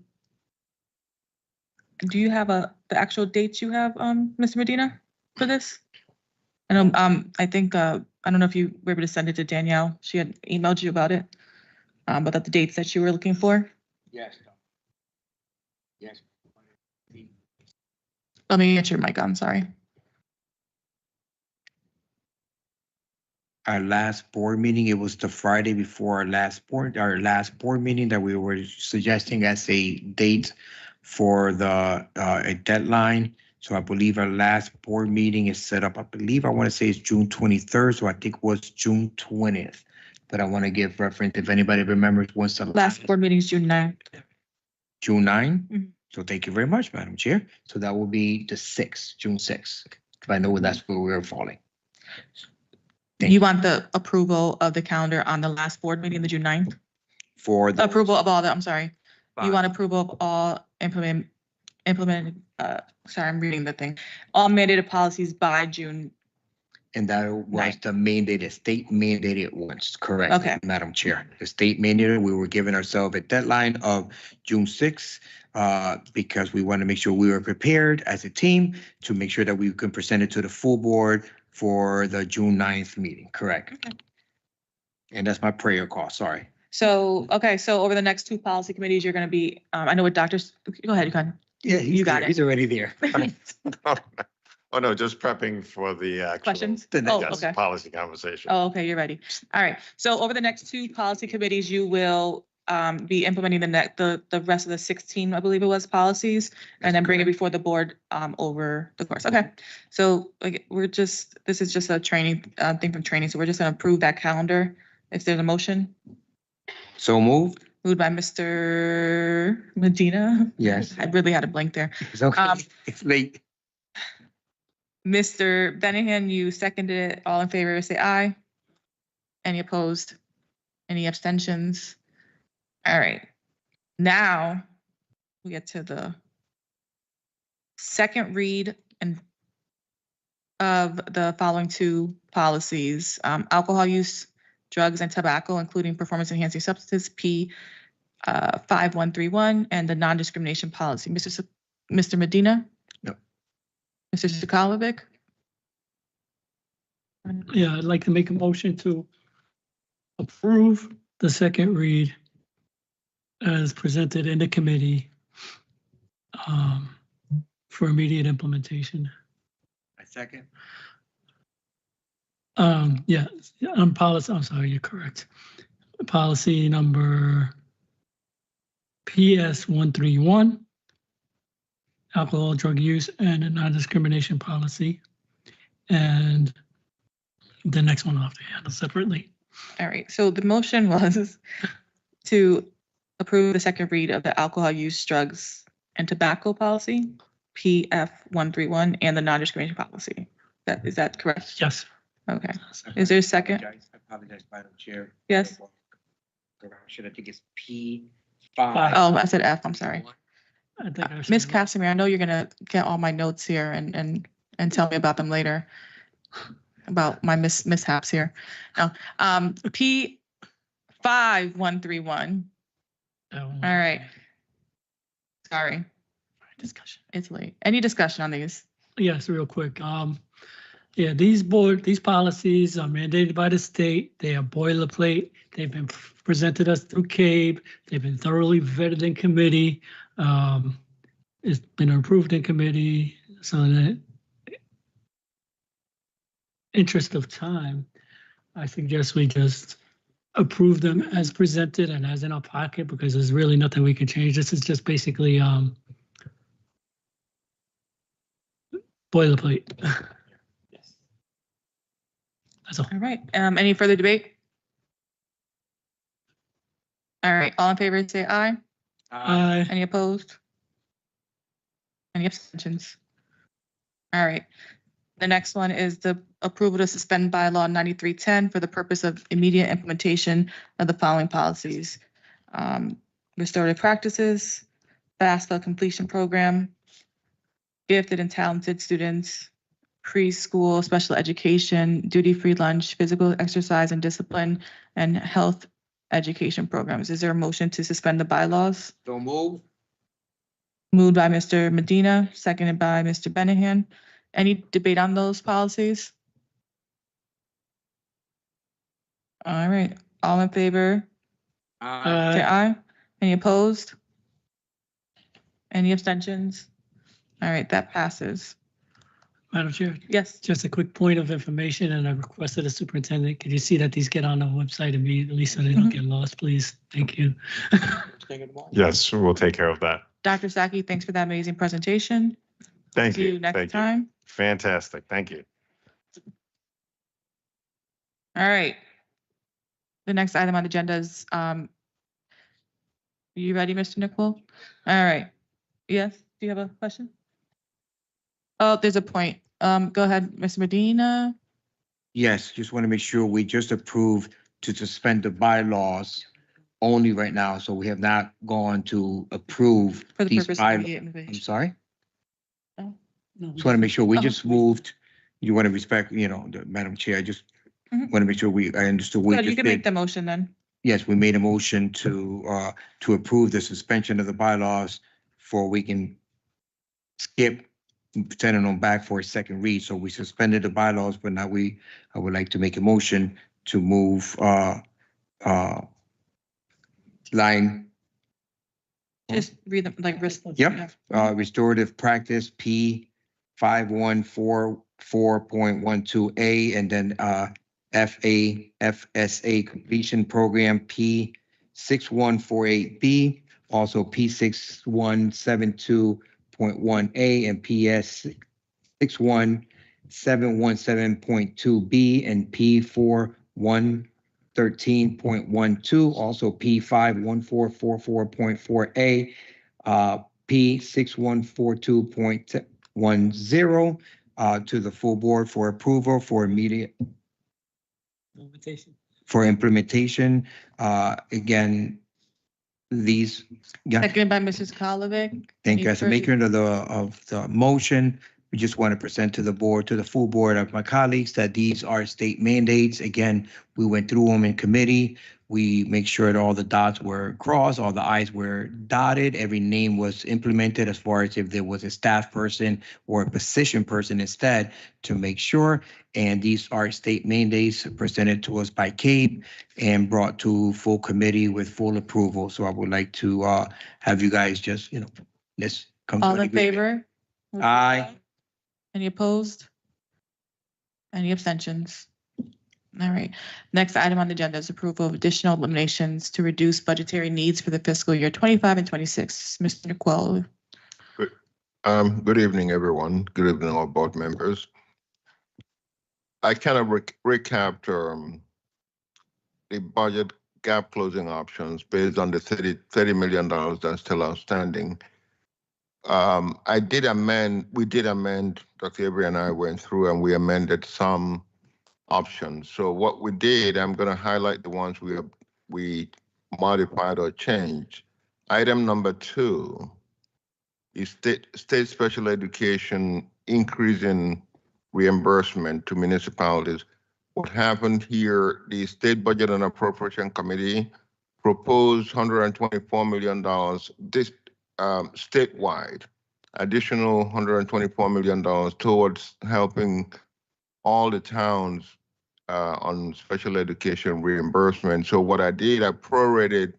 Speaker 1: you have the actual dates you have, Mr. Medina, for this? I know, I think, I don't know if you were able to send it to Danielle. She had emailed you about it, but the dates that you were looking for.
Speaker 5: Yes. Yes.
Speaker 1: Let me get your mic on, sorry.
Speaker 5: Our last board meeting, it was the Friday before our last board meeting that we were suggesting as a date for the a deadline. So I believe our last board meeting is set up, I want to say it's June 23rd, so I think it was June 20th. But I want to give reference if anybody remembers what's the
Speaker 1: Last board meeting is June 9th.
Speaker 5: June 9?
Speaker 1: Mhm.
Speaker 5: So thank you very much, Madam Chair. So that will be the 6th, June 6th. Because I know that's where we're falling.
Speaker 1: You want the approval of the calendar on the last board meeting, the June 9th?
Speaker 5: For the
Speaker 1: Approval of all the, I'm sorry. You want approval of all implemented, sorry, I'm reading the thing. All mandated policies by June.
Speaker 5: And that was the mandated, state mandated ones, correct?
Speaker 1: Okay.
Speaker 5: Madam Chair, the state mandated, we were giving ourselves a deadline of June 6th because we want to make sure we were prepared as a team to make sure that we can present it to the full board for the June 9th meeting, correct?
Speaker 1: Okay.
Speaker 5: And that's my prayer call, sorry.
Speaker 1: So, okay, so over the next two policy committees, you're gonna be, I know what doctors, go ahead, you can.
Speaker 5: Yeah,
Speaker 1: You got it.
Speaker 5: He's already there.
Speaker 10: Oh, no, just prepping for the actual.
Speaker 1: Questions?
Speaker 5: Oh,
Speaker 10: Yes,
Speaker 1: okay.
Speaker 10: policy conversation.
Speaker 1: Oh, okay, you're ready. All right. So over the next two policy committees, you will be implementing the rest of the 16, I believe it was, policies, and then bring it before the board over the course. Okay. So like this is just a training thing from training. So we're just gonna approve that calendar. If there's a motion.
Speaker 5: So moved?
Speaker 1: Moved by Mr. Medina.
Speaker 5: Yes.
Speaker 1: I really had a blank there.
Speaker 5: It's okay, it's late.
Speaker 1: Mr. Benningham, you seconded it. All in favor, say aye. Any opposed? Any abstentions? All right. Now we get to the second read of the following two policies. Alcohol use, drugs and tobacco, including performance enhancing substances, P 5131, and the non-discrimination policy. Mr. Medina?
Speaker 5: No.
Speaker 1: Mr. Sukalovic?
Speaker 23: Yeah, I'd like to make a motion to approve the second read as presented in the committee for immediate implementation.
Speaker 5: A second.
Speaker 23: Yeah, on policy, I'm sorry, you're correct. Policy number PS 131, alcohol, drug use, and a non-discrimination policy. And the next one I'll have to handle separately.
Speaker 1: All right, so the motion was to approve the second read of the alcohol use, drugs, and tobacco policy, PF 131, and the non-discrimination policy. Is that correct?
Speaker 23: Yes.
Speaker 1: Okay. Is there a second?
Speaker 5: I apologize, Madam Chair.
Speaker 1: Yes.
Speaker 5: Correction, I think it's P5.
Speaker 1: Oh, I said F, I'm sorry.
Speaker 23: I think I
Speaker 1: Ms. Casimir, I know you're gonna get all my notes here and tell me about them later, about my mishaps here. No, P 5131. All right. Sorry. Discussion. It's late. Any discussion on these?
Speaker 23: Yes, real quick. Yeah, these policies are mandated by the state. They are boilerplate. They've been presented us through CABE. They've been thoroughly vetted in committee. It's been approved in committee. So that interest of time, I suggest we just approve them as presented and as in our pocket because there's really nothing we can change. This is just basically boilerplate. That's all.
Speaker 1: All right, any further debate? All right, all in favor, say aye.
Speaker 23: Aye.
Speaker 1: Any opposed? Any abstentions? All right. The next one is the approval to suspend bylaw 9310 for the purpose of immediate implementation of the following policies. Restorative practices, FAFSA completion program, gifted and talented students, preschool, special education, duty-free lunch, physical exercise and discipline, and health education programs. Is there a motion to suspend the bylaws?
Speaker 5: So move.
Speaker 1: Moved by Mr. Medina, seconded by Mr. Benahan. Any debate on those policies? All right, all in favor? Say aye. Any opposed? Any abstentions? All right, that passes.
Speaker 23: Madam Chair,
Speaker 1: Yes.
Speaker 23: just a quick point of information, and I requested the superintendent, could you see that these get on the website immediately so they don't get lost, please? Thank you.
Speaker 10: Yes, we'll take care of that.
Speaker 1: Dr. Saki, thanks for that amazing presentation.
Speaker 10: Thank
Speaker 1: See
Speaker 10: you.
Speaker 1: you next
Speaker 10: Thank you.
Speaker 1: time.
Speaker 10: Fantastic. Thank you.
Speaker 1: All right. The next item on the agenda is, you ready, Mr. Nicole? All right. Yes, do you have a question? Oh, there's a point. Go ahead, Mr. Medina.
Speaker 5: Yes, just want to make sure we just approved to suspend the bylaws only right now, so we have not gone to approve
Speaker 1: For the
Speaker 5: these
Speaker 1: purpose of
Speaker 5: bylaws.
Speaker 1: immediate
Speaker 5: I'm
Speaker 1: implementation.
Speaker 5: sorry?
Speaker 1: Oh.
Speaker 5: Just want to make sure we
Speaker 1: Oh.
Speaker 5: just moved. You want to respect, Madam Chair, I just
Speaker 1: Mhm.
Speaker 5: want to make sure I understood. We
Speaker 1: Good, you
Speaker 5: just
Speaker 1: can make
Speaker 5: did.
Speaker 1: the motion then.
Speaker 5: Yes, we made a motion to approve the suspension of the bylaws for we can skip sending them back for a second read. So we suspended the bylaws, but now I would like to make a motion to move line,
Speaker 1: Just read them like risk.
Speaker 5: yep, restorative practice P 5144.12A, and then FSA completion program P 6148B, also P 6172.1A and PS 61717.2B and P 4113.12, also P 51444.4A, P 6142.10, to the full board for approval for immediate implementation. Again, these, yeah.
Speaker 1: Seconded by Mrs. Kolovik.
Speaker 5: Thank you. As the maker of the motion, we just want to present to the board, to the full board of my colleagues, that these are state mandates. Again, we went through them in committee. We make sure that all the dots were crossed, all the i's were dotted, every name was implemented as far as if there was a staff person or a position person instead, to make sure. And these are state mandates presented to us by CAPE and brought to full committee with full approval. So I would like to have you guys just, let's come to
Speaker 1: All
Speaker 5: an
Speaker 1: in
Speaker 5: agreement.
Speaker 1: favor?
Speaker 5: Aye.
Speaker 1: Any opposed? Any abstentions? All right. Next item on the agenda is approval of additional eliminations to reduce budgetary needs for the fiscal year 25 and 26. Mr. Nicole.
Speaker 9: Good evening, everyone. Good evening, all board members. I kind of recapped the budget gap closing options based on the $30 million that's still outstanding. We did amend, Dr. Avery and I went through and we amended some options. So what we did, I'm going to highlight the ones we modified or changed. Item number 2 is state special education increase in reimbursement to municipalities. What happened here, the State Budget and Appropriation Committee proposed $124 million this statewide, additional $124 million towards helping all the towns on special education reimbursement. So what I did, I prorated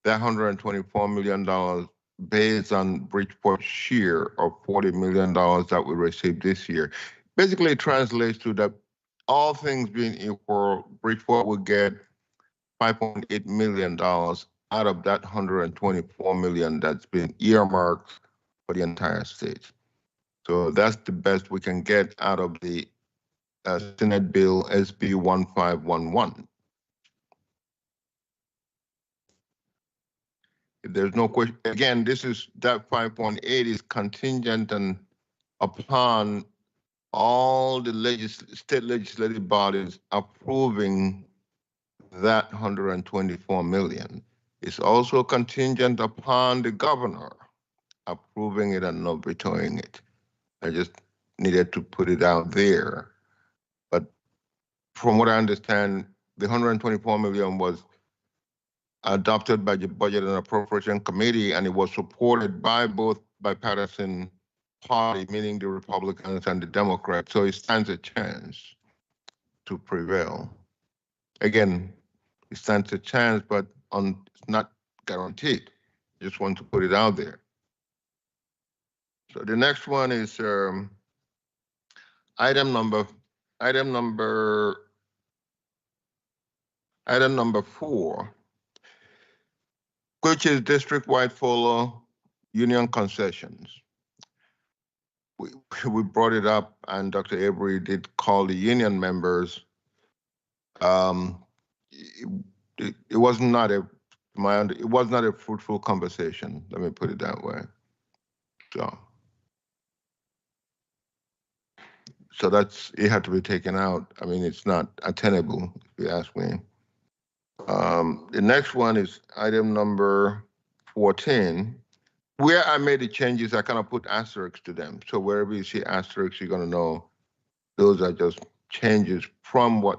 Speaker 9: that $124 million based on Bridgeport's share of $40 million that we received this year. Basically, it translates to that all things being equal, Bridgeport will get $5.8 million out of that $124 million that's been earmarked for the entire state. So that's the best we can get out of the Senate Bill SB 1511. If there's no question, again, that 5.8 is contingent upon all the state legislative bodies approving that 124 million. It's also contingent upon the governor approving it and not vetoing it. I just needed to put it out there. But from what I understand, the 124 million was adopted by the Budget and Appropriation Committee, and it was supported by both bipartisan party, meaning the Republicans and the Democrats. So it stands a chance to prevail. Again, it stands a chance, but it's not guaranteed. Just want to put it out there. So the next one is item number 4, which is district-wide follow union concessions. We brought it up, and Dr. Avery did call the union members. It was not a fruitful conversation. Let me put it that way. So it had to be taken out. I mean, it's not attainable, if you ask me. The next one is item number 14. Where I made the changes, I kind of put asterisks to them. So wherever you see asterisks, you're going to know those are just changes from what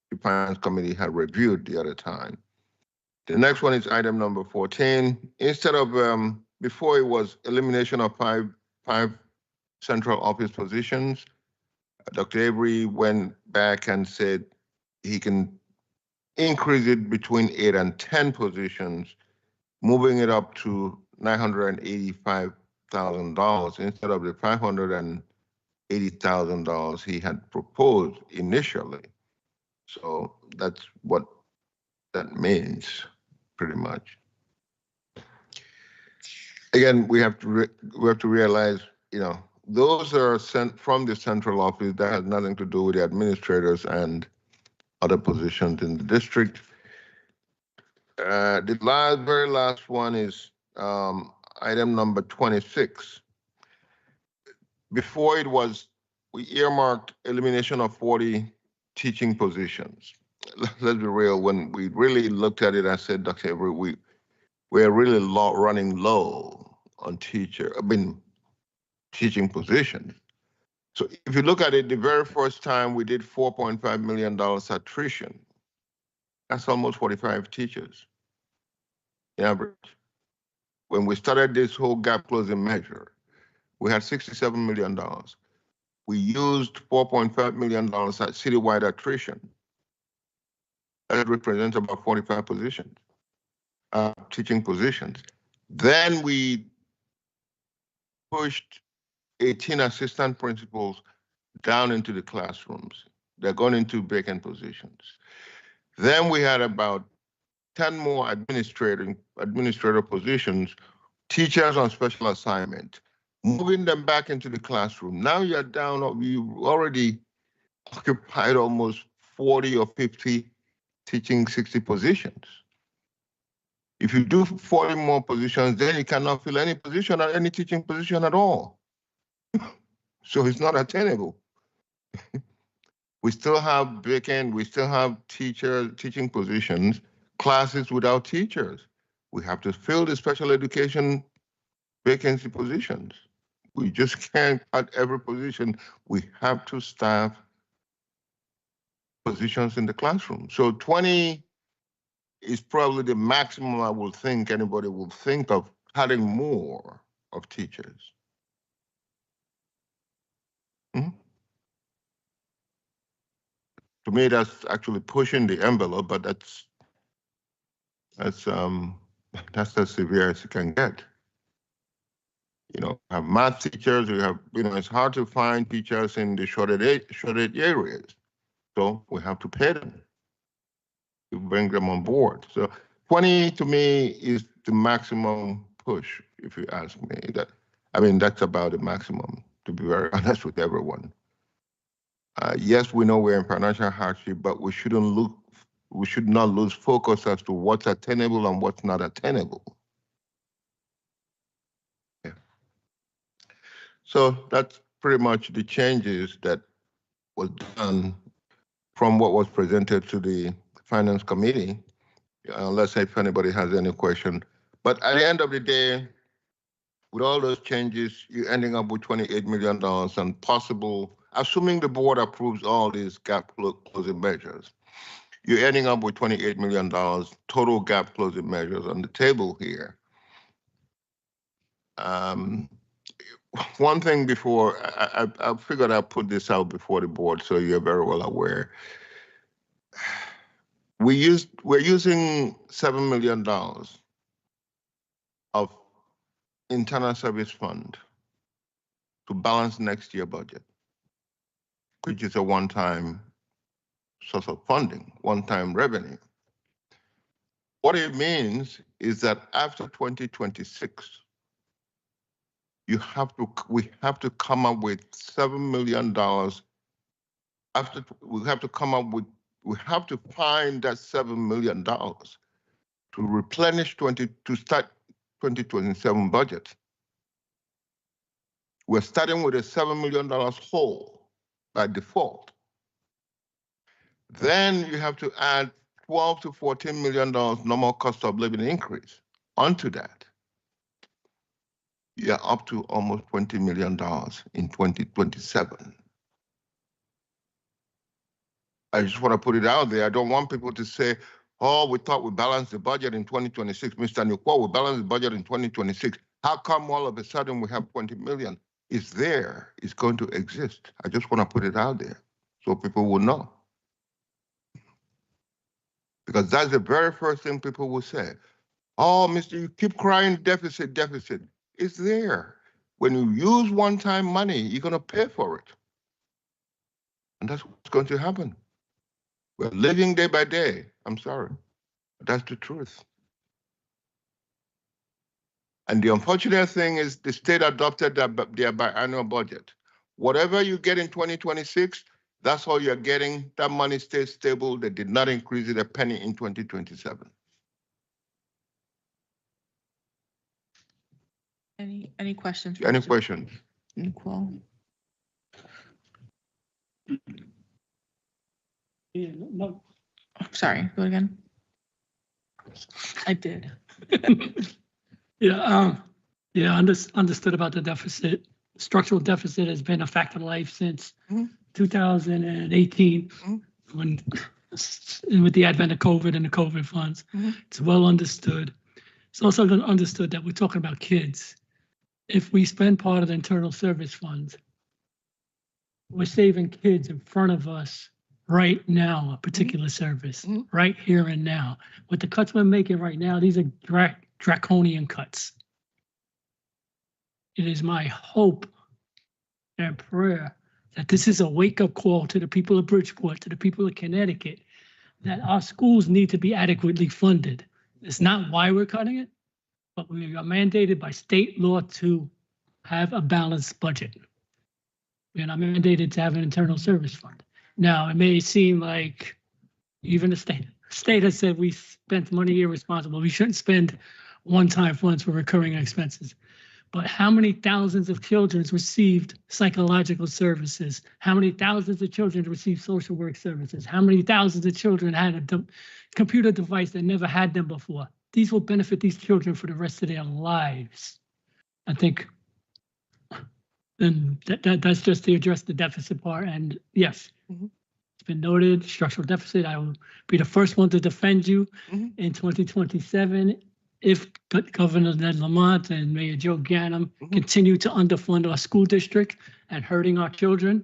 Speaker 9: the Finance Committee had reviewed the other time. The next one is item number 14. Instead of, before it was elimination of five central office positions, Dr. Avery went back and said he can increase it between 8 and 10 positions, moving it up to $985,000 instead of the $580,000 he had proposed initially. So that's what that means, pretty much. Again, we have to realize, those are sent from the central office. That has nothing to do with the administrators and other positions in the district. The very last one is item number 26. Before we earmarked elimination of 40 teaching positions. Let's be real, when we really looked at it, I said, Dr. Avery, we're really running low on teaching positions. So if you look at it, the very first time we did $4.5 million attrition, that's almost 45 teachers in average. When we started this whole gap closing measure, we had $67 million. We used $4.5 million at citywide attrition. That represents about 45 positions, teaching positions. Then we pushed 18 assistant principals down into the classrooms. They're going into vacant positions. Then we had about 10 more administrator positions, teachers on special assignment, moving them back into the classroom. Now you're down, you already occupied almost 40 or 50 teaching 60 positions. If you do 40 more positions, then you cannot fill any position or any teaching position at all. So it's not attainable. We still have vacant, we still have teaching positions, classes without teachers. We have to fill the special education vacancy positions. We just can't cut every position. We have to staff positions in the classroom. So 20 is probably the maximum I will think anybody will think of having more of teachers. To me, that's actually pushing the envelope, but that's as severe as you can get. Have math teachers, we have, it's hard to find teachers in the shortage areas. So we have to pay them. to bring them on board. So 20 to me is the maximum push, if you ask me. That's about the maximum, to be very honest with everyone. Yes, we know we're in financial hardship, but we should not lose focus as to what's attainable and what's not attainable. Yeah. So that's pretty much the changes that was done from what was presented to the Finance Committee, unless if anybody has any question. But at the end of the day, with all those changes, you're ending up with $28 million and possible, assuming the board approves all these gap closing measures, you're ending up with $28 million total gap closing measures on the table here. One thing before, I figured I'd put this out before the board so you're very well aware. We're using $7 million of internal service fund to balance next year budget, which is a one-time source of funding, one-time revenue. What it means is that after 2026, we have to come up with $7 million. We have to find that $7 million to replenish to start 2027 budget. We're starting with a $7 million hole by default. Then you have to add $12 to $14 million normal cost of living increase onto that. You're up to almost $20 million in 2027. I just want to put it out there. I don't want people to say, oh, we thought we balanced the budget in 2026. Mr. Newport, we balanced the budget in 2026. How come all of a sudden we have 20 million? It's there. It's going to exist. I just want to put it out there so people will know. Because that's the very first thing people will say. Oh, Mr. You keep crying deficit, deficit. It's there. When you use one-time money, you're going to pay for it. And that's what's going to happen. We're living day by day. I'm sorry. But that's the truth. And the unfortunate thing is the state adopted their biannual budget. Whatever you get in 2026, that's all you're getting. That money stays stable. They did not increase it a penny in 2027.
Speaker 1: Any questions?
Speaker 9: Any questions?
Speaker 1: Nicole?
Speaker 23: Yeah, no,
Speaker 1: Sorry, go again.
Speaker 23: I did. Yeah, understood about the deficit. Structural deficit has been a fact of life since 2018, when with the advent of COVID and the COVID funds. It's well understood. It's also understood that we're talking about kids. If we spend part of the internal service funds, we're saving kids in front of us right now, a particular service, right here and now. With the cuts we're making right now, these are draconian cuts. It is my hope and prayer that this is a wake-up call to the people of Bridgeport, to the people of Connecticut, that our schools need to be adequately funded. It's not why we're cutting it, but we are mandated by state law to have a balanced budget. We're not mandated to have an internal service fund. Now, it may seem like even the state has said we spent money irresponsible. We shouldn't spend one-time funds for recurring expenses. But how many thousands of children received psychological services? How many thousands of children received social work services? How many thousands of children had a computer device that never had them before? These will benefit these children for the rest of their lives. I think, and that's just to address the deficit part. And yes, it's been noted, structural deficit. I will be the first one to defend you in 2027 if Governor Ned Lamont and Mayor Joe Ganim continue to underfund our school district and hurting our children.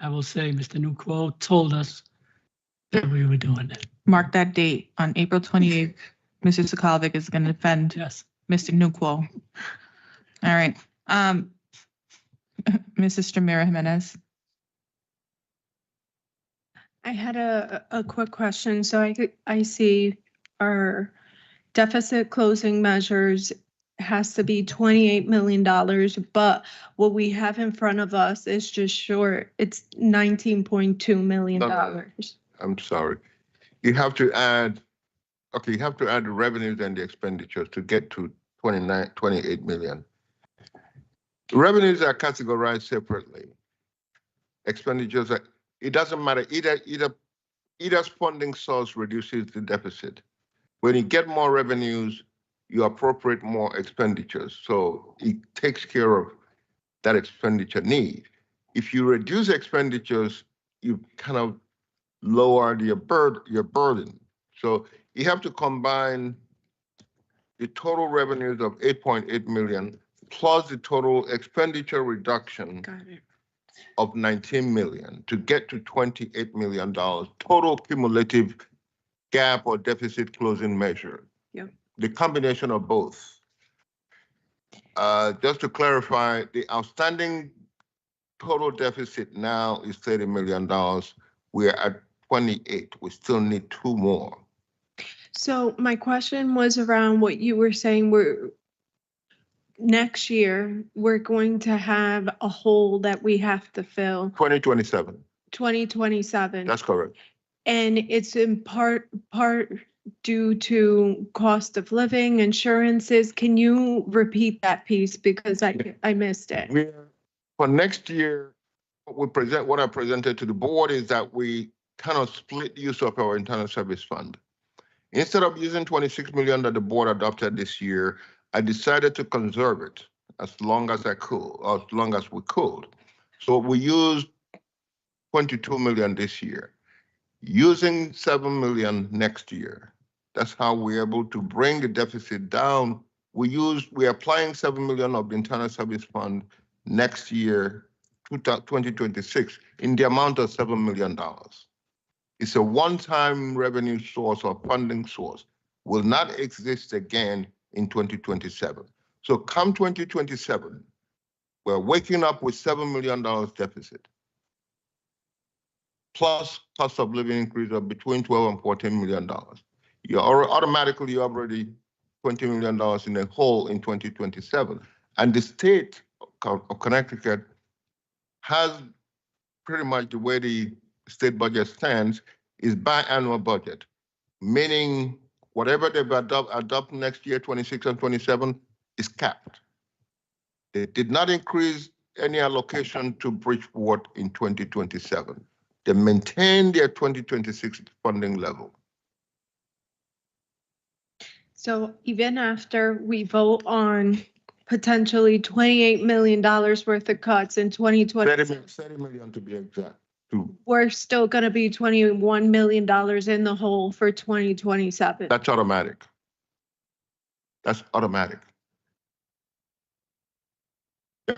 Speaker 23: I will say Mr. Newquo told us that we were doing it.
Speaker 1: Mark that date on April 28th. Mr. Sokolovich is going to defend Mr. Newquo. All right. Mrs. Stramira Jimenez.
Speaker 22: I had a quick question. So I see our deficit closing measures has to be $28 million, but what we have in front of us is just short. It's $19.2 million.
Speaker 9: No. I'm sorry. You have to add, okay, you have to add the revenues and the expenditures to get to 28 million. The revenues are categorized separately. Expenditures are, it doesn't matter, either funding source reduces the deficit. When you get more revenues, you appropriate more expenditures. So it takes care of that expenditure need. If you reduce expenditures, you kind of lower your burden. So you have to combine the total revenues of 8.8 million plus the total expenditure reduction of 19 million to get to $28 million total cumulative gap or deficit closing measure.
Speaker 22: Yep.
Speaker 9: The combination of both. Just to clarify, the outstanding total deficit now is $30 million. We're at 28. We still need 2 more.
Speaker 22: So my question was around what you were saying. Next year, we're going to have a hole that we have to fill,
Speaker 9: 2027.
Speaker 22: 2027.
Speaker 9: That's correct.
Speaker 22: And it's in part due to cost of living, insurances. Can you repeat that piece because I missed it?
Speaker 9: For next year, what I presented to the board is that we kind of split use of our internal service fund. Instead of using 26 million that the board adopted this year, I decided to conserve it as long as I could, or as long as we could. So we used 22 million this year, using 7 million next year. That's how we're able to bring the deficit down. We're applying 7 million of the internal service fund next year, 2026, in the amount of $7 million. It's a one-time revenue source or funding source, will not exist again in 2027. So come 2027, we're waking up with $7 million deficit, plus cost of living increase of between $12 and $14 million. You're automatically already $20 million in the hole in 2027. And the state of Connecticut has pretty much the way the state budget stands is biannual budget, meaning whatever they adopt next year, 26 and 27, is capped. They did not increase any allocation to Bridgeport in 2027. They maintained their 2026 funding level.
Speaker 22: So even after we vote on potentially $28 million worth of cuts in 2020,
Speaker 9: 30 million to be exact.
Speaker 22: we're still going to be $21 million in the hole for 2027.
Speaker 9: That's automatic. That's automatic. Yeah.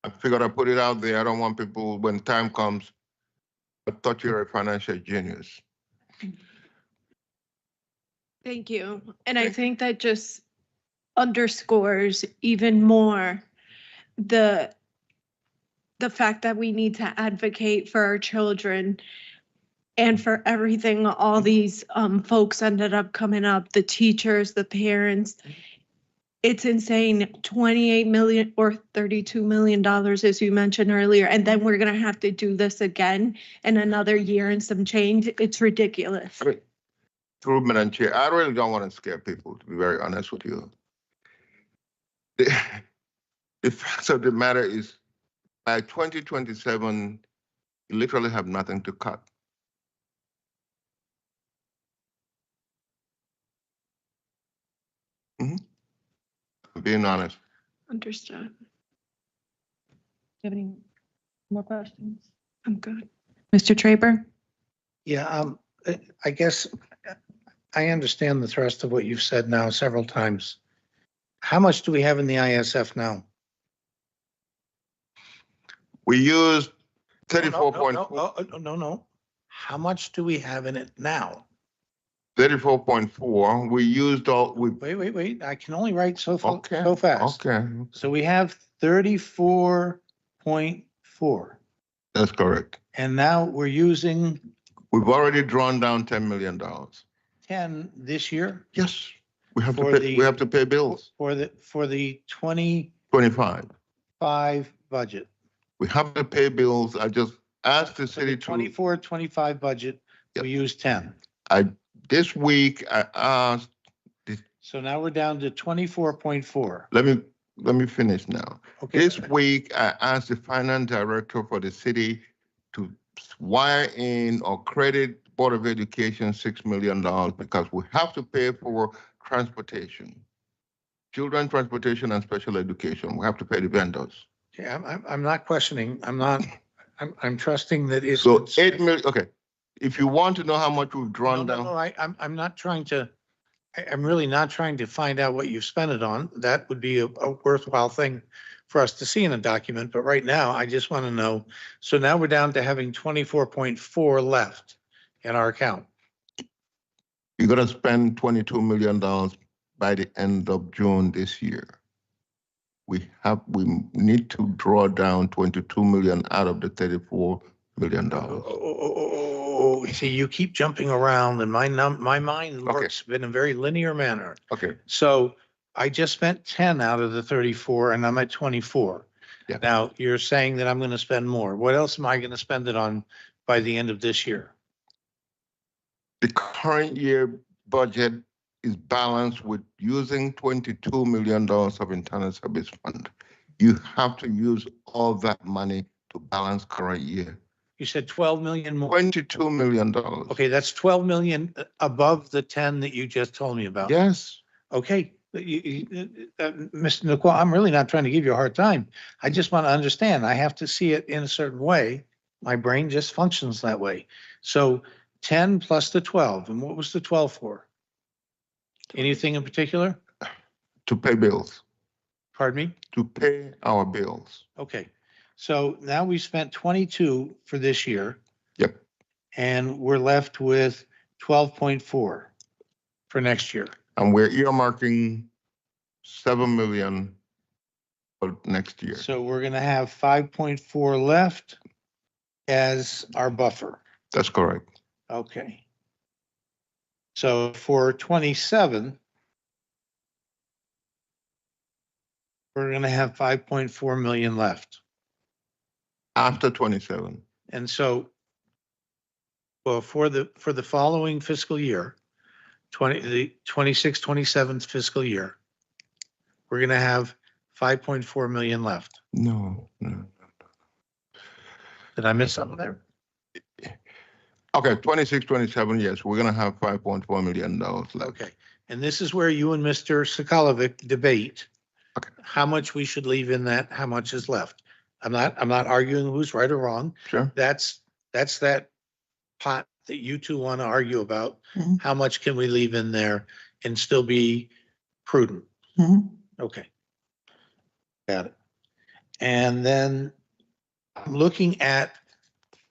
Speaker 9: I figured I'd put it out there. I don't want people, when time comes, I thought you were a financial genius.
Speaker 22: Thank you. And I think that just underscores even more the fact that we need to advocate for our children and for everything all these folks ended up coming up, the teachers, the parents. It's insane, 28 million or $32 million, as you mentioned earlier, and then we're gonna have to do this again in another year and some change. It's ridiculous.
Speaker 9: I mean, through Madam Chair, I really don't want to scare people, to be very honest with you. The fact of the matter is, by 2027, you literally have nothing to cut. I'm being honest.
Speaker 22: Understood.
Speaker 1: Do you have any more questions?
Speaker 22: I'm good.
Speaker 1: Mr. Traper?
Speaker 18: Yeah, I guess I understand the thrust of what you've said now several times. How much do we have in the ISF now?
Speaker 9: We used 34.4.
Speaker 18: No. How much do we have in it now?
Speaker 9: 34.4. We used all.
Speaker 18: Wait. I can only write so
Speaker 9: Okay.
Speaker 18: so fast.
Speaker 9: Okay.
Speaker 18: So we have 34.4.
Speaker 9: That's correct.
Speaker 18: And now we're using
Speaker 9: We've already drawn down $10 million.
Speaker 18: 10 this year
Speaker 9: Yes, we have to
Speaker 18: For
Speaker 9: pay,
Speaker 18: the-
Speaker 9: we have to pay bills.
Speaker 18: for the 25
Speaker 9: 25.
Speaker 18: budget.
Speaker 9: We have to pay bills. I just asked the
Speaker 18: So
Speaker 9: city
Speaker 18: the
Speaker 9: to,
Speaker 18: 24-25 budget, we used 10.
Speaker 9: this week, I asked,
Speaker 18: So now we're down to 24.4.
Speaker 9: let me finish now.
Speaker 18: Okay.
Speaker 9: This week, I asked the finance director for the city to wire in or credit Board of Education $6 million because we have to pay for transportation. Children transportation and special education. We have to pay the vendors.
Speaker 18: Yeah, I'm not questioning. I'm trusting that it's.
Speaker 9: So 8 million, okay. If you want to know how much we've drawn
Speaker 18: No,
Speaker 9: down,
Speaker 18: I'm not trying to, I'm really not trying to find out what you've spent it on. That would be a worthwhile thing for us to see in a document, but right now, I just want to know. So now we're down to having 24.4 left in our account.
Speaker 9: you're gonna spend $22 million by the end of June this year. We need to draw down 22 million out of the $34 million.
Speaker 18: Oh, see, you keep jumping around and my mind works in a very linear manner.
Speaker 9: Okay.
Speaker 18: So I just spent 10 out of the 34 and I'm at 24.
Speaker 9: Yeah.
Speaker 18: Now you're saying that I'm going to spend more. What else am I going to spend it on by the end of this year?
Speaker 9: The current year budget is balanced with using $22 million of internal service fund. You have to use all that money to balance current year.
Speaker 18: You said 12 million more.
Speaker 9: $22 million.
Speaker 18: Okay, that's 12 million above the 10 that you just told me about.
Speaker 9: Yes.
Speaker 18: Okay, Mr. Nicole, I'm really not trying to give you a hard time. I just want to understand. I have to see it in a certain way. My brain just functions that way. So 10 plus the 12, and what was the 12 for? Anything in particular?
Speaker 9: To pay bills.
Speaker 18: Pardon me?
Speaker 9: To pay our bills.
Speaker 18: Okay, so now we spent 22 for this year.
Speaker 9: Yep.
Speaker 18: And we're left with 12.4 for next year.
Speaker 9: And we're earmarking 7 million for next year.
Speaker 18: So we're gonna have 5.4 left as our buffer.
Speaker 9: That's correct.
Speaker 18: Okay. So for 27, we're gonna have 5.4 million left.
Speaker 9: After 27.
Speaker 18: And so, well, for the following fiscal year, the 26-27 fiscal year, we're gonna have 5.4 million left.
Speaker 9: No.
Speaker 18: Did I miss something there?
Speaker 9: Okay, 26, 27, yes, we're gonna have $5.4 million left.
Speaker 18: Okay, and this is where you and Mr. Sokolovic debate how much we should leave in that, how much is left. I'm not arguing who's right or wrong.
Speaker 9: Sure.
Speaker 18: That's that pot that you two want to argue about. How much can we leave in there and still be prudent? Okay. Got it. And then I'm looking at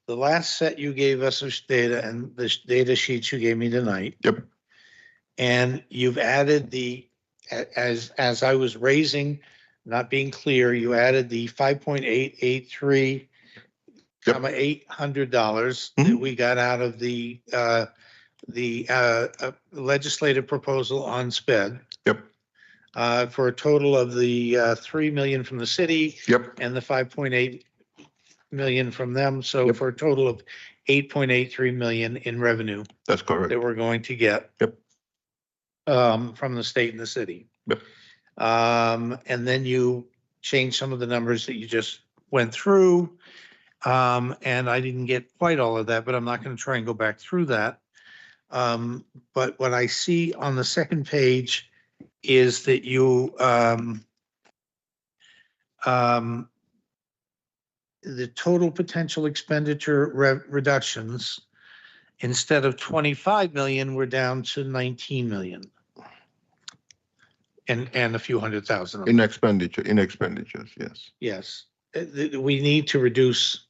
Speaker 18: the last set you gave us of data and the data sheets you gave me tonight.
Speaker 9: Yep.
Speaker 18: And you've added as I was raising, not being clear, you added the $5.883, $800 that we got out of the legislative proposal on SPED.
Speaker 9: Yep.
Speaker 18: For a total of the 3 million from the city.
Speaker 9: Yep.
Speaker 18: And the 5.8 million from them. So for a total of 8.83 million in revenue
Speaker 9: That's correct.
Speaker 18: that we're going to get.
Speaker 9: Yep.
Speaker 18: From the state and the city.
Speaker 9: Yep.
Speaker 18: And then you changed some of the numbers that you just went through. And I didn't get quite all of that, but I'm not going to try and go back through that. But what I see on the second page is that you, the total potential expenditure reductions, instead of 25 million, we're down to 19 million. And a few $100,000.
Speaker 9: In expenditures, yes.
Speaker 18: Yes, we need to reduce.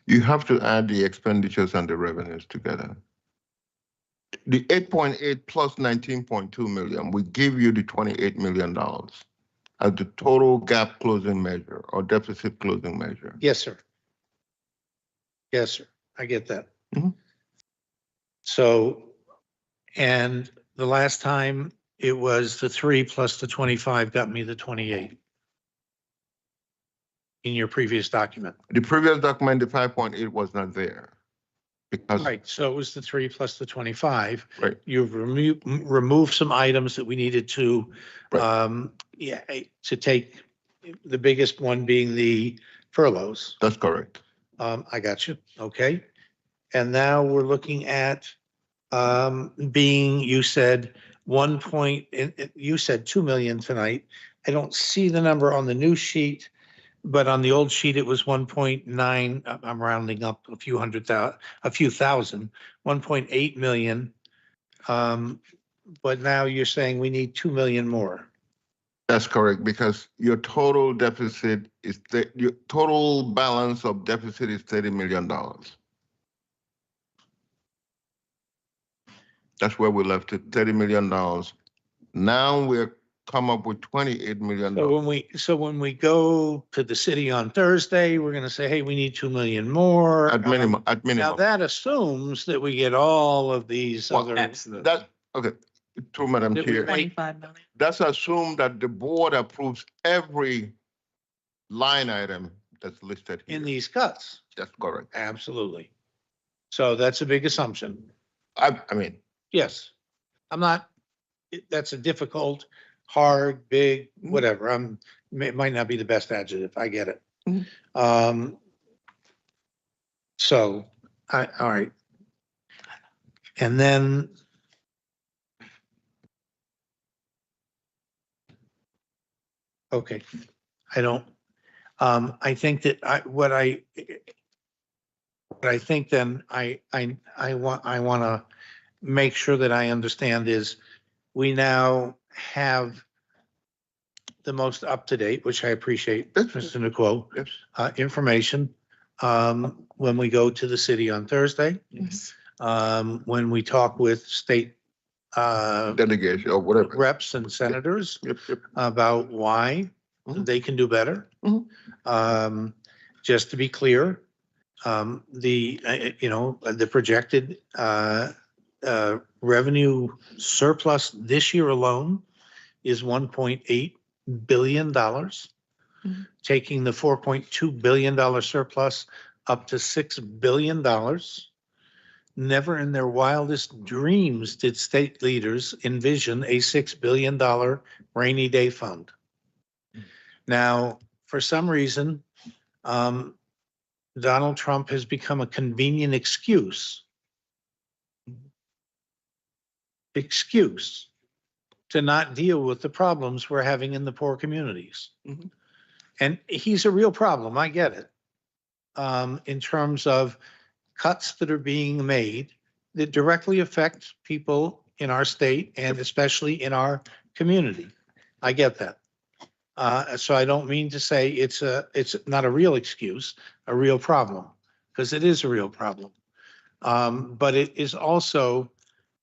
Speaker 9: You have to add the expenditures and the revenues together. The 8.8 plus 19.2 million, we give you the $28 million as the total gap closing measure or deficit closing measure.
Speaker 18: Yes, sir. Yes, sir. I get that.
Speaker 9: Mhm.
Speaker 18: So, and the last time it was the 3 plus the 25 got me the 28 in your previous document.
Speaker 9: The previous document, the 5.8 was not there. Because,
Speaker 18: Right, so it was the 3 plus the 25.
Speaker 9: right,
Speaker 18: You've removed some items that we needed to, to take, the biggest one being the furloughs.
Speaker 9: that's correct.
Speaker 18: I got you, okay. And now we're looking at, being, you said you said 2 million tonight. I don't see the number on the new sheet, but on the old sheet, it was 1.9, I'm rounding up a few thousand, 1.8 million. But now you're saying we need 2 million more.
Speaker 9: That's correct, because your total deficit is, your total balance of deficit is $30 million. That's where we left it, $30 million. Now we're come up with $28 million.
Speaker 18: So when we go to the city on Thursday, we're gonna say, hey, we need 2 million more.
Speaker 9: At minimum, at
Speaker 18: Now
Speaker 9: minimum.
Speaker 18: that assumes that we get all of these
Speaker 9: Well,
Speaker 18: other.
Speaker 9: That, okay, true, Madam
Speaker 18: that we
Speaker 9: Chair.
Speaker 18: make-
Speaker 1: 25 million.
Speaker 9: That's assumed that the board approves every line item that's listed here.
Speaker 18: In these cuts.
Speaker 9: That's correct.
Speaker 18: Absolutely. So that's a big assumption.
Speaker 9: I mean,
Speaker 18: Yes. I'm not, that's a difficult, hard, big, whatever. It might not be the best adjective. I get it.
Speaker 9: Mhm.
Speaker 18: So, all right. And then. Okay, I don't, I think that what I think then I want to make sure that I understand is we now have the most up-to-date, which I appreciate, Mr. Nicole,
Speaker 9: yes,
Speaker 18: information, when we go to the city on Thursday,
Speaker 9: yes.
Speaker 18: when we talk with state,
Speaker 9: Delegation or whatever.
Speaker 18: reps and senators
Speaker 9: Yep, yep.
Speaker 18: about why
Speaker 9: Mhm.
Speaker 18: they can do better.
Speaker 9: Mhm.
Speaker 18: Just to be clear, the projected revenue surplus this year alone is $1.8 billion, taking the $4.2 billion surplus up to $6 billion. Never in their wildest dreams did state leaders envision a $6 billion rainy day fund. Now, for some reason, Donald Trump has become a convenient excuse to not deal with the problems we're having in the poor communities.
Speaker 9: Mhm.
Speaker 18: And he's a real problem, I get it. In terms of cuts that are being made that directly affect people in our state and especially in our community. I get that. So I don't mean to say it's not a real excuse, a real problem, because it is a real problem. But it is also,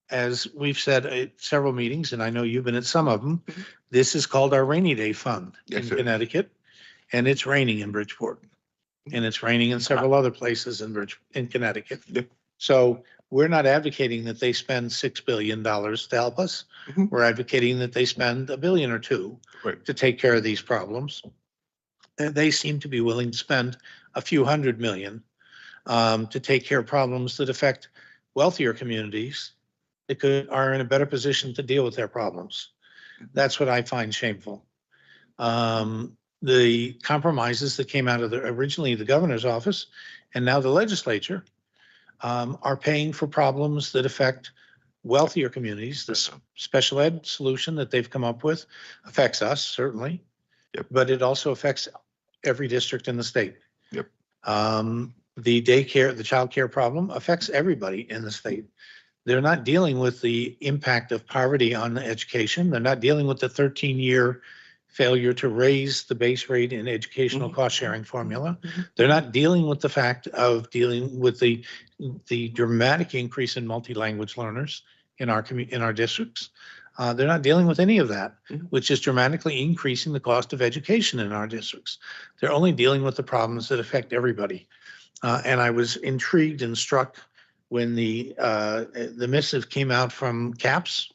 Speaker 18: as we've said at several meetings, and I know you've been at some of them, this is called our rainy day fund in
Speaker 9: Yes, sir.
Speaker 18: Connecticut, and it's raining in Bridgeport. And it's raining in several other places in Connecticut.
Speaker 9: Yeah.
Speaker 18: So we're not advocating that they spend $6 billion to help us.
Speaker 9: Mhm.
Speaker 18: We're advocating that they spend $1 billion or $2 billion
Speaker 9: Right.
Speaker 18: to take care of these problems. And they seem to be willing to spend a few $100 million to take care of problems that affect wealthier communities that are in a better position to deal with their problems. That's what I find shameful. The compromises that came out of originally the governor's office and now the legislature are paying for problems that affect wealthier communities. This special ed solution that they've come up with affects us certainly,
Speaker 9: Yep.
Speaker 18: but it also affects every district in the state.
Speaker 9: Yep.
Speaker 18: The daycare, the childcare problem affects everybody in the state. They're not dealing with the impact of poverty on education. They're not dealing with the 13-year failure to raise the base rate in educational cost sharing formula. They're not dealing with the fact of dealing with the dramatic increase in multi-language learners in our districts. They're not dealing with any of that, which is dramatically increasing the cost of education in our districts. They're only dealing with the problems that affect everybody. And I was intrigued and struck when the missive came out from CAPS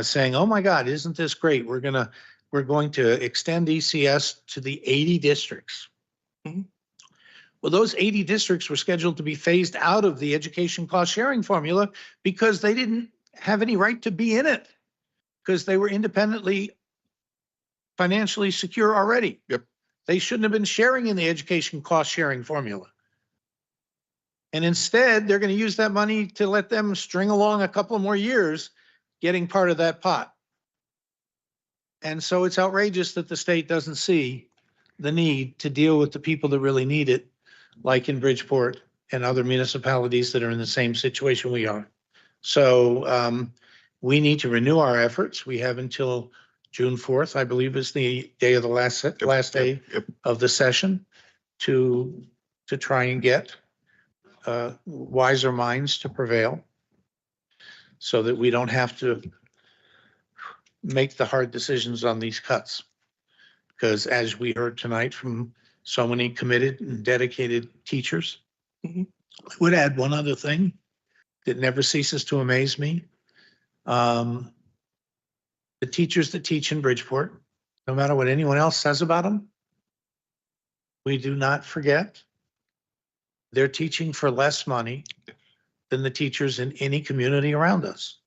Speaker 18: saying, "Oh my God, isn't this great? We're going to extend ECS to the 80 districts." Well, those 80 districts were scheduled to be phased out of the education cost sharing formula because they didn't have any right to be in it because they were independently financially secure already.
Speaker 9: Yep.
Speaker 18: They shouldn't have been sharing in the education cost sharing formula. And instead, they're going to use that money to let them string along a couple more years getting part of that pot. And so it's outrageous that the state doesn't see the need to deal with the people that really need it, like in Bridgeport and other municipalities that are in the same situation we are. So we need to renew our efforts. We have until June 4th, I believe, is the day of the last day of the session to try and get wiser minds to prevail so that we don't have to make the hard decisions on these cuts. Because as we heard tonight from so many committed and dedicated teachers, I would add one other thing that never ceases to amaze me. The teachers that teach in Bridgeport, no matter what anyone else says about them, we do not forget they're teaching for less money than the teachers in any community around us.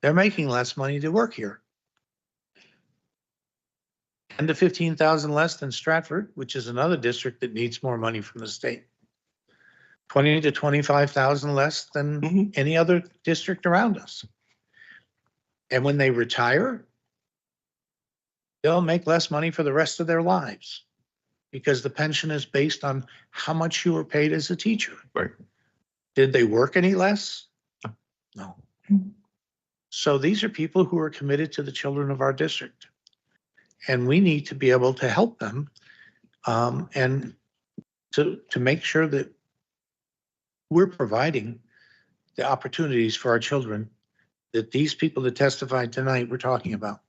Speaker 18: They're making less money to work here. 10 to 15,000 less than Stratford, which is another district that needs more money from the state. 20 to 25,000 less than any other district around us. And when they retire, they'll make less money for the rest of their lives because the pension is based on how much you were paid as a teacher.
Speaker 9: Right.
Speaker 18: Did they work any less? No. So these are people who are committed to the children of our district. And we need to be able to help them and to make sure that we're providing the opportunities for our children that these people that testified tonight were talking about.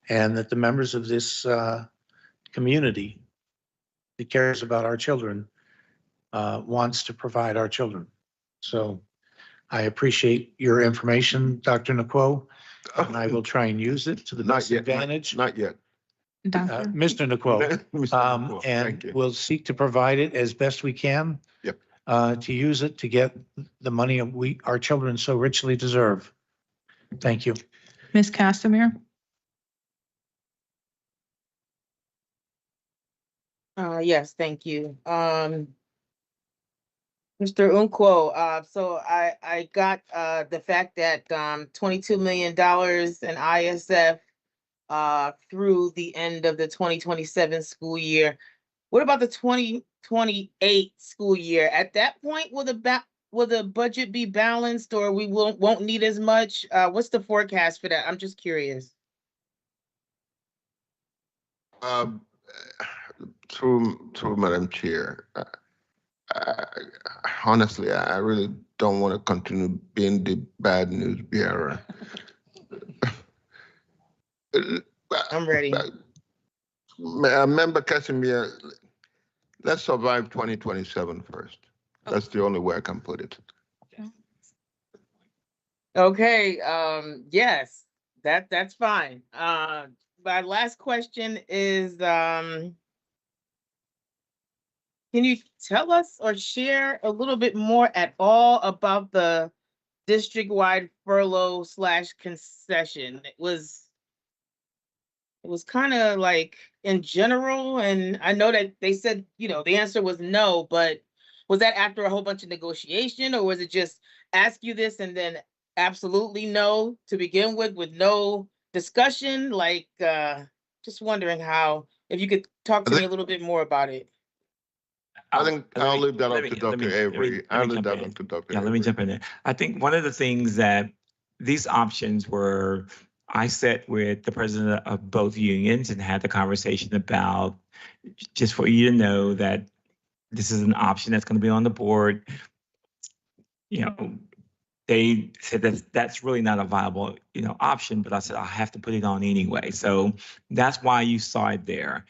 Speaker 18: And that the members of this community that cares about our children wants to provide our children. So I appreciate your information, Dr. Nakwo, and I will try and use it to the best advantage.
Speaker 9: Not yet.
Speaker 18: Mr. Nakwo, and we'll seek to provide it as best we can.
Speaker 9: Yep.
Speaker 18: To use it to get the money our children so richly deserve. Thank you.
Speaker 1: Ms. Castamere?
Speaker 3: Yes, thank you. Mr. Unquo, so I got the fact that $22 million in ISF through the end of the 2027 school year. What about the 2028 school year? At that point, will the budget be balanced, or we won't need as much? What's the forecast for that? I'm just curious.
Speaker 9: Through Madam Chair, honestly, I really don't want to continue being the bad news bearer.
Speaker 3: I'm ready.
Speaker 9: Member Casimir, let's survive 2027 first. That's the only way I can put it.
Speaker 3: Okay, yes, that's fine. My last question is, can you tell us or share a little bit more at all about the district-wide furlough / concession? It was kind of like in general, and I know that they said, the answer was no, but was that after a whole bunch of negotiation, or was it just ask you this and then absolutely no to begin with no discussion? Like, just wondering if you could talk to me a little bit more about it.
Speaker 9: I think I'll leave that up to Dr. Avery. I'll leave that up to Dr.
Speaker 21: Yeah, let me jump in there. I think one of the things that these options were, I sat with the president of both unions and had the conversation about, just for you to know that this is an option that's going to be on the board. They said that's really not a viable, option, but I said I have to put it on anyway. So that's why you saw it there.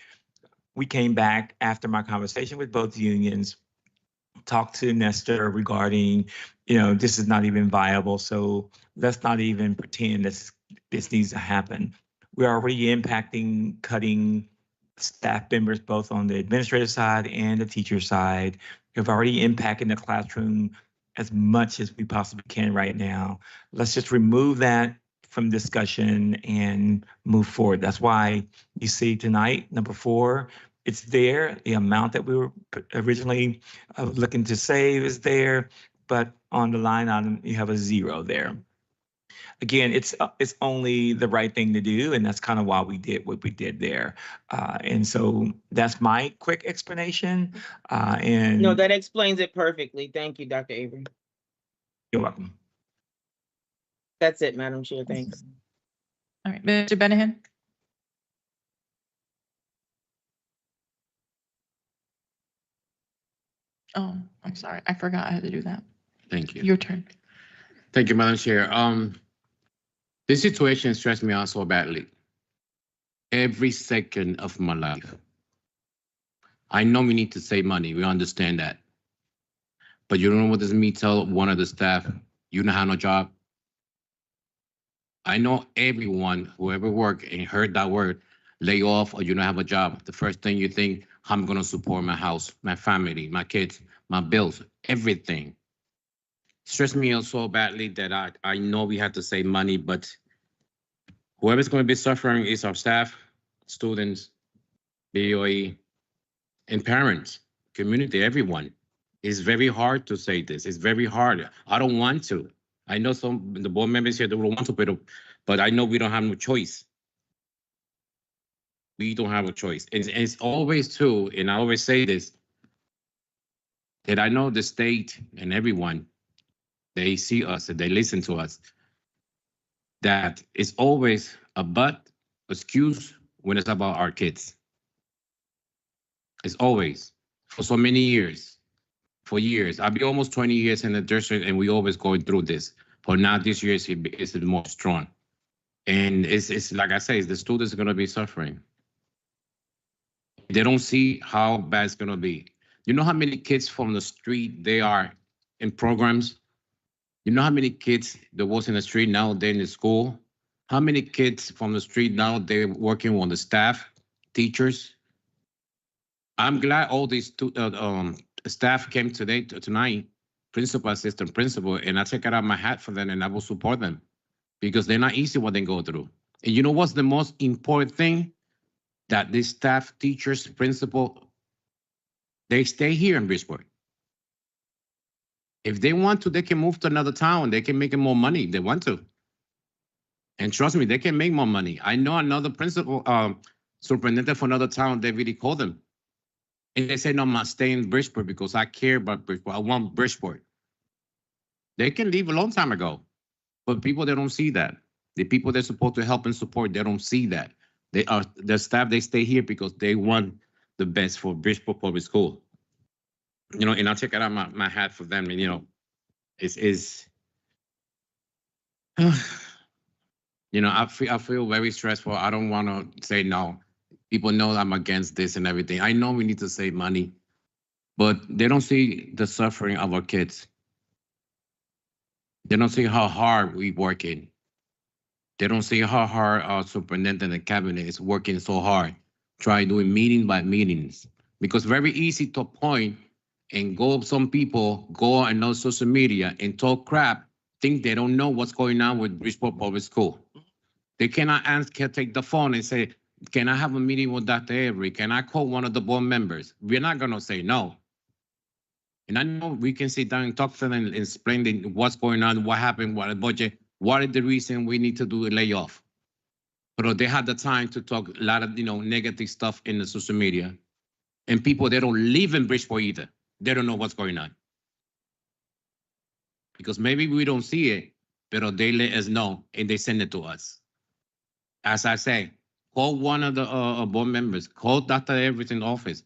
Speaker 21: we came back after my conversation with both unions, talked to Nestor regarding, this is not even viable. So let's not even pretend this needs to happen. We're already impacting cutting staff members, both on the administrative side and the teacher side. We've already impacted the classroom as much as we possibly can right now. Let's just remove that from discussion and move forward. That's why you see tonight, number 4, it's there. The amount that we were originally looking to save is there, but on the line item, you have a 0 there. Again, it's only the right thing to do, and that's kind of why we did what we did there. And so that's my quick explanation. And
Speaker 3: No, that explains it perfectly. Thank you, Dr. Avery.
Speaker 21: You're welcome.
Speaker 3: That's it, Madam Chair. Thanks.
Speaker 1: All right, Mr. Benahan. Oh, I'm sorry. I forgot I had to do that.
Speaker 2: Thank you.
Speaker 1: Your turn.
Speaker 2: Thank you, Madam Chair. This situation stressed me out so badly. Every second of my life. I know we need to save money. We understand that. But you don't know what does me tell one of the staff, you don't have no job. I know everyone who ever worked and heard that word, lay off or you don't have a job. The first thing you think, I'm gonna support my house, my family, my kids, my bills, everything. Stressed me out so badly that I know we have to save money, but whoever's going to be suffering is our staff, students, BOE, and parents, community, everyone. It's very hard to say this. It's very hard. I don't want to. I know some the board members here, they don't want to, but I know we don't have no choice. We don't have a choice. And it's always true, and I always say this, that I know the state and everyone, they see us and they listen to us, that it's always a but excuse when it's about our kids. It's always, for so many years, for years. I'll be almost 20 years in the district and we always going through this. But now this year it's more strong. And it's like I say, the students are gonna be suffering. They don't see how bad it's gonna be. You know how many kids from the street, they are in programs? You know how many kids that was in the street now they're in the school? How many kids from the street now they're working on the staff, teachers? I'm glad all these staff came tonight, principal, assistant principal, and I take it out of my hat for them and I will support them because they're not easy what they go through. And you know what's the most important thing? That these staff, teachers, principal, they stay here in Bridgeport. If they want to, they can move to another town. They can make more money if they want to. And trust me, they can make more money. I know another principal, superintendent for another town, they really called them. And they say, no, I'm not staying in Bridgeport because I care about Bridgeport. I want Bridgeport. They can leave a long time ago. But people, they don't see that. The people they're supposed to help and support, they don't see that. They are the staff, they stay here because they want the best for Bridgeport Public School. You know, and I'll take it out my hat for them. And, you know, you know, I feel very stressful. I don't want to say no. People know I'm against this and everything. I know we need to save money, but they don't see the suffering of our kids. They don't see how hard we working. They don't see how hard our superintendent and cabinet is working so hard, try doing meeting by meetings. Because very easy to point and go some people go on social media and talk crap, think they don't know what's going on with Bridgeport Public School. They cannot take the phone and say, can I have a meeting with Dr. Avery? Can I call one of the board members? We're not gonna say no. And I know we can sit down and talk to them and explain what's going on, what happened, what the budget, what is the reason we need to do a layoff. But they had the time to talk a lot of negative stuff in the social media. And people, they don't live in Bridgeport either. They don't know what's going on. Because maybe we don't see it, but they let us know and they send it to us. As I say, call one of the board members, call Dr. Everett's office.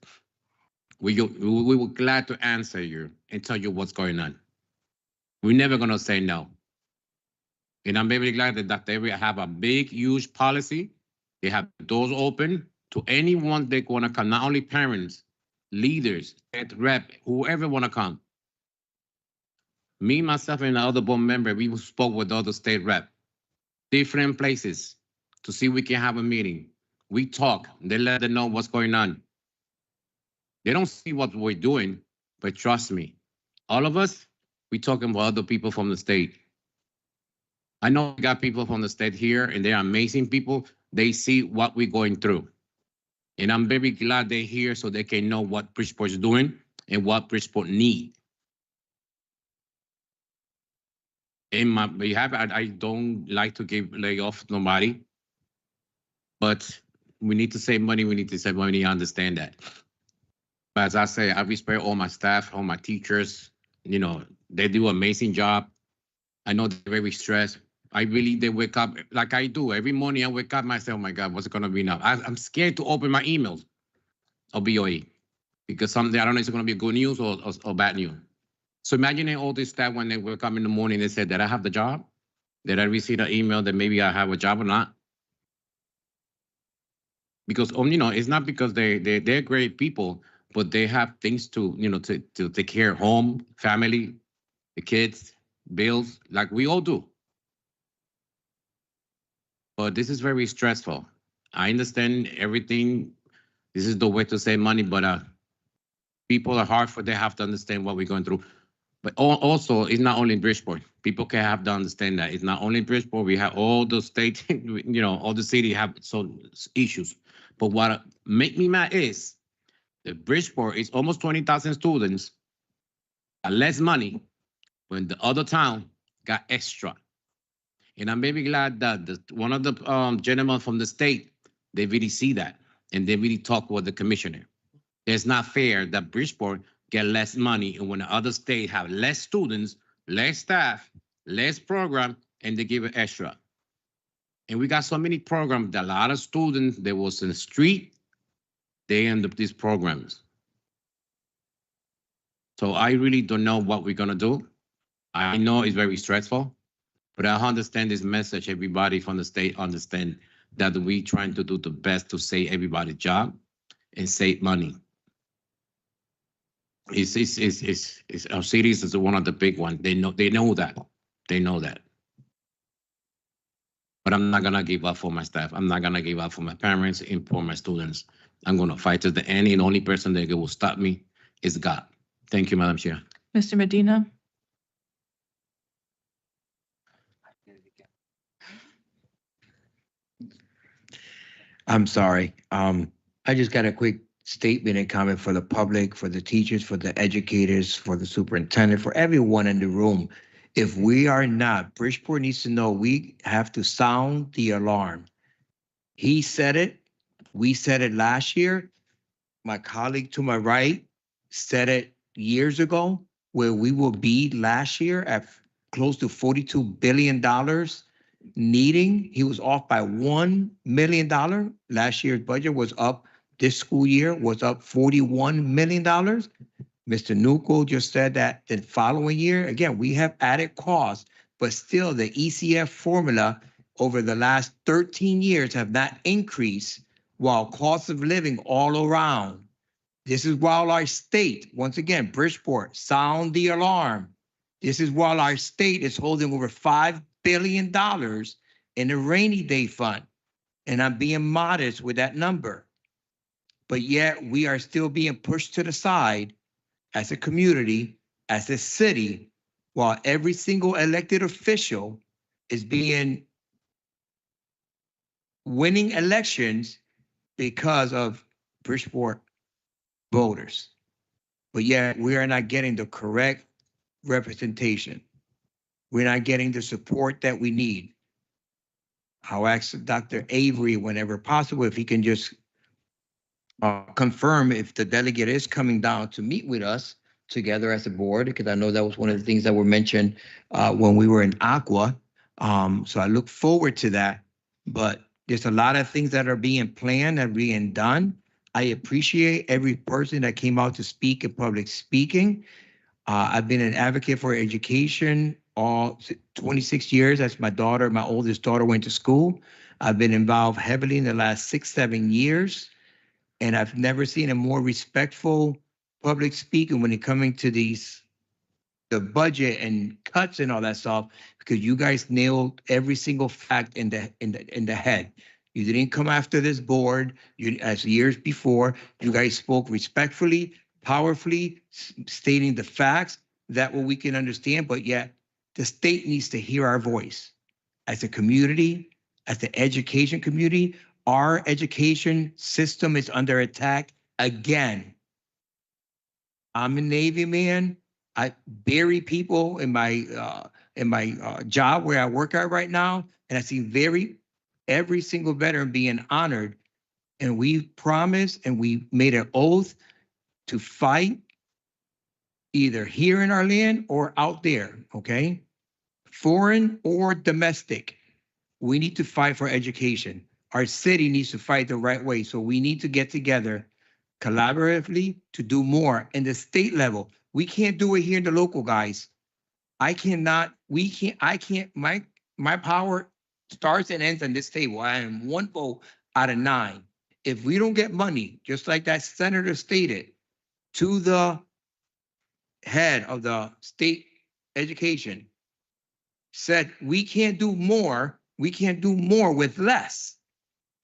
Speaker 2: We were glad to answer you and tell you what's going on. We're never gonna say no. And I'm very glad that Dr. Everett have a big, huge policy. They have doors open to anyone that wanna come, not only parents, leaders, state rep, whoever wanna come. Me, myself, and the other board member, we spoke with the other state rep, different places, to see if we can have a meeting. We talk, they let them know what's going on. They don't see what we're doing, but trust me, all of us, we talking about other people from the state. I know we got people from the state here, and they're amazing people. They see what we're going through. And I'm very glad they're here so they can know what Bridgeport is doing and what Bridgeport need. In my behalf, I don't like to lay off nobody, but we need to save money. We need to save money. I understand that. But as I say, I respect all my staff, all my teachers. You know, they do an amazing job. I know they're very stressed. They wake up like I do. Every morning I wake up and I say, oh my God, what's it gonna be now? I'm scared to open my emails or BOE because someday I don't know if it's gonna be good news or bad news. So imagining all this stuff when they wake up in the morning, they said, did I have the job? Did I receive an email that maybe I have a job or not? Because, you know, it's not because they're great people, but they have things to, you know, to take care of home, family, the kids, bills, like we all do. But this is very stressful. I understand everything. This is the way to save money, but people are hard for they have to understand what we're going through. But also, it's not only in Bridgeport. People can have to understand that it's not only in Bridgeport. We have all the state, you know, all the city have some issues. But what make me mad is that Bridgeport is almost 20,000 students, less money when the other town got extra. And I'm very glad that one of the gentlemen from the state, they really see that and they really talk with the commissioner. It's not fair that Bridgeport get less money and when the other state have less students, less staff, less program, and they give it extra. And we got so many programs that a lot of students that was in the street, they end up these programs. So I really don't know what we're gonna do. I know it's very stressful, but I understand this message. Everybody from the state understand that we trying to do the best to save everybody's job and save money. Our cities is one of the big ones. They know that. They know that. But I'm not gonna give up for my staff. I'm not gonna give up for my parents and for my students. I'm gonna fight to the end, and the only person that will stop me is God. Thank you, Madam Chair.
Speaker 1: Mr. Medina?
Speaker 5: I'm sorry. I just got a quick statement and comment for the public, for the teachers, for the educators, for the superintendent, for everyone in the room. If we are not, Bridgeport needs to know we have to sound the alarm. He said it. We said it last year. My colleague to my right said it years ago, where we will be last year at close to $42 billion needing. He was off by $1 million. Last year's budget was up. This school year was up $41 million. Mr. Nuko just said that the following year, again, we have added costs, but still the ECF formula over the last 13 years have not increased while cost of living all around. This is while our state, once again, Bridgeport, sound the alarm. This is while our state is holding over $5 billion in the rainy day fund. And I'm being modest with that number. But yet we are still being pushed to the side as a community, as a city, while every single elected official is winning elections because of Bridgeport voters. But yet we are not getting the correct representation. We're not getting the support that we need. I'll ask Dr. Avery whenever possible if he can just confirm if the delegate is coming down to meet with us together as a board, because I know that was one of the things that were mentioned when we were in Aqua. So I look forward to that. But there's a lot of things that are being planned and being done. I appreciate every person that came out to speak in public speaking. I've been an advocate for education all 26 years. As my oldest daughter went to school. I've been involved heavily in the last 6-7 years And I've never seen a more respectful public speaking when it coming to the budget and cuts and all that stuff, because you guys nailed every single fact in the head. You didn't come after this board. You, as years before, you guys spoke respectfully, powerfully, stating the facts that what we can understand, but yet the state needs to hear our voice. As a community, as the education community, our education system is under attack again. I'm a Navy man. I bury people in my job where I work at right now, and I see every single veteran being honored. And we promised and we made an oath to fight either here in our land or out there, okay? Foreign or domestic. We need to fight for education. Our city needs to fight the right way. So we need to get together collaboratively to do more in the state level. We can't do it here in the local, guys. I can't, my power starts and ends on this table. I am 1 vote out of 9. If we don't get money, just like that senator stated, to the head of the state education, said we can't do more with less.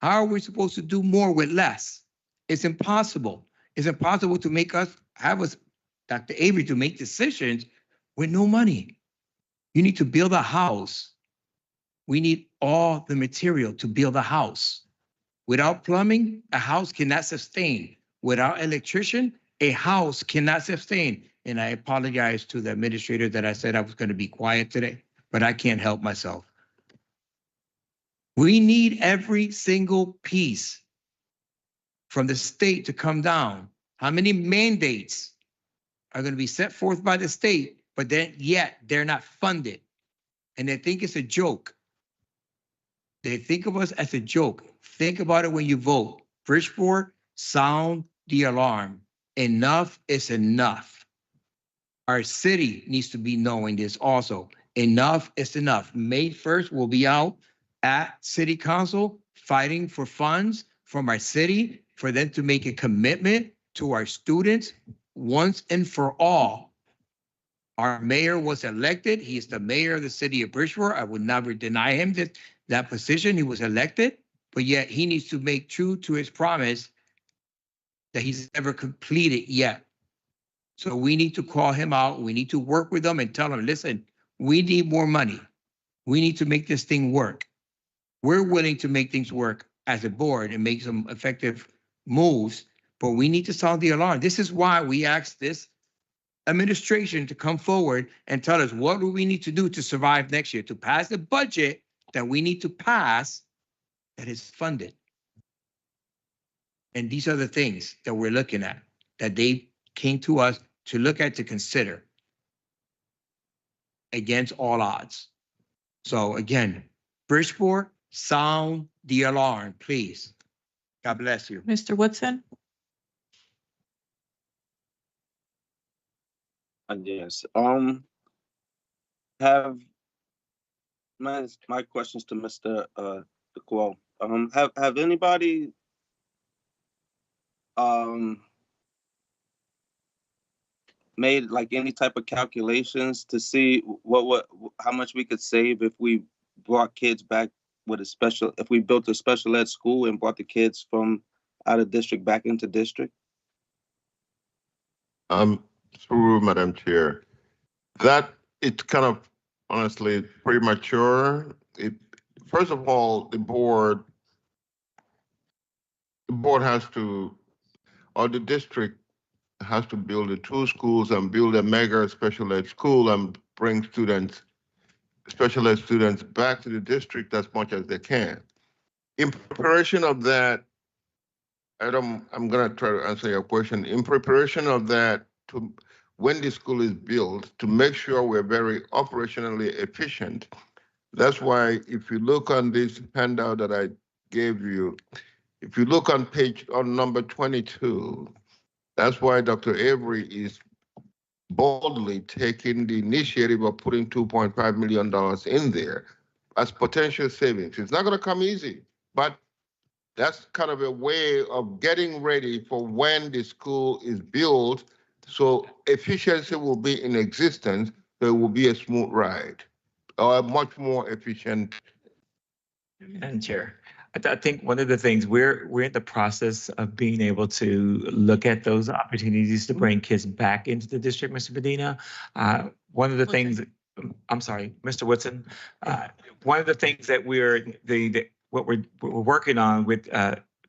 Speaker 5: How are we supposed to do more with less? It's impossible. It's impossible to make us, Dr. Avery, to make decisions with no money. You need to build a house. We need all the material to build a house. Without plumbing, a house cannot sustain. Without electrician, a house cannot sustain. And I apologize to the administrator that I said I was going to be quiet today, but I can't help myself. We need every single piece from the state to come down. How many mandates are going to be set forth by the state, but then yet they're not funded? And they think it's a joke. They think of us as a joke. Think about it when you vote. Bridgeport, sound the alarm. Enough is enough. Our city needs to be knowing this also. Enough is enough. May 1st, we'll be out at City Council fighting for funds from our city for them to make a commitment to our students once and for all. Our mayor was elected. He is the mayor of the city of Bridgeport. I would never deny him that position. He was elected, but yet he needs to make true to his promise that he's never completed yet. So we need to call him out. We need to work with them and tell them, listen, we need more money. We need to make this thing work. We're willing to make things work as a board and make some effective moves, but we need to sound the alarm. This is why we asked this administration to come forward and tell us what do we need to do to survive next year, to pass the budget that we need to pass that is funded. And these are the things that we're looking at, that they came to us to look at, to consider against all odds. So again, Bridgeport, sound the alarm, please. God bless you.
Speaker 1: Mr. Woodson?
Speaker 11: Yes. My questions to Mr. DeQuo. Have anybody made like any type of calculations to see how much we could save if we brought kids back with if we built a special ed school and brought the kids from out of district back into district?
Speaker 9: Through Madam Chair, that it's kind of honestly premature. First of all, the board has to, or the district has to build the 2 schools and build a mega special ed school and bring special ed students back to the district as much as they can. In preparation of that, I'm gonna try to answer your question. In preparation of that, when the school is built, to make sure we're very operationally efficient. That's why if you look on this handout that I gave you, if you look on number 22, that's why Dr. Avery is boldly taking the initiative of putting $2.5 million in there as potential savings. It's not going to come easy, but That's kind of a way of getting ready for when the school is built. So efficiency will be in existence. So it will be a smooth ride or a much more efficient.
Speaker 21: Madam Chair, I think one of the things we're in the process of being able to look at those opportunities to bring kids back into the district, Mr. Medina. One of the things, I'm sorry, Mr. Woodson. One of the things that what we're working on with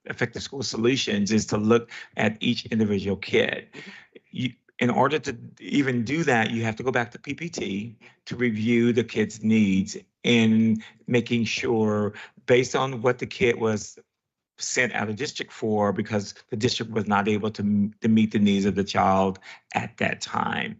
Speaker 21: Effective School Solutions is to look at each individual kid. In order to even do that, you have to go back to PPT to review the kid's needs and making sure, based on what the kid was sent out of district for, because the district was not able to meet the needs of the child at that time.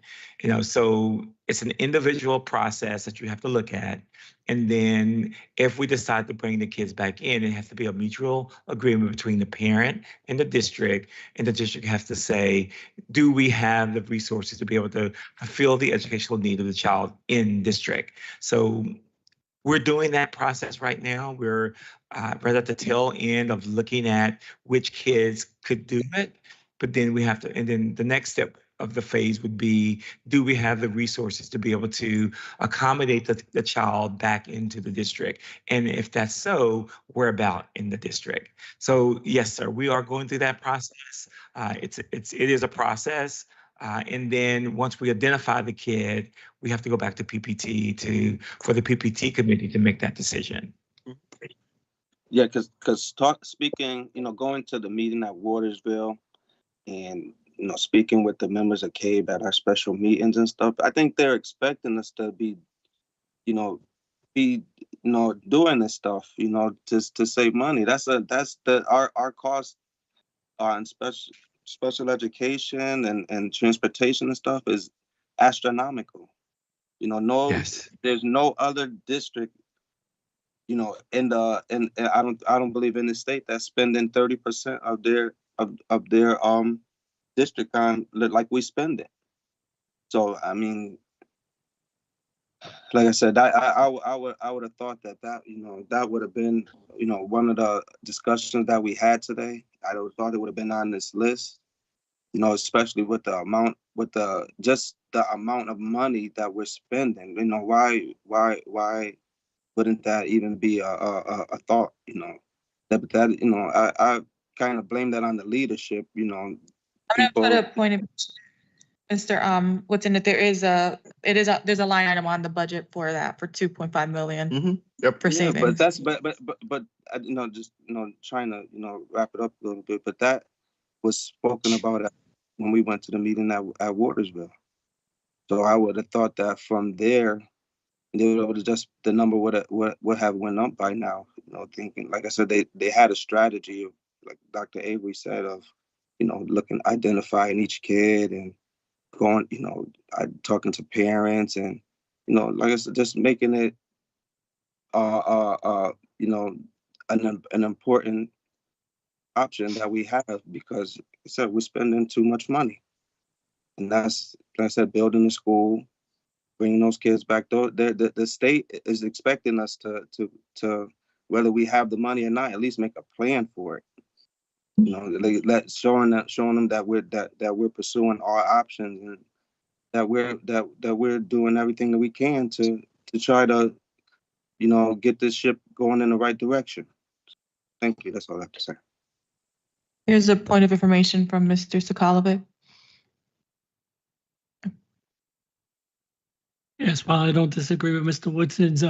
Speaker 21: So it's an individual process that you have to look at. And then if we decide to bring the kids back in, it has to be a mutual agreement between the parent and the district has to say, do we have the resources to be able to fulfill the educational need of the child in district? So we're doing that process right now. We're right at the tail end of looking at which kids could do it, but then we have to, and then the next step of the phase would be, do we have the resources to be able to accommodate the child back into the district? And if that's so, where about in the district? So yes, sir, we are going through that process. It is a process. And then once we identify the kid, we have to go back to PPT for the PPT committee to make that decision.
Speaker 11: Yeah, because speaking, going to the meeting at Watersville and, speaking with the members of CABE at our special meetings and stuff, I think they're expecting us to be doing this stuff, just to save money. Our cost on special education and transportation and stuff is astronomical. There's no other district, and I don't believe in the state that's spending 30% of their district on like we spend it. So I mean, like I said, I would have thought that would have been one of the discussions that we had today. I would have thought it would have been on this list, especially with the amount of money that we're spending. Why wouldn't that even be a thought? I kind of blame that on the leadership.
Speaker 1: I'm gonna put a point of Mr. Woodson, that there's a line item on the budget for that for 2.5 million.
Speaker 9: Yep.
Speaker 1: For savings.
Speaker 11: But that's just trying to wrap it up a little bit. But that was spoken about when we went to the meeting at Watersville. So I would have thought that from there, they would have just the number would have went up by now. Thinking, like I said, they had a strategy of, like Dr. Avery said, of identifying each kid and going, talking to parents and like I said, just making it an important option that we have, because like I said, we're spending too much money, and that's, like I said, building the school, bringing those kids back. The state is expecting us to whether we have the money or not, at least make a plan for it. Showing them that we're pursuing our options and that we're doing everything that we can to try to get this ship going in the right direction. Thank you. That's all I have to say.
Speaker 1: Here's a point of information from Mr. Sokolovic.
Speaker 23: Yes, while I don't disagree with Mr. Woodson's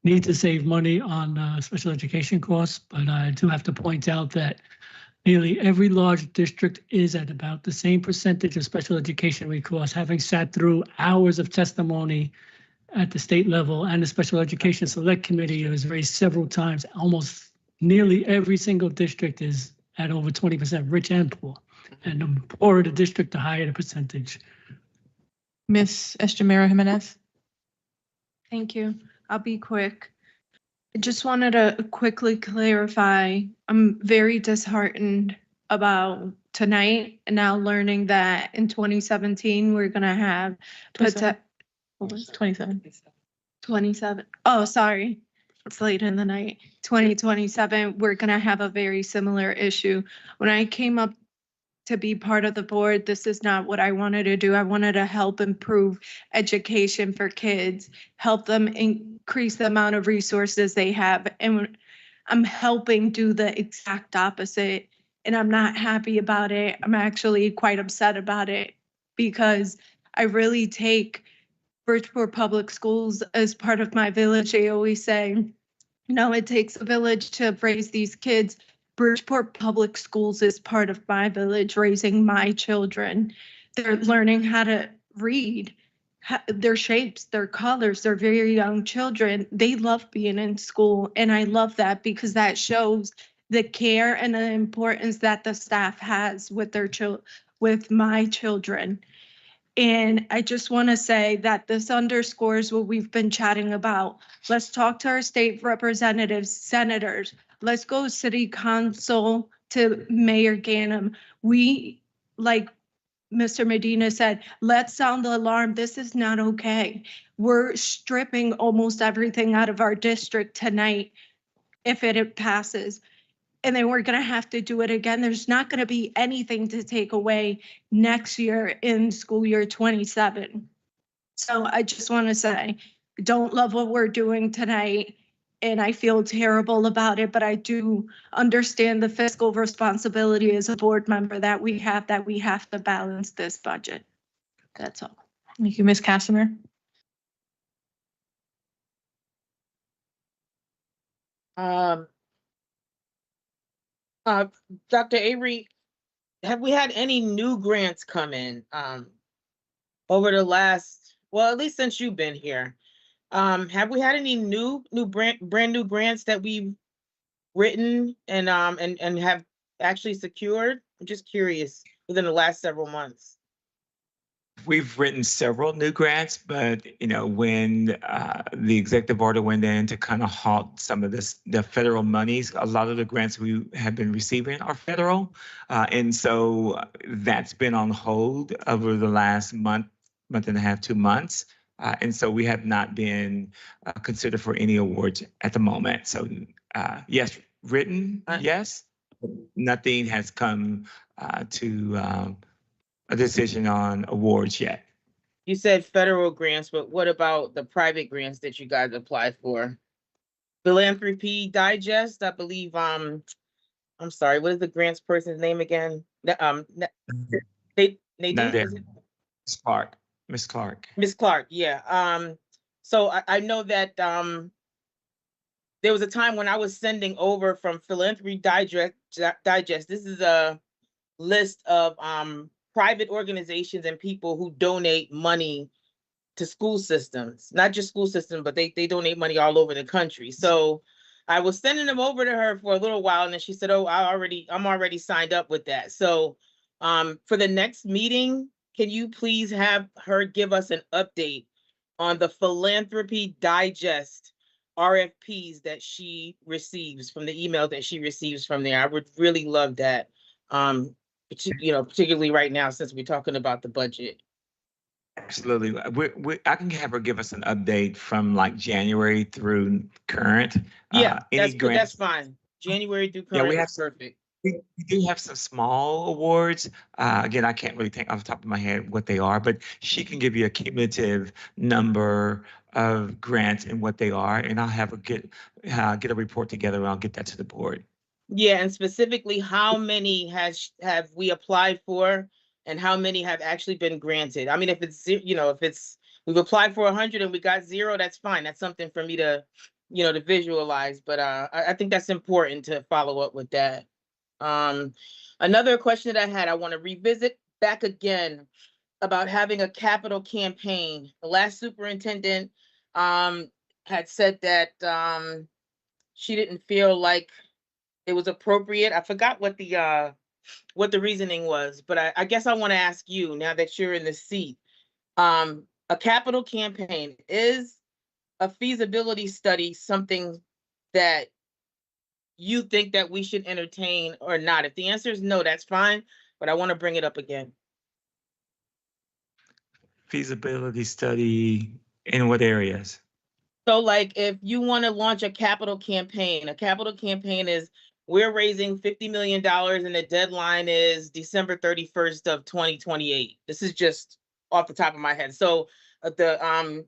Speaker 23: need to save money on special education costs, but I do have to point out that nearly every large district is at about the same percentage of special education costs, having sat through hours of testimony at the state level, and the Special Education Select Committee has raised several times. Almost nearly every single district is at over 20%, rich and poor. And the poorer the district, the higher the percentage.
Speaker 1: Ms. Estremera Jimenez.
Speaker 22: Thank you. I'll be quick. I just wanted to quickly clarify. I'm very disheartened about tonight and now learning that in 2017, we're going to have
Speaker 1: 27. 27.
Speaker 22: 27. Oh, sorry. it's late in the night, 2027, we're going to have a very similar issue. When I came up to be part of the board, this is not what I wanted to do. I wanted to help improve education for kids, help them increase the amount of resources they have. And I'm helping do the exact opposite. And I'm not happy about it. I'm actually quite upset about it because I really take Bridgeport Public Schools as part of my village. They always say, you know, it takes a village to raise these kids. Bridgeport Public Schools is part of my village, raising my children. They're learning how to read, their shapes, their colors. They're very young children. They love being in school. And I love that because that shows the care and the importance that the staff has with their with my children. And I just want to say that this underscores what we've been chatting about. Let's talk to our state representatives, senators. Let's go city council to Mayor Ganem. We, like Mr. Medina said, let's sound the alarm. This is not okay. We're stripping almost everything out of our district tonight if it passes. And then we're going to have to do it again. There's not going to be anything to take away next year in school year 27. So I just want to say, don't love what we're doing tonight. And I feel terrible about it, but I do understand the fiscal responsibility as a board member that we have to balance this budget. That's all.
Speaker 1: Thank you, Ms. Casimir.
Speaker 3: Dr. Avery, have we had any new grants come in over the last, well, at least since you've been here? Have we had any brand new grants that we've written and have actually secured? I'm just curious within the last several months.
Speaker 21: We've written several new grants, but when the executive order went in to kind of halt some of the federal monies, a lot of the grants we have been receiving are federal, and so that's been on hold over the last month and a half, 2 months, and so we have not been considered for any awards at the moment. So yes, written, yes, but nothing has come to a decision on awards yet.
Speaker 3: You said federal grants, but what about the private grants that you guys applied for? Philanthropy Digest, I believe, I'm sorry, what is the grants person's name again? Nadine, is it?
Speaker 21: Miss Clark.
Speaker 3: Miss Clark, yeah. So I know that there was a time when I was sending over from Philanthropy Digest. This is a list of private organizations and people who donate money to school systems, not just school systems, but they donate money all over the country. So I was sending them over to her for a little while, and then she said, "Oh, I'm already signed up with that." So for the next meeting, can you please have her give us an update on the Philanthropy Digest RFPs that she receives from the email that she receives from there? I would really love that. Particularly right now, since we're talking about the budget.
Speaker 21: Absolutely. I can have her give us an update from like January through current.
Speaker 3: Yeah, that's fine. January through current is perfect.
Speaker 21: We do have some small awards. Again, I can't really think off the top of my head what they are, but she can give you a cumulative number of grants and what they are, and I'll have her get a report together, and I'll get that to the board.
Speaker 3: Yeah, and specifically, how many have we applied for, and how many have actually been granted? I mean, if we've applied for 100 and we got 0, that's fine. That's something for me to, to visualize. But I think that's important to follow up with that. Another question that I had, I want to revisit back again about having a capital campaign. The last superintendent had said that she didn't feel like it was appropriate. I forgot what the reasoning was, but I guess I want to ask you, now that you're in the seat, a capital campaign, is a feasibility study something that you think that we should entertain or not? If the answer is no, that's fine, but I want to bring it up again.
Speaker 21: Feasibility study in what areas?
Speaker 3: So like if you want to launch a capital campaign is we're raising $50 million and the deadline is December 31st of 2028. This is just off the top of my head. So the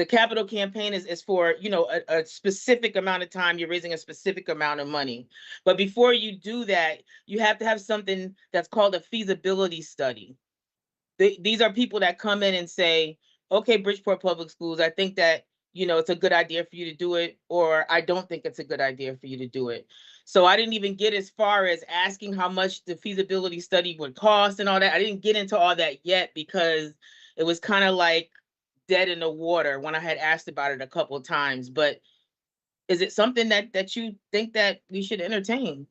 Speaker 3: capital campaign is for, you know, a specific amount of time. You're raising a specific amount of money. But before you do that, you have to have something that's called a feasibility study. These are people that come in and say, okay, Bridgeport Public Schools, I think that, you know, it's a good idea for you to do it, or I don't think it's a good idea for you to do it. So I didn't even get as far as asking how much the feasibility study would cost and all that. I didn't get into all that yet because it was kind of like dead in the water when I had asked about it a couple of times. But is it something that you think that we should entertain?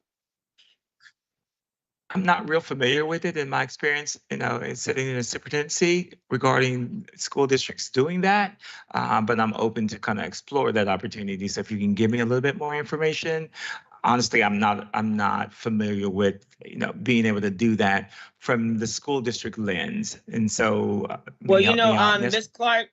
Speaker 21: I'm not real familiar with it in my experience, you know, in sitting in a superintendency regarding school districts doing that. But I'm open to kind of explore that opportunity. So if you can give me a little bit more information. Honestly, I'm not familiar with, you know, being able to do that from the school district lens. And so,
Speaker 3: well, you know, Ms. Clark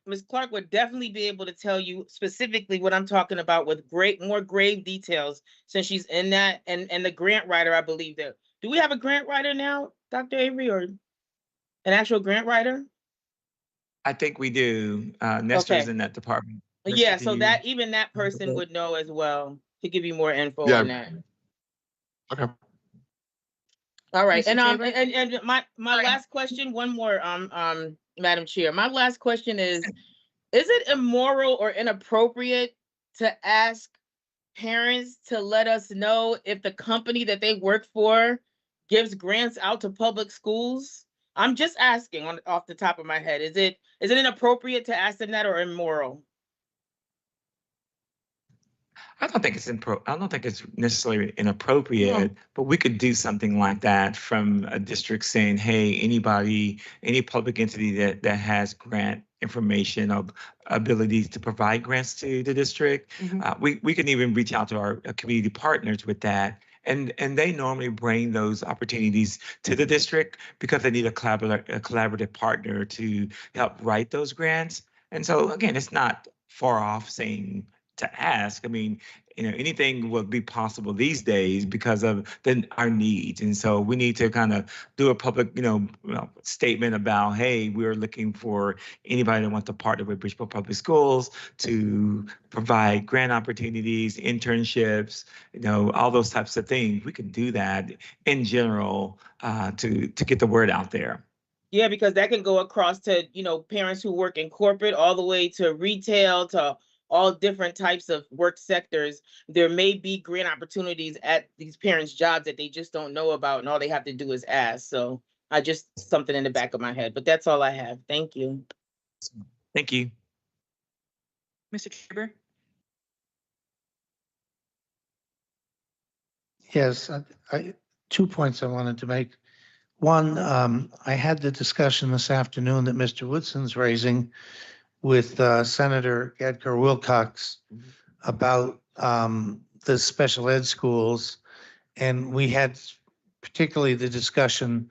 Speaker 3: would definitely be able to tell you specifically what I'm talking about with more grave details, since she's in that, and the grant writer, I believe that. Do we have a grant writer now, Dr. Avery, or an actual grant writer?
Speaker 21: I think we do. Nestor's in that department. Nestor,
Speaker 3: Yeah, so that even that person would know as well to give you more info on that.
Speaker 9: Okay.
Speaker 3: All right,
Speaker 15: Mr. Tabor?
Speaker 3: and my last question, one more, Madam Chair. My last question is it immoral or inappropriate to ask parents to let us know if the company that they work for gives grants out to public schools? I'm just asking off the top of my head. Is it inappropriate to ask them that, or immoral?
Speaker 21: I don't think it's necessarily inappropriate, but we could do something like that from a district saying, hey, any public entity that has grant information of abilities to provide grants to the district, we can even reach out to our community partners with that. And they normally bring those opportunities to the district because they need a collaborative partner to help write those grants. And so again, it's not far off saying to ask. I mean, you know, anything will be possible these days because of our needs. And so we need to kind of do a public, statement about, hey, we're looking for anybody that wants to partner with Bridgeport Public Schools to provide grant opportunities, internships, all those types of things. We can do that in general to get the word out there.
Speaker 3: Yeah, because that can go across to, parents who work in corporate all the way to retail, to all different types of work sectors. There may be grant opportunities at these parents' jobs that they just don't know about, and all they have to do is ask. So something in the back of my head, but that's all I have. Thank you.
Speaker 21: Thank you.
Speaker 1: Mr. Chairperson?
Speaker 18: Yes, 2 points I wanted to make. One, I had the discussion this afternoon that Mr. Woodson's raising with Senator Edgar Wilcox about the special ed schools. And we had particularly the discussion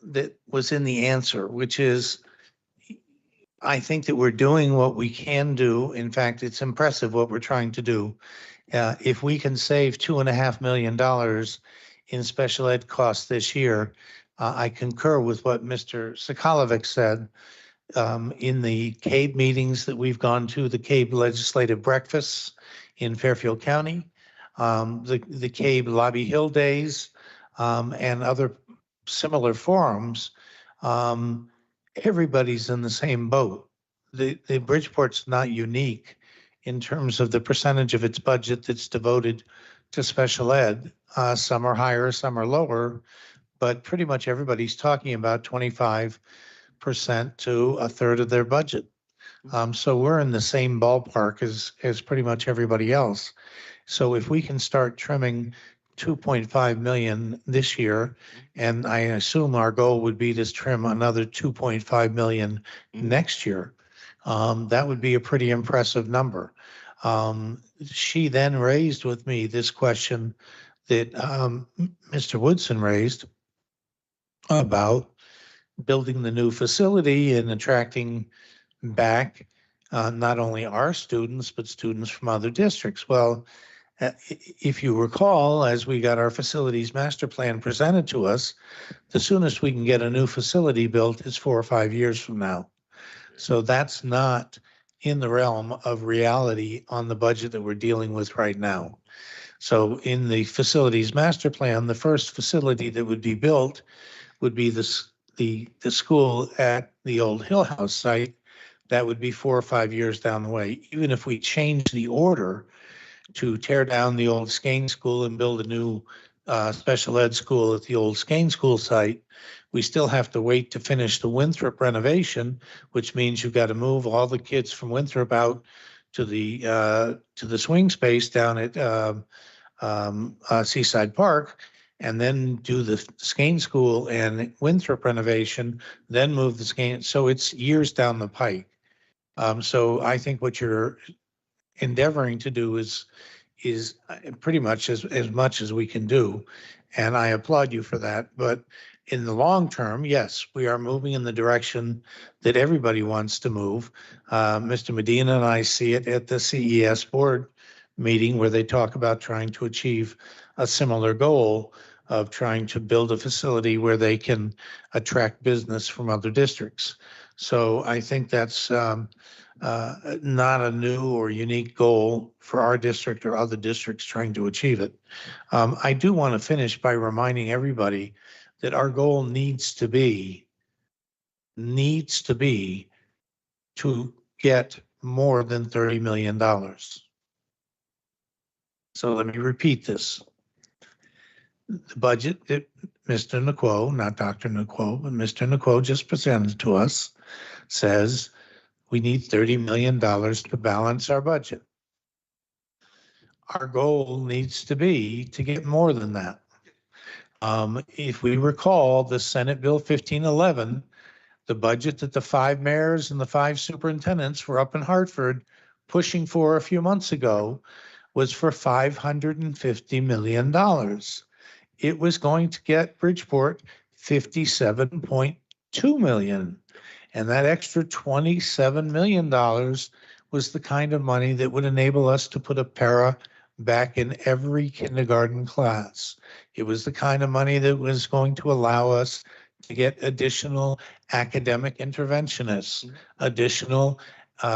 Speaker 18: that was in the answer, which is, I think that we're doing what we can do. In fact, it's impressive what we're trying to do. If we can save $2.5 million in special ed costs this year, I concur with what Mr. Sokolovic said. In the CABE meetings that we've gone to, the CABE legislative breakfasts in Fairfield County, the CABE Lobby Hill Days, and other similar forums, everybody's in the same boat. The Bridgeport's not unique in terms of the percentage of its budget that's devoted to special ed. Some are higher, some are lower, but pretty much everybody's talking about 25% to a third of their budget. So we're in the same ballpark as pretty much everybody else. So if we can start trimming 2.5 million this year, and I assume our goal would be to trim another 2.5 million next year, that would be a pretty impressive number. She then raised with me this question that Mr. Woodson raised about building the new facility and attracting back not only our students, but students from other districts. Well, if you recall, as we got our facilities master plan presented to us, the soonest we can get a new facility built is 4 or 5 years from now. So that's not in the realm of reality on the budget that we're dealing with right now. So in the facilities master plan, the first facility that would be built would be the school at the old Hill House site. That would be 4 or 5 years down the way. Even if we change the order to tear down the old Skane School and build a new special ed school at the old Skane School site, we still have to wait to finish the Winthrop renovation, which means you've got to move all the kids from Winthrop out to the swing space down at Seaside Park, and then do the Skane School and Winthrop renovation, then move the Skane. So it's years down the pike. So I think what you're endeavoring to do is pretty much as much as we can do. And I applaud you for that. But in the long term, yes, we are moving in the direction that everybody wants to move. Mr. Medina and I see it at the CES board meeting where they talk about trying to achieve a similar goal of trying to build a facility where they can attract business from other districts. So I think that's not a new or unique goal for our district or other districts trying to achieve it. I do want to finish by reminding everybody that our goal needs to be to get more than $30 million. So let me repeat this. The budget that Mr. Naquo, not Dr. Naquo, but Mr. Naquo just presented to us says we need $30 million to balance our budget. Our goal needs to be to get more than that. If we recall, the Senate Bill 1511, the budget that the 5 mayors and the 5 superintendents were up in Hartford pushing for a few months ago was for $550 million. It was going to get Bridgeport $57.2 million. And that extra $27 million was the kind of money that would enable us to put a para back in every kindergarten class. It was the kind of money that was going to allow us to get additional academic interventionists, additional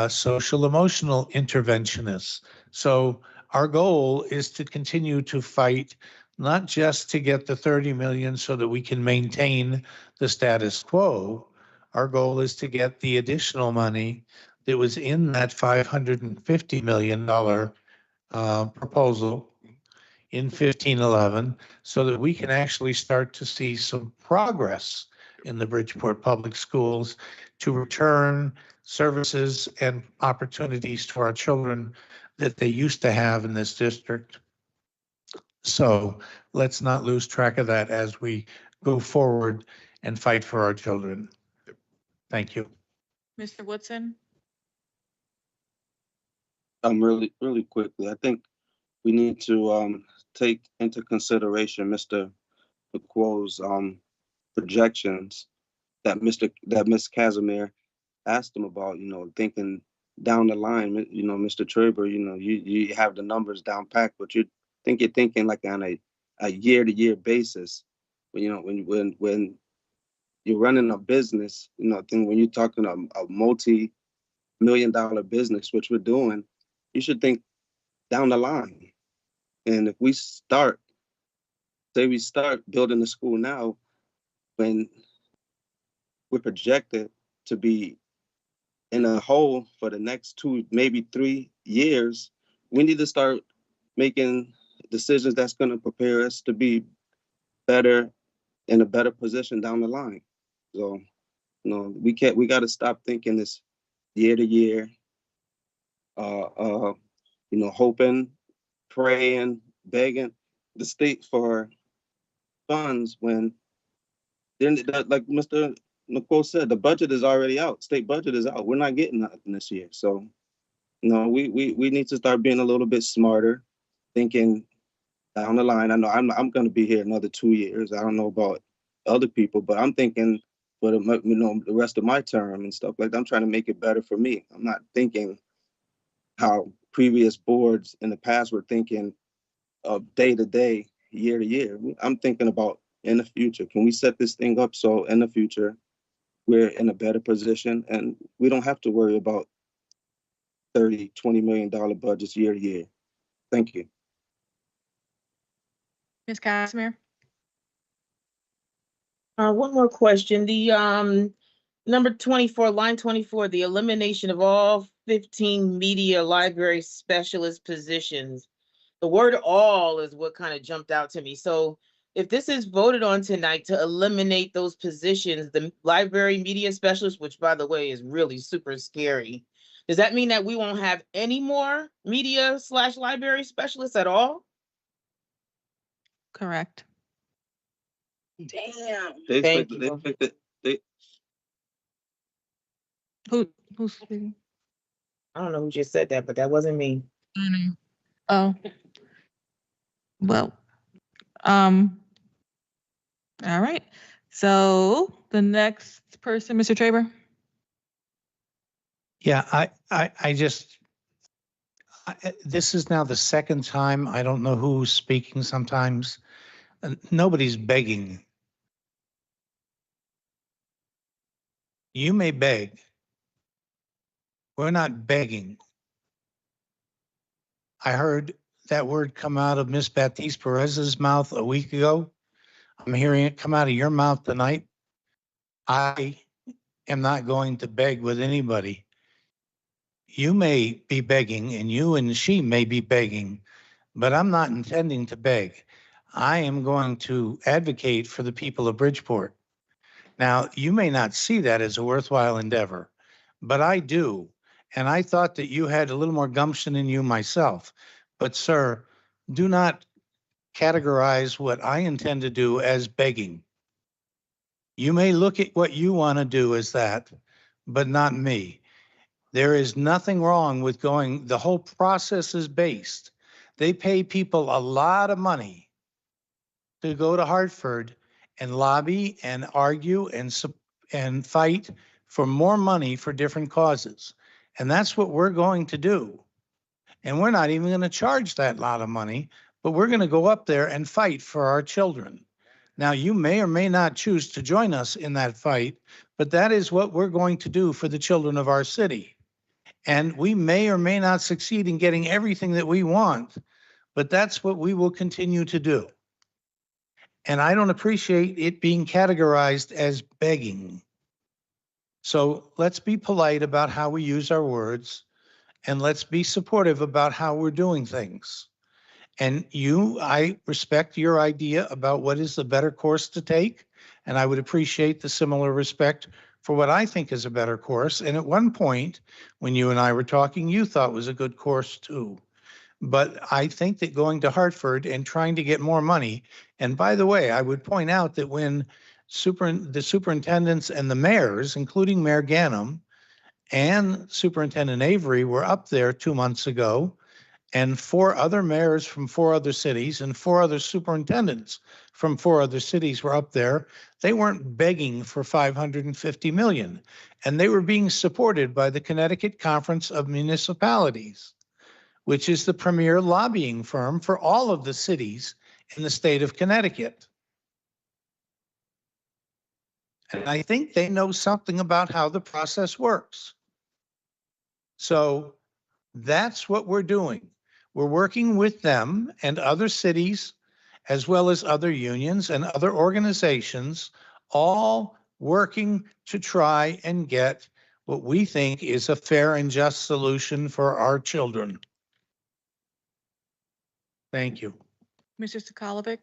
Speaker 18: social emotional interventionists. So our goal is to continue to fight, not just to get the 30 million so that we can maintain the status quo. Our goal is to get the additional money that was in that $550 million proposal in 1511 so that we can actually start to see some progress in the Bridgeport Public Schools to return services and opportunities to our children that they used to have in this district. So let's not lose track of that as we go forward and fight for our children. Thank you.
Speaker 1: Mr. Woodson?
Speaker 11: Really quickly, I think we need to take into consideration Mr. McQuo's projections that Ms. Casimir asked him about, thinking down the line, Mr. Traber, you have the numbers down packed, but you're thinking like on a year-to-year basis. When you're running a business, when you're talking a multi-million-dollar business, which we're doing, you should think down the line. And if we start building the school now, when we're projected to be in a hole for the next 2, maybe 3 years, we need to start making decisions that's going to prepare us to be better, in a better position down the line. So, we got to stop thinking this year to year, hoping, praying, begging the state for funds when then, like Mr. Nicole said, the budget is already out. State budget is out. We're not getting nothing this year. So, we need to start being a little bit smarter, thinking down the line. I know I'm going to be here another 2 years. I don't know about other people, but I'm thinking for the rest of my term and stuff like that. I'm trying to make it better for me. I'm not thinking how previous boards in the past were thinking of day to day, year to year. I'm thinking about in the future. Can we set this thing up so in the future we're in a better position and we don't have to worry about $20 million budgets year to year? Thank you.
Speaker 1: Ms. Casimir?
Speaker 3: One more question. The number 24, line 24, the elimination of all 15 media library specialist positions. The word all is what kind of jumped out to me. So if this is voted on tonight to eliminate those positions, the library media specialist, which by the way is really super scary, does that mean that we won't have any more media/library specialists at all?
Speaker 1: Correct.
Speaker 3: Damn.
Speaker 11: Thank
Speaker 3: you.
Speaker 1: Who's speaking?
Speaker 3: I don't know who just said that, but that wasn't me.
Speaker 1: Oh. Well, all right. So the next person, Mr. Traber?
Speaker 18: Yeah, this is now the second time. I don't know who's speaking sometimes. Nobody's begging. You may beg. We're not begging. I heard that word come out of Miss Baptiste Perez's mouth a week ago. I'm hearing it come out of your mouth tonight. I am not going to beg with anybody. You may be begging and you and she may be begging, but I'm not intending to beg. I am going to advocate for the people of Bridgeport. Now, you may not see that as a worthwhile endeavor, but I do. And I thought that you had a little more gumption in you myself. But sir, do not categorize what I intend to do as begging. You may look at what you want to do as that, but not me. There is nothing wrong with going, the whole process is based. They pay people a lot of money to go to Hartford and lobby and argue and fight for more money for different causes. And that's what we're going to do. And we're not even going to charge that lot of money, but we're going to go up there and fight for our children. Now, you may or may not choose to join us in that fight, but that is what we're going to do for the children of our city. And we may or may not succeed in getting everything that we want, but that's what we will continue to do. And I don't appreciate it being categorized as begging. So let's be polite about how we use our words, and let's be supportive about how we're doing things. And I respect your idea about what is the better course to take, and I would appreciate the similar respect for what I think is a better course. And at one point, when you and I were talking, you thought was a good course too. But I think that going to Hartford and trying to get more money, and by the way, I would point out that when the superintendents and the mayors, including Mayor Ganem and Superintendent Avery, were up there 2 months ago, and 4 other mayors from 4 other cities and 4 other superintendents from 4 other cities were up there. They weren't begging for $550 million, and they were being supported by the Connecticut Conference of Municipalities, which is the premier lobbying firm for all of the cities in the state of Connecticut. And I think they know something about how the process works. So that's what we're doing. We're working with them and other cities, as well as other unions and other organizations, all working to try and get what we think is a fair and just solution for our children. Thank you.
Speaker 1: Mr. Sokolovic?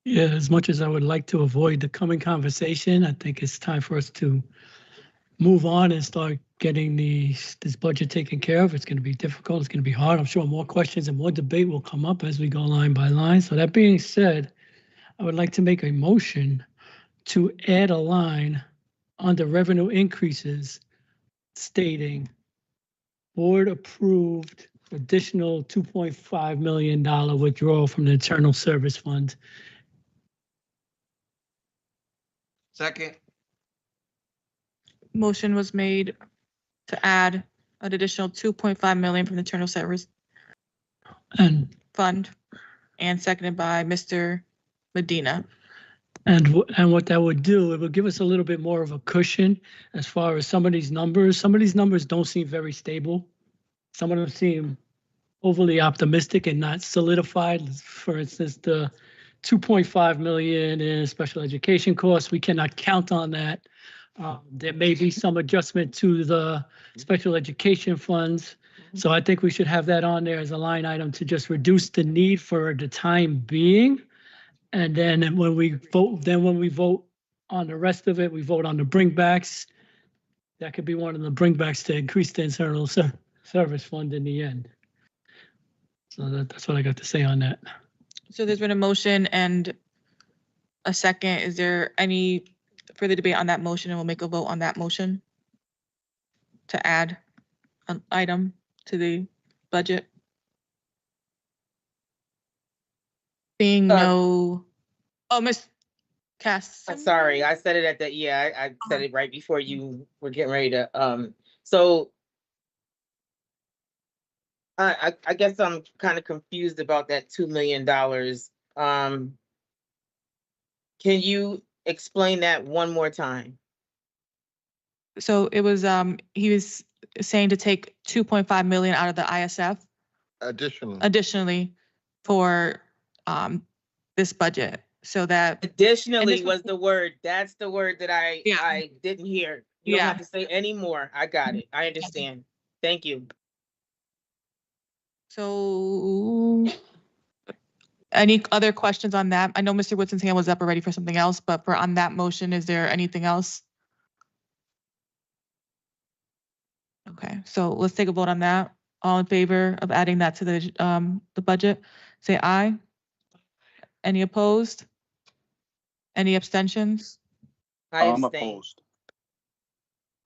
Speaker 23: Yeah, as much as I would like to avoid the coming conversation, I think it's time for us to move on and start getting this budget taken care of. It's going to be difficult. It's going to be hard. I'm sure more questions and more debate will come up as we go line by line. So that being said, I would like to make a motion to add a line under revenue increases stating board approved additional $2.5 million withdrawal from the internal service fund
Speaker 7: Second.
Speaker 1: Motion was made to add an additional 2.5 million from the internal service
Speaker 23: And,
Speaker 1: fund and seconded by Mr. Medina.
Speaker 23: and what that would do, it would give us a little bit more of a cushion as far as some of these numbers. Some of these numbers don't seem very stable. Some of them seem overly optimistic and not solidified. For instance, the 2.5 million in special education costs, we cannot count on that. There may be some adjustment to the special education funds. So I think we should have that on there as a line item to just reduce the need for the time being. And then when we vote on the rest of it, we vote on the bringbacks. That could be one of the bringbacks to increase the internal service fund in the end. So that's what I got to say on that.
Speaker 1: So there's been a motion and a second. Is there any further debate on that motion? And we'll make a vote on that motion to add an item to the budget. Seeing no, oh, Ms. Cass.
Speaker 3: Sorry, I said it at the, I said it right before you were getting ready to, so I guess I'm kind of confused about that $2 million. Can you explain that one more time?
Speaker 1: So it was, he was saying to take 2.5 million out of the ISF additionally for, this budget. So that
Speaker 3: Additionally was the word. That's the word that I didn't hear. You don't have to say any more. I got it. I understand. Thank you.
Speaker 1: So any other questions on that? I know Mr. Woodson's hand was up already for something else, but for on that motion, is there anything else? Okay, so let's take a vote on that. All in favor of adding that to the budget, say aye. Any opposed? Any abstentions?
Speaker 11: I'm opposed.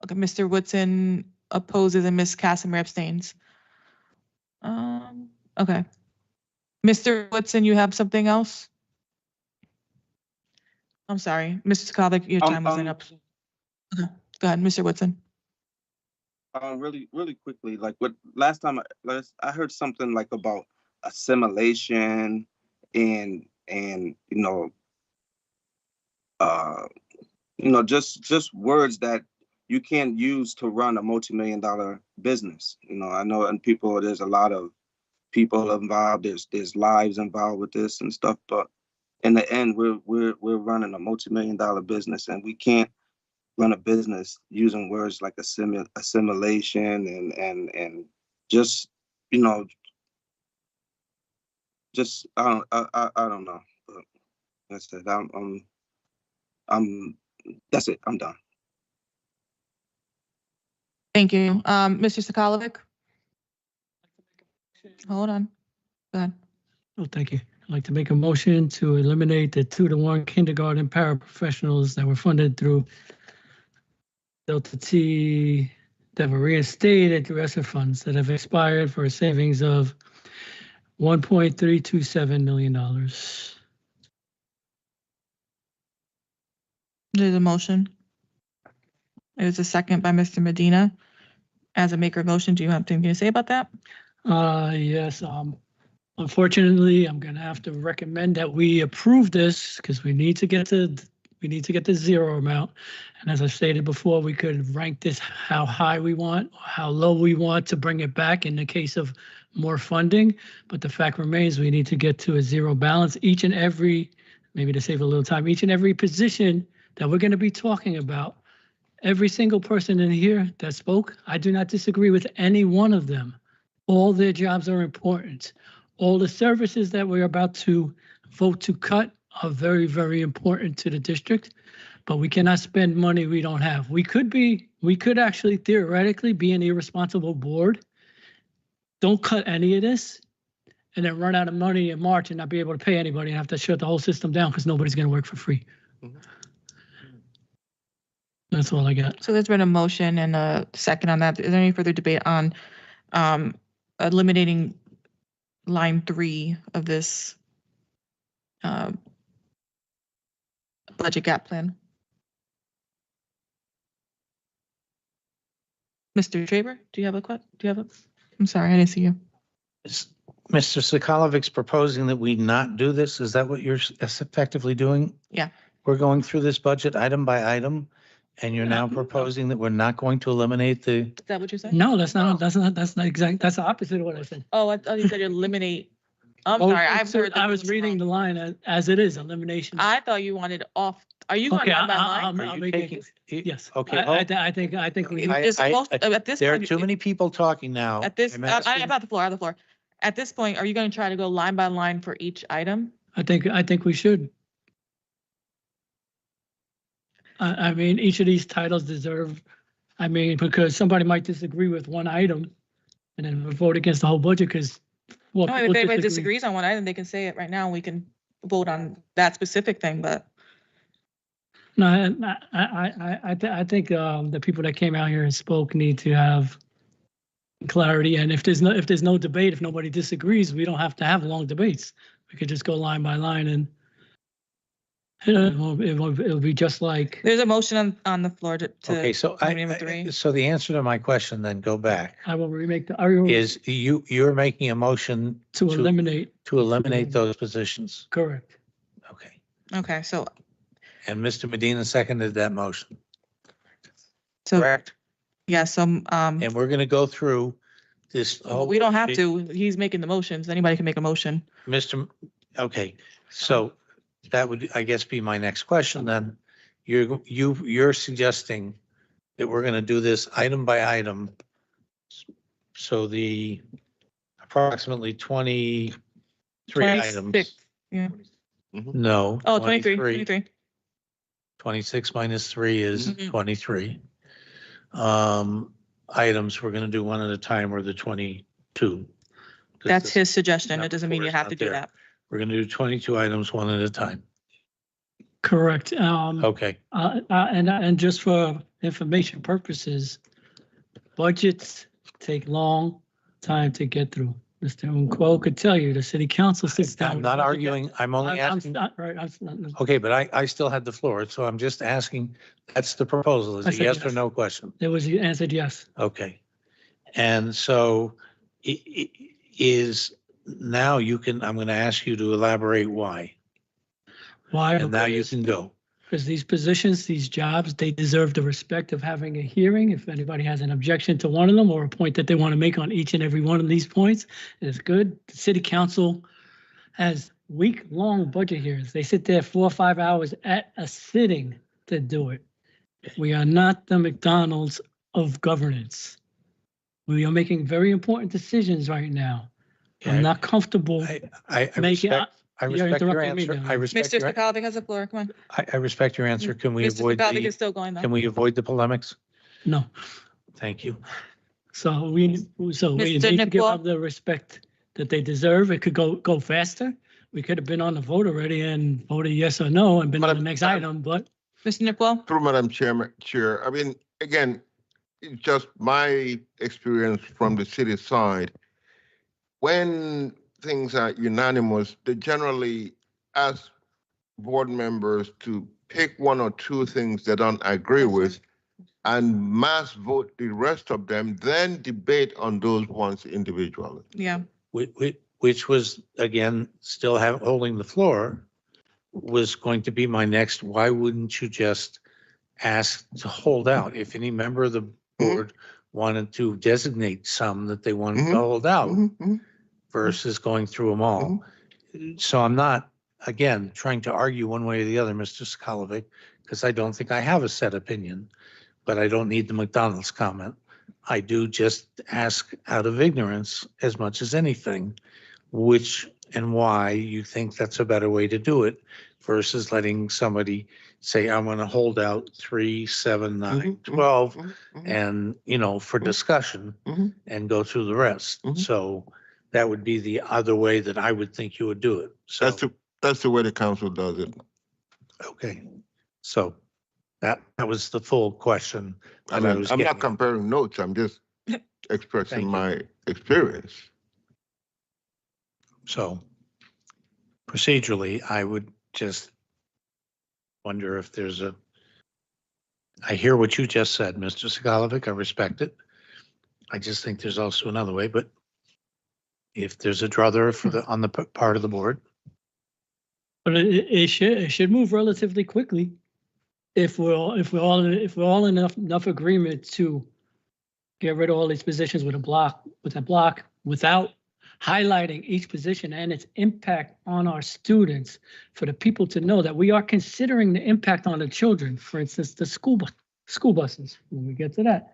Speaker 1: Okay, Mr. Woodson opposes and Ms. Casimir abstains. Okay. Mr. Woodson, you have something else? I'm sorry, Mr. Skolnick, your time wasn't up. Okay, go ahead, Mr. Woodson.
Speaker 11: Really quickly, like what last time I heard something like about assimilation and just words that you can't use to run a multi-million-dollar business. I know and there's a lot of people involved, there's lives involved with this and stuff, but in the end we're running a multi-million-dollar business, and we can't run a business using words like assimilation and just I don't know, but that's it. That's it. I'm done.
Speaker 1: Thank you. Mr. Sokolovic? Hold on. Go ahead.
Speaker 23: Oh, thank you. I'd like to make a motion to eliminate the 2-to-1 kindergarten paraprofessionals that were funded through Delta T that were reinstated through ESSER funds that have expired for a savings of $1.327 million.
Speaker 1: There's a motion. There's a second by Mr. Medina. As a maker of motion, do you have anything to say about that?
Speaker 23: Yes. Unfortunately, I'm going to have to recommend that we approve this because we need to get the zero amount. And as I stated before, we could rank this how high we want, or how low we want to bring it back in the case of more funding. But the fact remains, we need to get to a zero balance. Each and every, maybe to save a little time, each and every position that we're going to be talking about, every single person in here that spoke, I do not disagree with any one of them. All their jobs are important. All the services that we're about to vote to cut are very, very important to the district, but we cannot spend money we don't have. We could actually theoretically be an irresponsible board. Don't cut any of this and then run out of money in March and not be able to pay anybody and have to shut the whole system down because nobody's going to work for free. That's all I got.
Speaker 1: So there's been a motion and a second on that. Is there any further debate on eliminating line 3 of this budget gap plan? Mr. Traber, do you have I'm sorry, I didn't see you.
Speaker 18: Mr. Sakalovic's proposing that we not do this. Is that what you're effectively doing?
Speaker 1: Yeah.
Speaker 18: We're going through this budget item by item, and you're now proposing that we're not going to eliminate the,
Speaker 1: Is that what you said?
Speaker 23: No, that's not exact, that's the opposite of what I said.
Speaker 1: Oh, I thought you said eliminate. I'm
Speaker 23: Oh,
Speaker 1: sorry, I've
Speaker 23: so
Speaker 1: heard.
Speaker 23: I was reading the line as it is, elimination.
Speaker 1: I thought you wanted off. Are you going
Speaker 23: Okay,
Speaker 1: line by line?
Speaker 23: I'll
Speaker 18: Are you
Speaker 23: make
Speaker 18: taking-
Speaker 23: it, yes.
Speaker 18: okay,
Speaker 23: I think we.
Speaker 1: Just at this
Speaker 18: there are
Speaker 1: point,
Speaker 18: too many people talking now.
Speaker 1: At this,
Speaker 18: I'm
Speaker 1: I
Speaker 18: asking-
Speaker 1: have the floor, I have the floor. At this point, are you going to try to go line by line for each item?
Speaker 23: I think we should. I mean, each of these titles deserve, I mean, because somebody might disagree with one item and then vote against the whole budget because.
Speaker 1: No, if anybody disagrees on one item, they can say it right now. We can vote on that specific thing, but
Speaker 23: No, I think the people that came out here and spoke need to have clarity. And if there's no debate, if nobody disagrees, we don't have to have long debates. We could just go line by line and it'll be just like.
Speaker 1: there's a motion on the floor to.
Speaker 18: Okay, so
Speaker 1: number three.
Speaker 18: so the answer to my question, then go back,
Speaker 23: I will remake
Speaker 18: is you're making a motion
Speaker 23: to eliminate.
Speaker 18: to eliminate those positions.
Speaker 23: Correct.
Speaker 18: Okay.
Speaker 1: Okay, so,
Speaker 18: And Mr. Medina seconded that motion,
Speaker 1: so,
Speaker 18: correct?
Speaker 1: yeah, so,
Speaker 18: And we're gonna go through this. whole
Speaker 1: we don't have
Speaker 18: sheet.
Speaker 1: to. He's making the motions. Anybody can make a motion.
Speaker 18: Okay, so that would, I guess, be my next question then. You're suggesting that we're gonna do this item by item. So the approximately 23 items.
Speaker 1: 26, yeah.
Speaker 18: No.
Speaker 1: Oh, 23.
Speaker 18: 26 minus 3 is
Speaker 1: Mhm.
Speaker 18: 23. Items, we're gonna do one at a time, or the 22.
Speaker 1: That's his suggestion. It doesn't mean you
Speaker 18: Number
Speaker 1: have
Speaker 18: four
Speaker 1: to
Speaker 18: is
Speaker 1: do
Speaker 18: not there.
Speaker 1: that.
Speaker 18: We're gonna do 22 items, one at a time.
Speaker 23: Correct.
Speaker 18: Okay,
Speaker 23: And just for information purposes, budgets take long time to get through. Mr. Unquo could tell you, the city council sits down.
Speaker 18: I'm not arguing, I'm only asking.
Speaker 23: Right,
Speaker 18: Okay, but I still had the floor, so I'm just asking, that's the proposal, is
Speaker 23: I
Speaker 18: a
Speaker 23: said
Speaker 18: yes or
Speaker 23: yes.
Speaker 18: no question?
Speaker 23: There was, you answered yes.
Speaker 18: Okay. And so is, now you can, I'm gonna ask you to elaborate why,
Speaker 23: Why?
Speaker 18: and now you can go.
Speaker 23: Because these positions, these jobs, they deserve the respect of having a hearing. If anybody has an objection to one of them or a point that they want to make on each and every one of these points, it's good. The city council has week-long budget hearings. They sit there 4 or 5 hours at a sitting to do it. We are not the McDonald's of governance. We are making very important decisions right now.
Speaker 18: Yeah,
Speaker 23: I'm not comfortable
Speaker 18: I
Speaker 23: making.
Speaker 18: respect your
Speaker 23: interrupting me
Speaker 18: answer.
Speaker 23: now.
Speaker 18: I respect
Speaker 1: Mr.
Speaker 18: your,
Speaker 1: Stakalovic has the floor. Come on.
Speaker 18: I respect your answer. Can we
Speaker 1: Mr.
Speaker 18: avoid
Speaker 1: Stakalovic is
Speaker 18: the,
Speaker 1: still going though.
Speaker 18: can we avoid the polemics?
Speaker 23: No.
Speaker 18: Thank you.
Speaker 23: So we need
Speaker 1: Mr.
Speaker 23: to give
Speaker 1: Nicola?
Speaker 23: them the respect that they deserve. It could go faster. We could have been on the vote already and voted yes or no and been on the next item, but
Speaker 1: Mr. Nicola?
Speaker 9: Through Madam Chair, I mean, again, it's just my experience from the city side. When things are unanimous, they generally ask board members to pick one or two things they don't agree with and mass vote the rest of them, then debate on those ones individually.
Speaker 1: Yeah.
Speaker 18: Which was, again, still holding the floor, was going to be my next, why wouldn't you just ask to hold out? If any member of the board wanted to designate some that they wanted to hold out versus going through them all. So I'm not, again, trying to argue one way or the other, Mr. Sakalovich, because I don't think I have a set opinion, but I don't need the McDonald's comment. I do just ask out of ignorance as much as anything, which and why you think that's a better way to do it versus letting somebody say, I'm going to hold out 3, 7, 9, 12, and, for discussion and go through the rest. So that would be the other way that I would think you would do it. So
Speaker 9: That's the way the council does it.
Speaker 18: okay. So that was the full question.
Speaker 9: I'm not comparing notes. I'm just expressing my experience.
Speaker 18: So procedurally, I would just wonder if there's I hear what you just said, Mr. Sakalovich. I respect it.
Speaker 12: I just think there's also another way, but if there's a druther for the, on the part of the board,
Speaker 23: But it should move relatively quickly. If we're all in enough agreement to get rid of all these positions with a block, without highlighting each position and its impact on our students, for the people to know that we are considering the impact on the children. For instance, the school buses, when we get to that,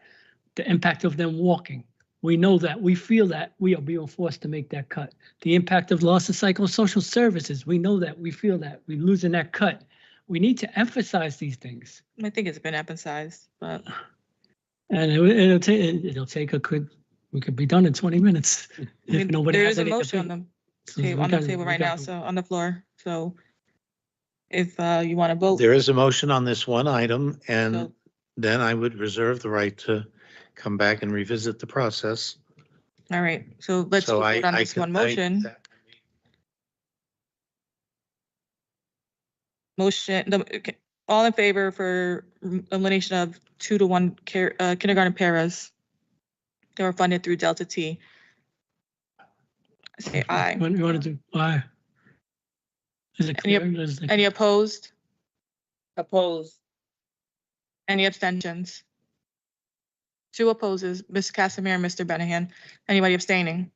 Speaker 23: the impact of them walking. We know that, we feel that we are being forced to make that cut. The impact of loss of psychosocial services, we know that, we feel that, we're losing that cut. We need to emphasize these things.
Speaker 1: I think it's been emphasized, but.
Speaker 23: And it'll take we could be done in 20 minutes. If nobody
Speaker 1: There
Speaker 23: has
Speaker 1: is a
Speaker 23: any
Speaker 1: motion on
Speaker 23: debate.
Speaker 1: the
Speaker 23: So
Speaker 1: table,
Speaker 23: we
Speaker 1: on the
Speaker 23: got-
Speaker 1: table
Speaker 23: we
Speaker 1: right
Speaker 23: got-
Speaker 1: now, so on the floor. So if you want to vote,
Speaker 12: there is a motion on this one item, and
Speaker 1: So-
Speaker 12: then I would reserve the right to come back and revisit the process.
Speaker 1: all right, so let's
Speaker 12: So
Speaker 1: vote on
Speaker 12: I
Speaker 1: this
Speaker 12: can-
Speaker 1: one motion. Okay, all in favor for elimination of 2-to-1 kindergarten paras that were funded through Delta T. Say aye.
Speaker 23: You want to do, aye. Is it
Speaker 1: Any,
Speaker 23: clear? Is it-
Speaker 1: any opposed? Opposed. Any abstentions? 2 opposes, Ms. Casimir and Mr. Benahan. Anybody abstaining?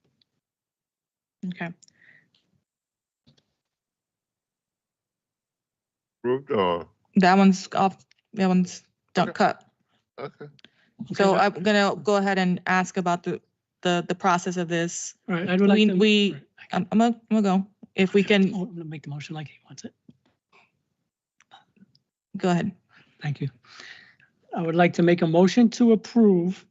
Speaker 1: Okay,
Speaker 9: Approved or?
Speaker 1: that one's off, that one's done cut.
Speaker 9: Okay.
Speaker 1: So I'm gonna go ahead and ask about the process of this.
Speaker 23: All right, I would like to.
Speaker 1: I'm gonna go. If we can,
Speaker 23: I'm gonna make the motion like he wants it.
Speaker 1: go ahead.
Speaker 23: Thank you. I would like to make a motion to approve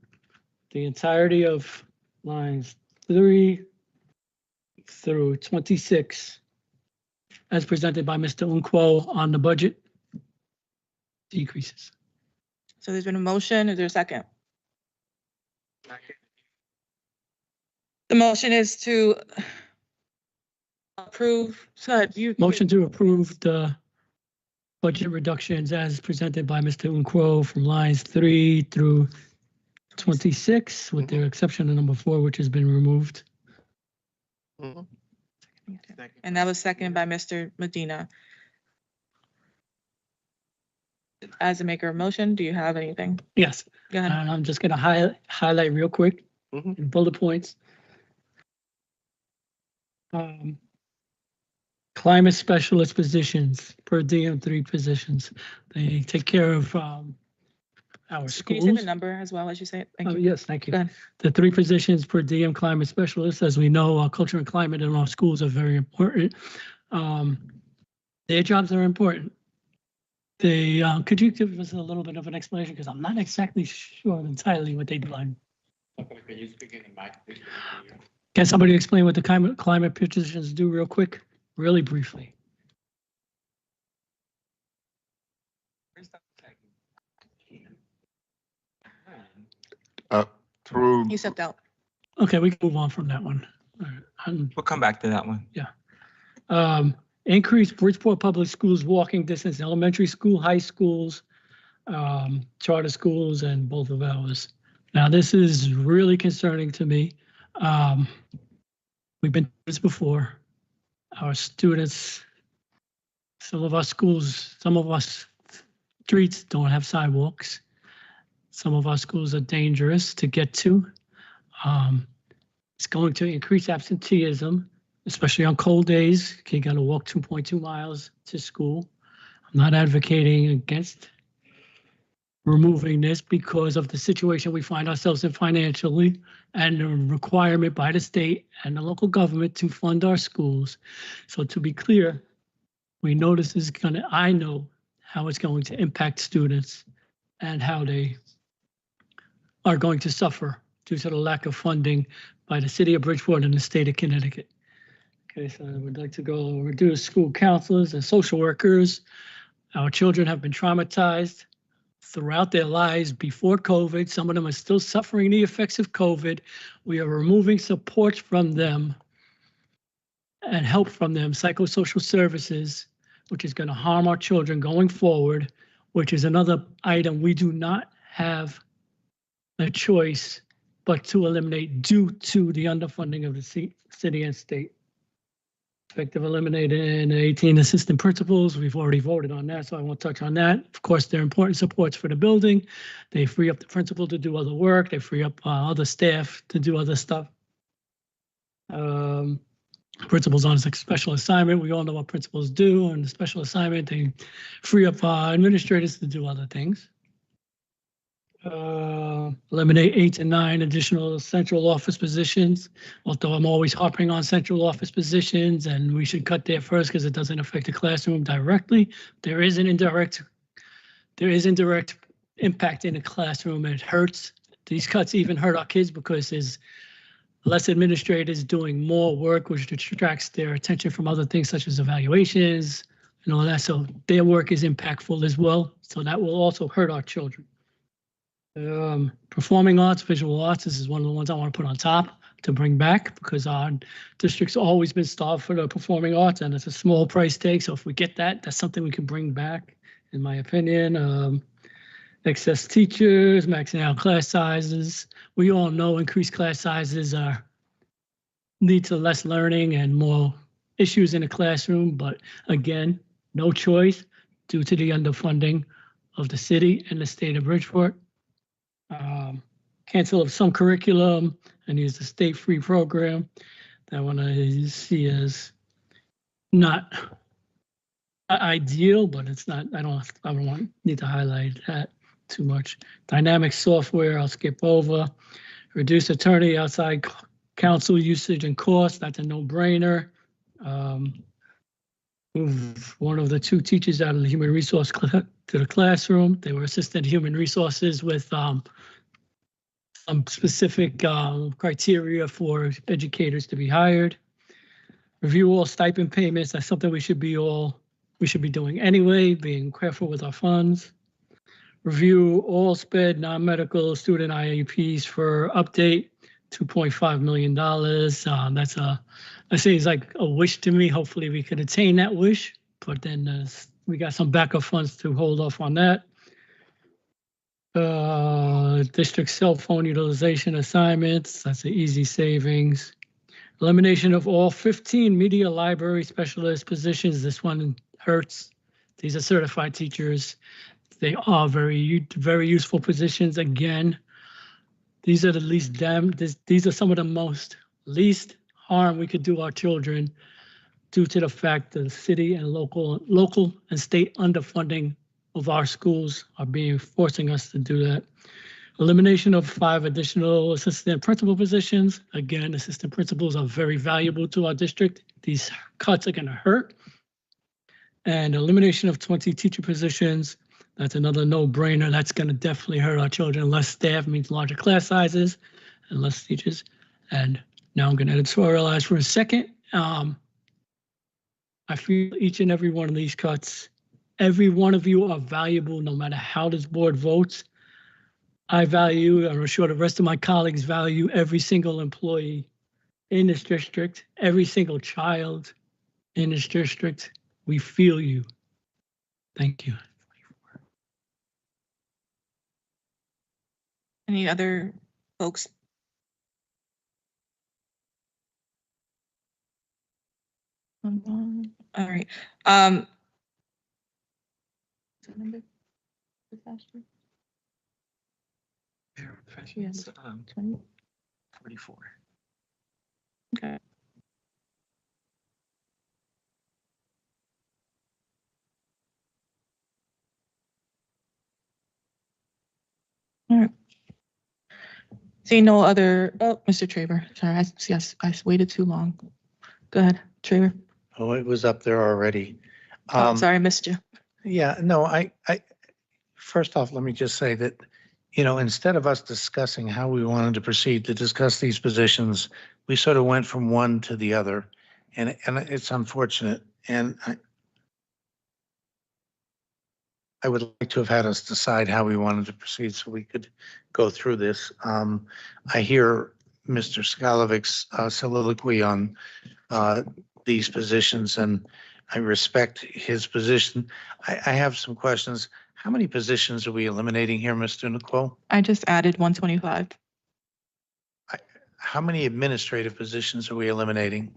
Speaker 23: the entirety of lines 3 through 26 as presented by Mr. Unquo on the budget decreases.
Speaker 1: So there's been a motion. Is there a second? The motion is to approve, so you.
Speaker 23: Motion to approve the budget reductions as presented by Mr. Unquo from lines 3 through 26, with the exception of number 4, which has been removed.
Speaker 1: And that was seconded by Mr. Medina. As a maker of motion, do you have anything?
Speaker 23: Yes.
Speaker 1: Go ahead.
Speaker 23: And I'm just gonna highlight real quick in bullet points. Climate specialist positions, per diem 3 positions. They take care of our
Speaker 1: Can you
Speaker 23: schools.
Speaker 1: say the number as well as you say it? Thank
Speaker 23: Oh,
Speaker 1: you.
Speaker 23: yes, thank you.
Speaker 1: Go ahead.
Speaker 23: The 3 positions per diem climate specialists, as we know, our culture and climate in our schools are very important. Their jobs are important. They, could you give us a little bit of an explanation? Because I'm not exactly sure entirely what they do. Can somebody explain what the climate positions do real quick, really briefly?
Speaker 9: Through.
Speaker 1: He stepped out.
Speaker 23: Okay, we can move on from that one. All right,
Speaker 21: We'll come back to that one.
Speaker 23: Yeah. Increase Bridgeport Public Schools walking distance, elementary school, high schools, charter schools, and both of ours. Now, this is really concerning to me. We've been through this before. Our students, some of our schools, some of our streets don't have sidewalks. Some of our schools are dangerous to get to. It's going to increase absenteeism, especially on cold days. You got to walk 2.2 miles to school. I'm not advocating against removing this because of the situation we find ourselves in financially and the requirement by the state and the local government to fund our schools. So to be clear, we know this is I know how it's going to impact students and how they are going to suffer due to the lack of funding by the city of Bridgeport and the state of Connecticut. Okay, so I would like to go reduce school counselors and social workers. Our children have been traumatized throughout their lives before COVID. Some of them are still suffering the effects of COVID. We are removing support from them and help from them, psychosocial services, which is going to harm our children going forward, which is another item we do not have a choice but to eliminate due to the underfunding of the city and state. Effective eliminating 18 assistant principals. We've already voted on that, so I won't touch on that. Of course, they're important supports for the building. They free up the principal to do other work. They free up other staff to do other stuff. Principals on a special assignment. We all know what principals do on the special assignment. They free up administrators to do other things. Eliminate 8 to 9 additional central office positions, although I'm always harping on central office positions and we should cut there first because it doesn't affect the classroom directly. There is indirect impact in the classroom and it hurts. These cuts even hurt our kids because there's less administrators doing more work, which distracts their attention from other things such as evaluations and all that. So their work is impactful as well. So that will also hurt our children. Performing arts, visual arts, this is one of the ones I want to put on top to bring back because our district's always been starved for the performing arts and it's a small price tag. So if we get that, that's something we can bring back, in my opinion. Excess teachers, maxing out class sizes. We all know increased class sizes lead to less learning and more issues in the classroom. But again, no choice due to the underfunding of the city and the state of Bridgeport. Cancel of some curriculum and use the state free program. That one I see as not ideal, but it's not, I don't need to highlight that too much. Dynamic software, I'll skip over. Reduce attorney outside counsel usage and cost, that's a no-brainer. Move one of the 2 teachers out of the human resource to the classroom. They were assistant human resources with some specific criteria for educators to be hired. Review all stipend payments. That's something we should be doing anyway, being careful with our funds. Review all SPED non-medical student IEPs for update, $2.5 million. That seems like a wish to me. Hopefully we can attain that wish, but then we got some backup funds to hold off on that. District cell phone utilization assignments, that's an easy savings. Elimination of all 15 media library specialist positions. This one hurts. These are certified teachers. They are very, very useful positions. Again, these are the least these are some of the most least harm we could do our children due to the fact that the city and local and state underfunding of our schools are forcing us to do that. Elimination of 5 additional assistant principal positions. Again, assistant principals are very valuable to our district. These cuts are going to hurt. And elimination of 20 teacher positions. That's another no-brainer. That's going to definitely hurt our children. Less staff means larger class sizes and less teachers. And now I'm going to editorialize for a second. I feel each and every one of these cuts, every one of you are valuable no matter how this board votes. I value, and I'm sure the rest of my colleagues value every single employee in this district, every single child in this district. We feel you. Thank you.
Speaker 1: Any other folks? All right.
Speaker 7: Yes, 44.
Speaker 1: Okay. All right. See no other, oh, Mr. Traver, sorry, I waited too long. Go ahead, Traver.
Speaker 12: Oh, it was up there already.
Speaker 1: Oh, sorry, I missed you.
Speaker 12: Yeah, no, first off, let me just say that, instead of us discussing how we wanted to proceed to discuss these positions, we sort of went from one to the other, and it's unfortunate. And I would like to have had us decide how we wanted to proceed so we could go through this. I hear Mr. Skalovic's soliloquy on these positions, and I respect his position. I have some questions. How many positions are we eliminating here, Mr. Nicole?
Speaker 1: I just added 125.
Speaker 12: how many administrative positions are we eliminating?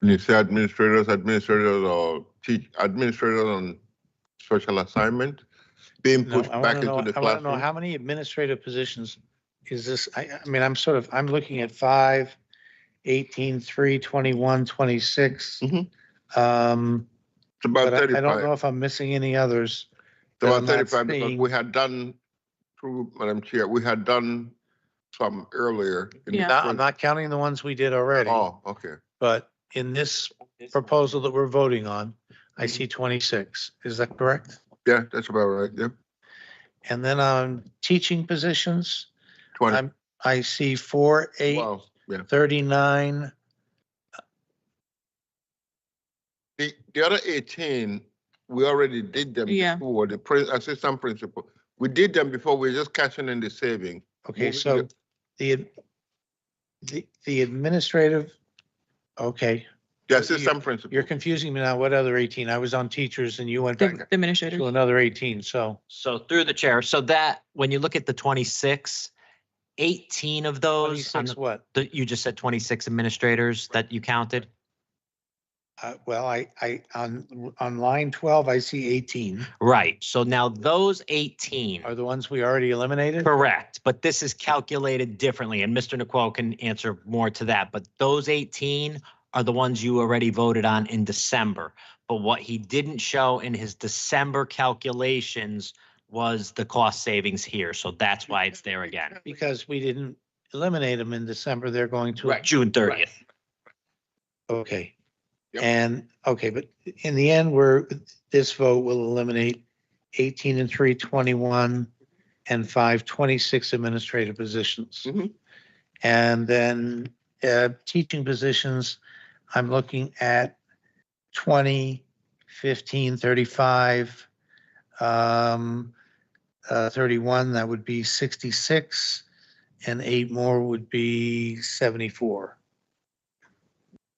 Speaker 9: And you say administrators or teach administrators on special assignment being
Speaker 12: No,
Speaker 9: pushed
Speaker 12: I
Speaker 9: back
Speaker 12: want to know,
Speaker 9: into the
Speaker 12: I want to know
Speaker 9: classroom?
Speaker 12: how many administrative positions is this? I mean, I'm looking at 5, 18, 3, 21, 26.
Speaker 9: It's about
Speaker 12: But I don't
Speaker 9: 35.
Speaker 12: know if I'm missing any others.
Speaker 9: It's
Speaker 12: that
Speaker 9: about
Speaker 12: I'm not
Speaker 9: 35 because
Speaker 12: seeing.
Speaker 9: we had done, through Madam Chair, we had done some earlier. in the
Speaker 12: I'm
Speaker 9: first-
Speaker 12: not counting the ones we did already.
Speaker 9: Oh, okay.
Speaker 12: But in this proposal that we're voting on, I see 26. Is that correct?
Speaker 9: Yeah, that's about right. Yeah.
Speaker 12: And then on teaching positions,
Speaker 9: 20.
Speaker 12: I see 4, 8,
Speaker 9: Wow. Yeah.
Speaker 12: 39.
Speaker 9: The other 18, we already did them
Speaker 1: Yeah.
Speaker 9: before, the assistant principal. We did them before, we're just cashing in the saving.
Speaker 12: Okay,
Speaker 9: Moving
Speaker 12: so the administrative, okay.
Speaker 9: The assistant principal.
Speaker 12: You're confusing me now. What other 18? I was on teachers and you went
Speaker 1: The
Speaker 12: back
Speaker 1: administrators.
Speaker 12: to another 18, so.
Speaker 13: So through the chair, so that, when you look at the 26, 18 of those, on
Speaker 12: 26 what?
Speaker 13: you just said 26 administrators that you counted?
Speaker 12: Well, on line 12, I see 18.
Speaker 13: Right, so now those 18.
Speaker 12: Are the ones we already eliminated?
Speaker 13: Correct, but this is calculated differently, and Mr. Nicole can answer more to that, but those 18 are the ones you already voted on in December. But what he didn't show in his December calculations was the cost savings here, so that's why it's there again.
Speaker 12: Because we didn't eliminate them in December, they're going to.
Speaker 13: June 30th.
Speaker 12: Okay.
Speaker 9: Yep.
Speaker 12: And, okay, but in the end, this vote will eliminate 18 and 3, 21, and 5, 26 administrative positions.
Speaker 9: Mhm.
Speaker 12: And then teaching positions, I'm looking at 20, 15, 35, 31, that would be 66, and 8 more would be 74.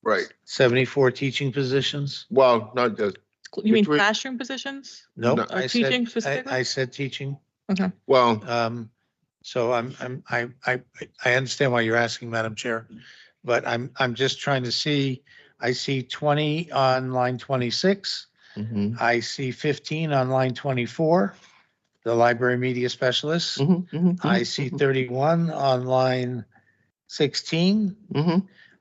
Speaker 9: Right.
Speaker 12: 74 teaching positions?
Speaker 9: Well, not just,
Speaker 1: You mean
Speaker 9: Between-
Speaker 1: classroom positions?
Speaker 12: Nope.
Speaker 9: No.
Speaker 1: Or teaching specifically?
Speaker 12: I said teaching.
Speaker 1: Okay.
Speaker 9: well,
Speaker 12: So I understand why you're asking, Madam Chair, but I'm just trying to see, I see 20 on line 26. I see 15 on line 24, the library media specialist. I see 31 on line 16.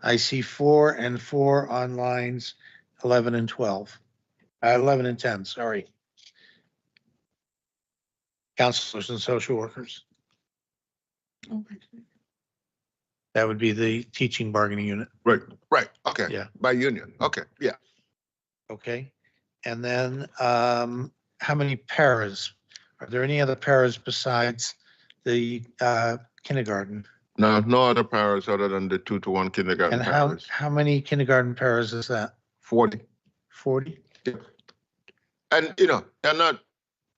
Speaker 12: I see 4 and 4 on lines 11 and 12. 11 and 10, sorry. Counselors and social workers. That would be the teaching bargaining unit.
Speaker 9: right, okay.
Speaker 12: Yeah.
Speaker 9: By union, okay, yeah.
Speaker 12: Okay. And then how many paras? Are there any other paras besides the kindergarten?
Speaker 9: No, no other paras other than the 2-to-1 kindergarten
Speaker 12: And
Speaker 9: paras.
Speaker 12: how many kindergarten paras is that?
Speaker 9: 40.
Speaker 12: 40?
Speaker 9: And, they're not,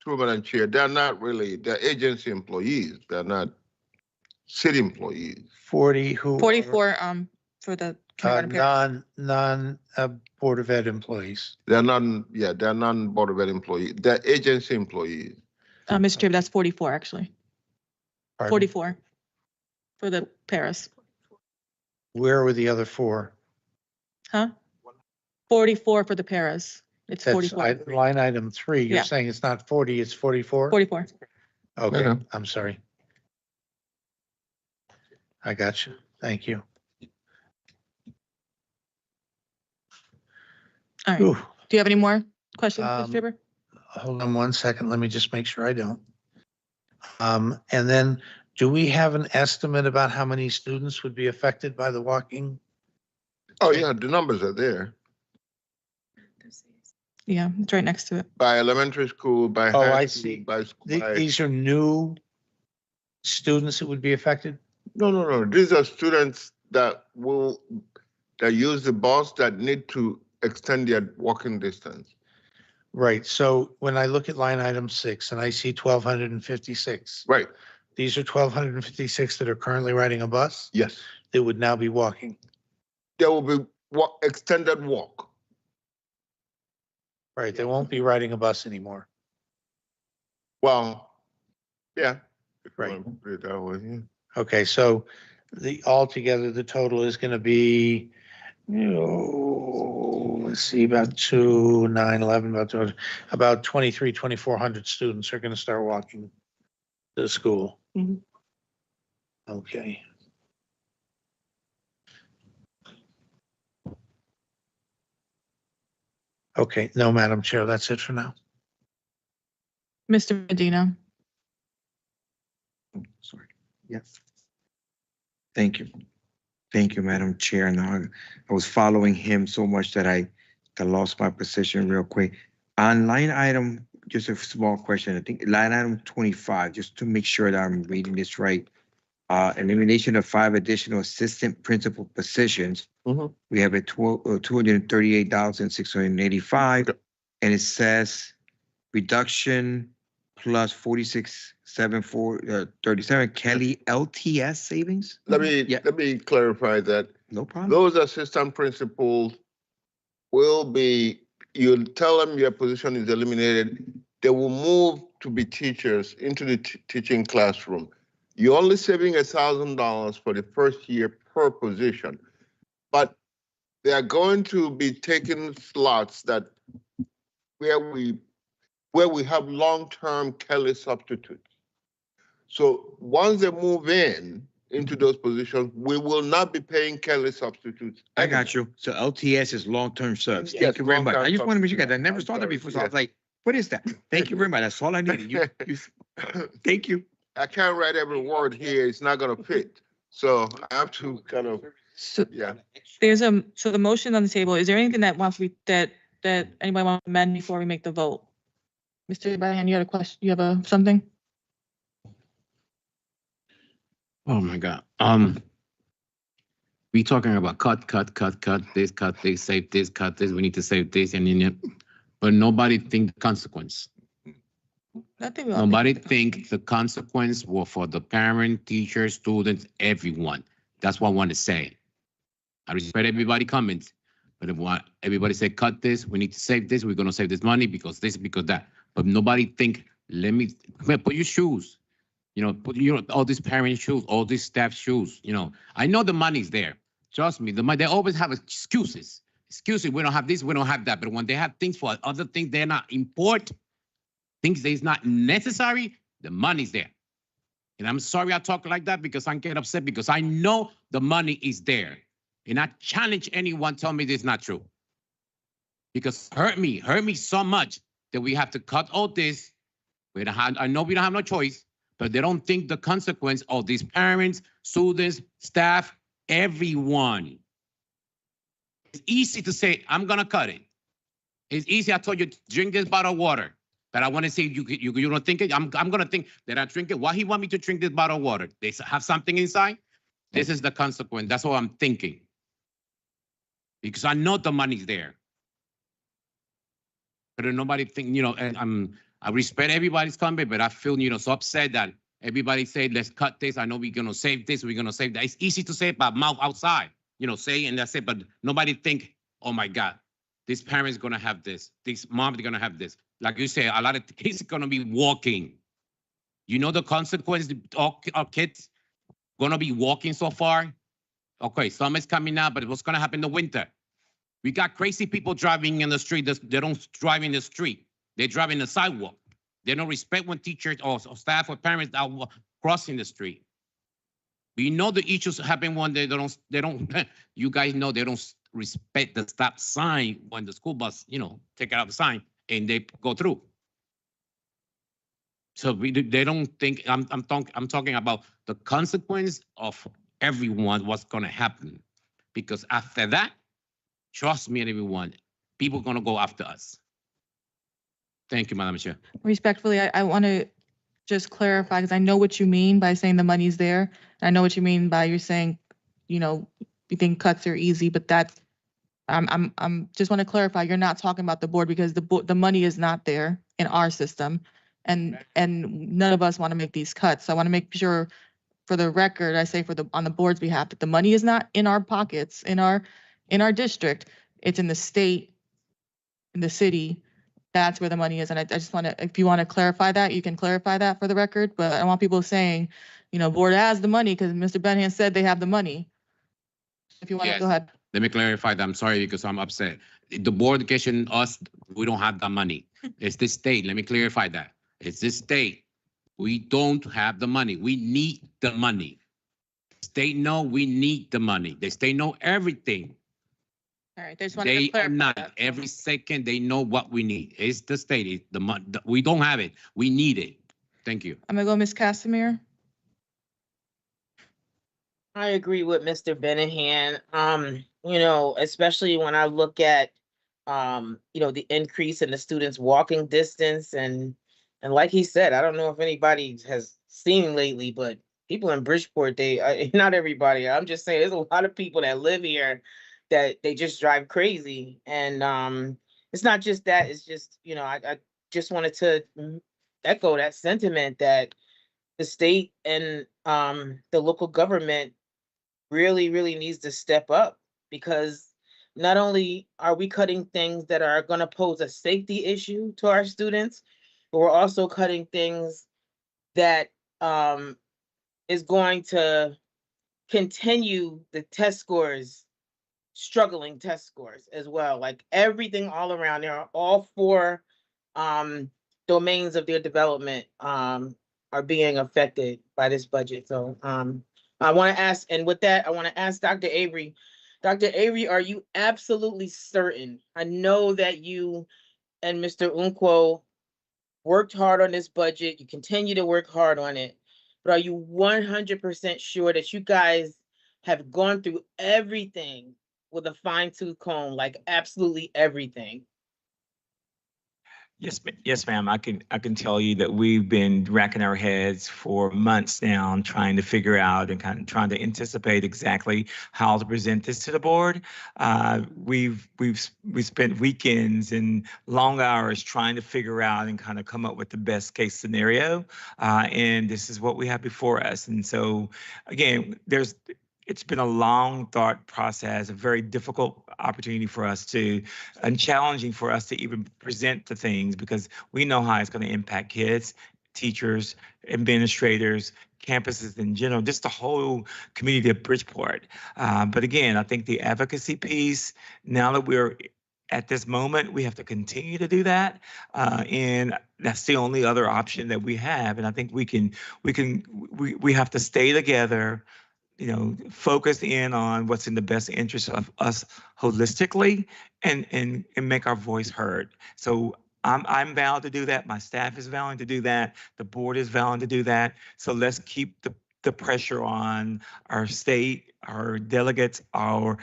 Speaker 9: through Madam Chair, they're not really, they're agency employees. They're not city employees.
Speaker 12: 40 who?
Speaker 1: 44 for the kindergarten parents.
Speaker 12: Non Board of Ed employees.
Speaker 9: They're they're non-Board of Ed employees. They're agency employees.
Speaker 1: Mr. Chair, that's 44 actually.
Speaker 12: Pardon?
Speaker 1: 44 for the paras.
Speaker 12: Where were the other 4?
Speaker 1: Huh? 44 for the paras. It's
Speaker 12: That's
Speaker 1: 44.
Speaker 12: line item 3. You're
Speaker 1: Yeah.
Speaker 12: saying it's not 40, it's 44?
Speaker 1: 44.
Speaker 12: Okay,
Speaker 9: Yeah.
Speaker 12: I'm sorry. I got you. Thank you.
Speaker 1: All right.
Speaker 12: Ooh,
Speaker 1: Do you have any more questions, Mr.
Speaker 12: Um,
Speaker 1: Chair?
Speaker 12: hold on one second. Let me just make sure I don't. And then do we have an estimate about how many students would be affected by the walking?
Speaker 9: Oh, yeah, the numbers are there.
Speaker 1: Yeah, it's right next to it.
Speaker 9: By elementary school, by
Speaker 12: Oh,
Speaker 9: high
Speaker 12: I
Speaker 9: school,
Speaker 12: see.
Speaker 9: by school.
Speaker 12: These are new students that would be affected?
Speaker 9: No. These are students that use the bus that need to extend their walking distance.
Speaker 12: Right. So when I look at line item 6 and I see 1,256.
Speaker 9: Right.
Speaker 12: These are 1,256 that are currently riding a bus?
Speaker 9: Yes.
Speaker 12: They would now be walking.
Speaker 9: There will be extended walk.
Speaker 12: Right. They won't be riding a bus anymore.
Speaker 9: Well, yeah. if you
Speaker 12: Right.
Speaker 9: wanna put it that way, yeah.
Speaker 12: Okay, so altogether, the total is gonna be, let's see, about 2, 9, 11, about 2,400 students are gonna start walking to the school.
Speaker 19: Mhm.
Speaker 12: Okay. Okay, no, Madam Chair, that's it for now.
Speaker 1: Mr. Medina.
Speaker 5: Sorry. Yes. Thank you. Thank you, Madam Chair. Now, I was following him so much that I lost my position real quick. On line item, just a small question. I think line item 25, just to make sure that I'm reading this right. Elimination of 5 additional assistant principal positions. We have a 238,685, and it says reduction plus 46,737 Kelly LTS savings.
Speaker 9: Let me clarify that.
Speaker 5: No problem.
Speaker 9: Those assistant principals will be, you'll tell them your position is eliminated. They will move to be teachers into the teaching classroom. You're only saving $1,000 for the first year per position, but they are going to be taking slots that where we have long-term Kelly substitutes. So once they move into those positions, we will not be paying Kelly substitutes.
Speaker 5: I got you. So LTS is long-term subs.
Speaker 9: Yes,
Speaker 5: Thank you very much. I
Speaker 9: long-term
Speaker 5: just want to make sure
Speaker 9: subs.
Speaker 5: that I never saw that before. So I was like, what is that? Thank you very much. That's all I needed. Thank you.
Speaker 9: I can't write every word here. It's not gonna fit. So I have to kind of,
Speaker 1: So
Speaker 9: yeah.
Speaker 1: so the motion on the table, is there anything that wants to be, that anybody wants to amend before we make the vote? Mr. Ibrahim, you had a question, you have something?
Speaker 2: Oh my God. We talking about cut, this, save this, cut this, we need to save this, but nobody think the consequence.
Speaker 1: I think we all
Speaker 2: Nobody think the consequence will for the parent, teachers, students, everyone. That's what I want to say. I respect everybody comments, but if everybody say cut this, we need to save this, we're gonna save this money because this, because that. But nobody think, put your shoes. Put all these parent shoes, all these staff shoes. I know the money's there. Trust me, they always have excuses. Excuses, we don't have this, we don't have that. But when they have things for other things, they're not important. Things that is not necessary, the money's there. And I'm sorry I talk like that because I get upset because I know the money is there. And I challenge anyone tell me this is not true. Because hurt me so much that we have to cut all this. I know we don't have no choice, but they don't think the consequence of these parents, students, staff, everyone. It's easy to say, I'm gonna cut it. It's easy, I told you, drink this bottle of water. But I want to say you don't think it. I'm gonna think that I drink it. Why he want me to drink this bottle of water? They have something inside. This is the consequence. That's what I'm thinking. Because I know the money's there. But nobody think, and I respect everybody's comment, but I feel, so upset that everybody say, let's cut this. I know we're gonna save this. We're gonna save that. It's easy to say by mouth outside, say and that's it. But nobody think, oh my God, this parent's gonna have this. This mom's gonna have this. Like you say, a lot of kids are gonna be walking. The consequence, all kids gonna be walking so far. Okay, summer's coming out, but what's gonna happen in the winter? We got crazy people driving in the street. They don't drive in the street. They drive in the sidewalk. They don't respect when teachers or staff or parents are crossing the street. We know the issues happen when they don't, you guys know they don't respect the stop sign when the school bus, take out the sign and they go through. So they don't think, I'm talking about the consequence of everyone, what's gonna happen. Because after that, trust me, everyone, people are gonna go after us. Thank you, Madam Chair.
Speaker 1: Respectfully, I want to just clarify, because I know what you mean by saying the money's there. I know what you mean by you're saying, you think cuts are easy, but that's, I'm just want to clarify, you're not talking about the board because the money is not there in our system. And none of us want to make these cuts. So I want to make sure for the record, I say on the board's behalf, that the money is not in our pockets, in our district. It's in the state, in the city, That's where the money is. And I just want to, if you want to clarify that, you can clarify that for the record. But I don't want people saying, board has the money because Mr. Benham said they have the money. If you want to
Speaker 2: Yes.
Speaker 1: go ahead.
Speaker 2: Let me clarify that. I'm sorry because I'm upset. The board education, us, we don't have that money. It's the state. Let me clarify that. It's the state. We don't have the money. We need the money. State know we need the money. The state know everything.
Speaker 1: All right. They just wanted to
Speaker 2: They are
Speaker 1: clarify
Speaker 2: not.
Speaker 1: that.
Speaker 2: Every second they know what we need. It's the state. It's the money. We don't have it. We need it. Thank you.
Speaker 1: I'm gonna go Ms. Casimir.
Speaker 3: I agree with Mr. Benahan. Especially when I look at, the increase in the students' walking distance and like he said, I don't know if anybody has seen lately, but people in Bridgeport, not everybody, I'm just saying there's a lot of people that live here that they just drive crazy. And it's not just that, it's just, I just wanted to echo that sentiment that the state and the local government really, really needs to step up, because not only are we cutting things that are going to pose a safety issue to our students, but we're also cutting things that is going to continue the test scores, struggling test scores as well. Like everything all around there, all four domains of their development are being affected by this budget. So I want to ask, and with that, I want to ask Dr. Avery. Dr. Avery, are you absolutely certain? I know that you and Mr. Unquo worked hard on this budget. You continue to work hard on it. But are you 100% sure that you guys have gone through everything with a fine-tooth comb, like absolutely everything?
Speaker 21: Yes, ma'am. I can tell you that we've been racking our heads for months now, trying to figure out and kind of trying to anticipate exactly how to present this to the board. We've spent weekends and long hours trying to figure out and kind of come up with the best case scenario. And this is what we have before us. And so, again, it's been a long thought process, a very difficult opportunity for us and challenging for us to even present the things, because we know how it's going to impact kids, teachers, administrators, campuses in general, just the whole community of Bridgeport. But again, I think the advocacy piece, now that we're at this moment, we have to continue to do that. And that's the only other option that we have. And I think we have to stay together, focus in on what's in the best interest of us holistically and make our voice heard. So I'm vowed to do that. My staff is vowing to do that. The board is vowing to do that. So let's keep the pressure on our state, our delegates, our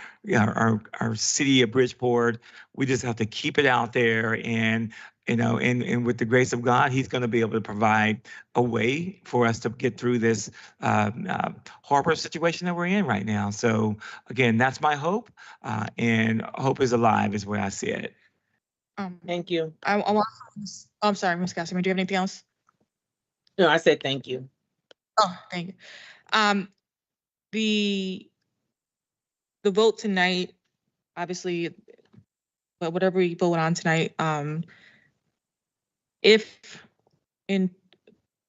Speaker 21: city of Bridgeport. We just have to keep it out there, and with the grace of God, he's going to be able to provide a way for us to get through this harbor situation that we're in right now. So again, that's my hope, and hope is alive is where I see it.
Speaker 3: Thank you.
Speaker 1: I'm sorry, Ms. Casimir, do you have anything else?
Speaker 3: No, I said thank you.
Speaker 1: Oh, thank you. The vote tonight, obviously, but whatever we vote on tonight, if in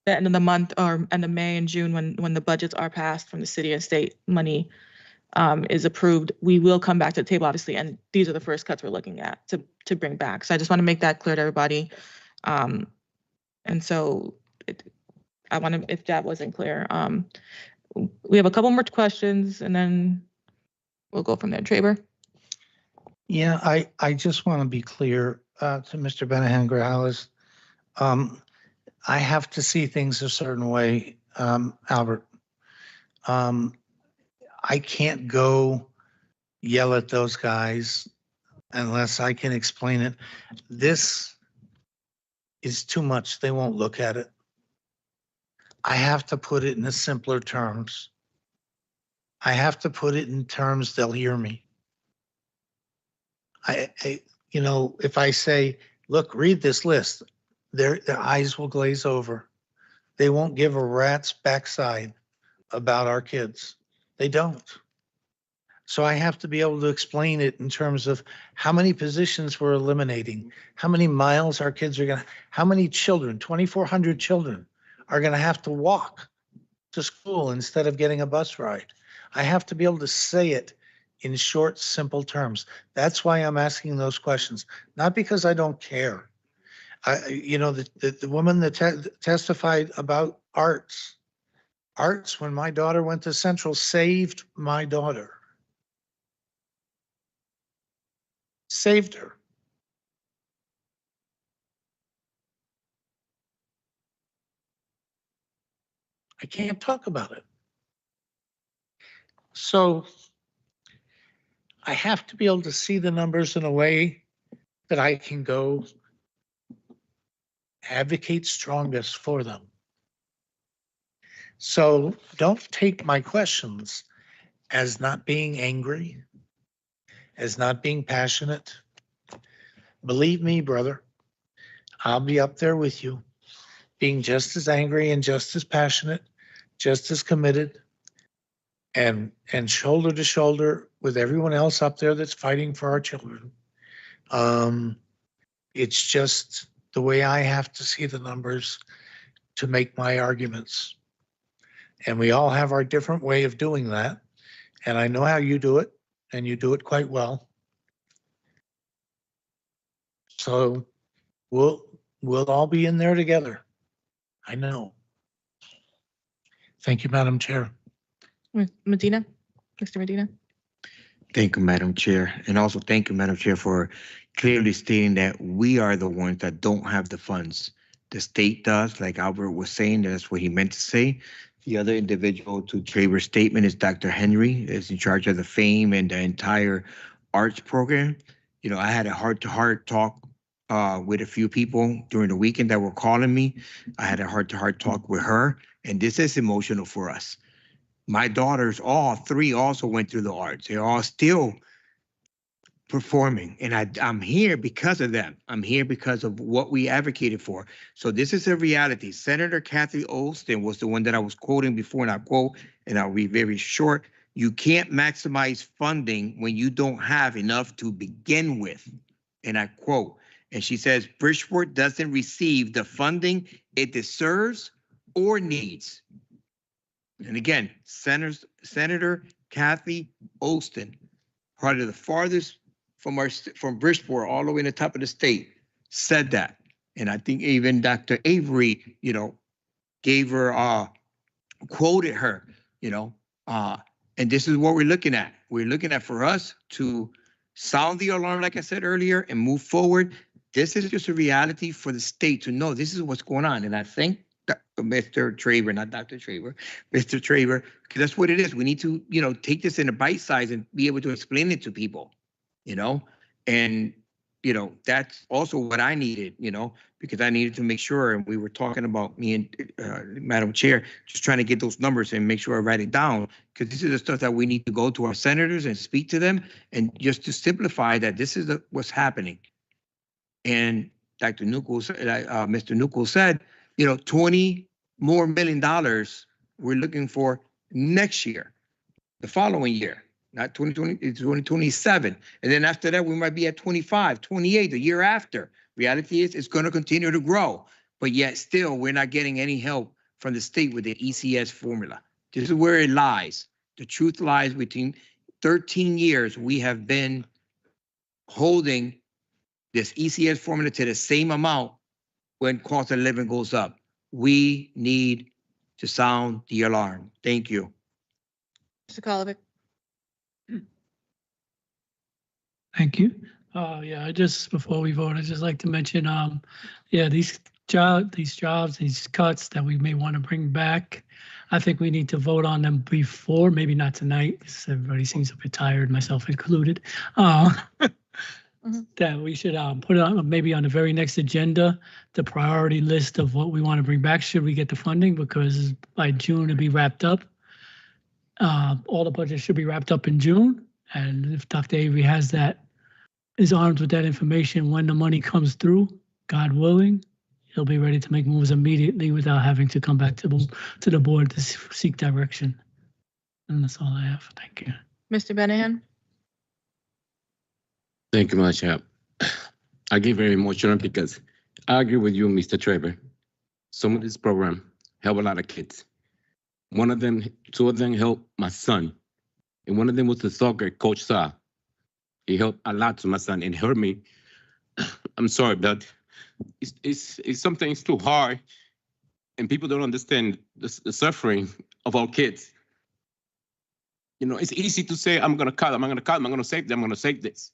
Speaker 1: the end of the month or end of May and June, when the budgets are passed from the city and state money is approved, we will come back to the table, obviously, and these are the first cuts we're looking at to bring back. So I just want to make that clear to everybody. And so I want to, if that wasn't clear, we have a couple more questions and then we'll go from there. Traber?
Speaker 18: Yeah, I just want to be clear to Mr. Benahan Grajales. I have to see things a certain way, Albert. I can't go yell at those guys unless I can explain it. This is too much. They won't look at it. I have to put it in the simpler terms. I have to put it in terms they'll hear me. If I say, look, read this list, their eyes will glaze over. They won't give a rat's backside about our kids. They don't. So I have to be able to explain it in terms of how many positions we're eliminating, how many miles our kids are gonna, how many children, 2,400 children are gonna have to walk to school instead of getting a bus ride. I have to be able to say it in short, simple terms. That's why I'm asking those questions, not because I don't care. The woman that testified about arts, when my daughter went to Central, saved my daughter. Saved her. I can't talk about it. So I have to be able to see the numbers in a way that I can go advocate strongest for them. So don't take my questions as not being angry, as not being passionate. Believe me, brother, I'll be up there with you, being just as angry and just as passionate, just as committed, and shoulder to shoulder with everyone else up there that's fighting for our children. It's just the way I have to see the numbers to make my arguments. And we all have our different way of doing that. And I know how you do it, and you do it quite well. So we'll all be in there together. I know. Thank you, Madam Chair.
Speaker 1: Medina, Mr. Medina.
Speaker 5: Thank you, Madam Chair. And also thank you, Madam Chair, for clearly stating that we are the ones that don't have the funds. The state does, like Albert was saying, that's what he meant to say. The other individual to Traver's statement is Dr. Henry, is in charge of the FAME and the entire arts program. You know, I had a heart-to-heart talk with a few people during the weekend that were calling me. I had a heart-to-heart talk with her, and this is emotional for us. My daughters, all three, also went through the arts. They're all still performing, and I'm here because of them. I'm here because of what we advocated for. So this is a reality. Senator Kathy Olston was the one that I was quoting before, and I'll quote, and I'll be very short. You can't maximize funding when you don't have enough to begin with. And I quote, and she says, Bridgeport doesn't receive the funding it deserves or needs. And again, Senator Kathy Olston, probably the farthest from Bridgeport all the way in the top of the state, said that. And I think even Dr. Avery, gave her, quoted her, and this is what we're looking at. We're looking at for us to sound the alarm, like I said earlier, and move forward. This is just a reality for the state to know this is what's going on. And I think Mr. Traver, not Dr. Traver, Mr. Traver, because that's what it is. We need to, take this in a bite size and be able to explain it to people, and, that's also what I needed, because I needed to make sure, and we were talking about me and Madam Chair, just trying to get those numbers and make sure I write it down, because this is the stuff that we need to go to our senators and speak to them, and just to simplify that this is what's happening. And Dr. Nuckel, Mr. Nuckel said, $20 more million we're looking for next year, the following year, not 2020, it's 2027. And then after that, we might be at 25, 28, the year after. Reality is it's going to continue to grow, but yet still we're not getting any help from the state with the ECS formula. This is where it lies. The truth lies between 13 years we have been holding this ECS formula to the same amount when cost of living goes up. We need to sound the alarm. Thank you.
Speaker 1: Mr. Kolovich.
Speaker 23: Thank you. Yeah, before we vote, I'd just like to mention, these jobs, these cuts that we may want to bring back, I think we need to vote on them before, maybe not tonight, because everybody seems a bit tired, myself included. That we should put it on maybe on the very next agenda, the priority list of what we want to bring back should we get the funding, because by June it'll be wrapped up. All the budget should be wrapped up in June. And if Dr. Avery is armed with that information when the money comes through, God willing, he'll be ready to make moves immediately without having to come back to the board to seek direction. And that's all I have. Thank you.
Speaker 1: Mr. Benahan?
Speaker 2: Thank you much, Hap. I get very emotional because I agree with you, Mr. Trevor. Some of this program help a lot of kids. One of them, two of them helped my son. And one of them was the soccer coach Sa. He helped a lot to my son and hurt me. I'm sorry, but it's something it's too hard. And people don't understand the suffering of our kids. You know, it's easy to say, I'm gonna cut them, I'm gonna save them, I'm gonna save this.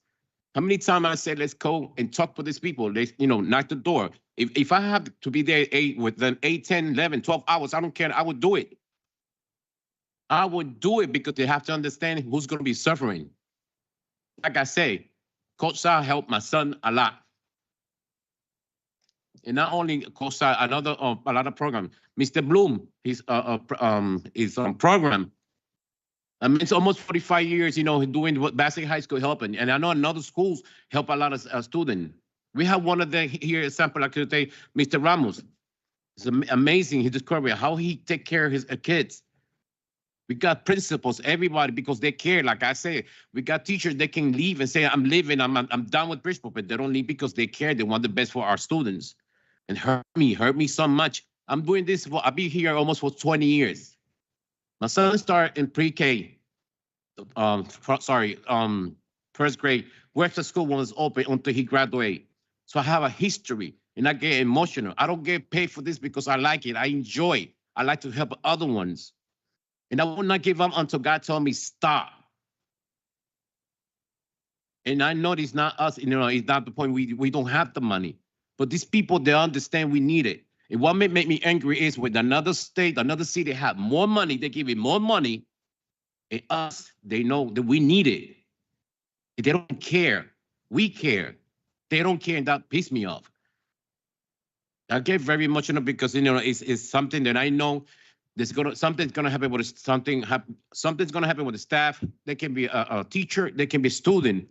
Speaker 2: How many times I said, let's go and talk with these people, they, knock the door. If I have to be there with them 8, 10, 11, 12 hours, I don't care, I would do it. I would do it because they have to understand who's gonna be suffering. Like I say, Coach Sa helped my son a lot. And not only Coach Sa, a lot of program. Mr. Bloom, he's on program. I mean, it's almost 45 years, doing what Bassett High School helping. And I know another schools help a lot of students. We have one of them here at San Pedro, Mr. Ramos. It's amazing, his career, how he take care of his kids. We got principals, everybody, because they care. Like I say, we got teachers that can leave and say, I'm leaving, I'm done with Bridgeport, but they don't leave because they care. They want the best for our students. And hurt me so much. I'll be here almost for 20 years. My son started in pre-K, first grade. Where's the school was open until he graduated. So I have a history and I get emotional. I don't get paid for this because I like it. I enjoy. I like to help other ones. And I will not give up until God told me stop. And I know it's not us, it's not the point we don't have the money. But these people, they understand we need it. And what make me angry is when another state, another city have more money, they give it more money. And us, they know that we need it. They don't care. We care. They don't care, and that pisses me off. I get very emotional because it's something that I know something's gonna happen with something's gonna happen with the staff. They can be a teacher, they can be a student.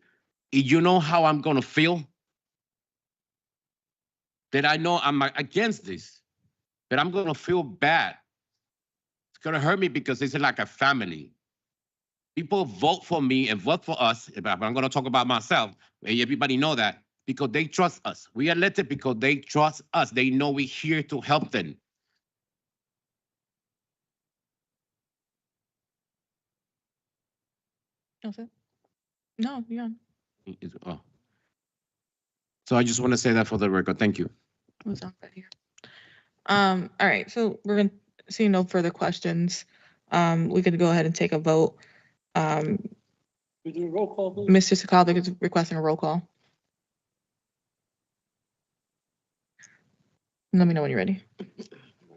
Speaker 2: You know how I'm gonna feel? That I know I'm against this, but I'm gonna feel bad. It's gonna hurt me because it's like a family. People vote for me and vote for us, but I'm gonna talk about myself. Everybody know that because they trust us. We are elected because they trust us. They know we're here to help them.
Speaker 1: No, yeah.
Speaker 2: So I just want to say that for the record. Thank you.
Speaker 1: What's on right here? All right, so we're gonna see no further questions. We could go ahead and take a vote.
Speaker 14: We do a roll call, please.
Speaker 1: Mr. Sokolovich is requesting a roll call. Let me know when you're ready.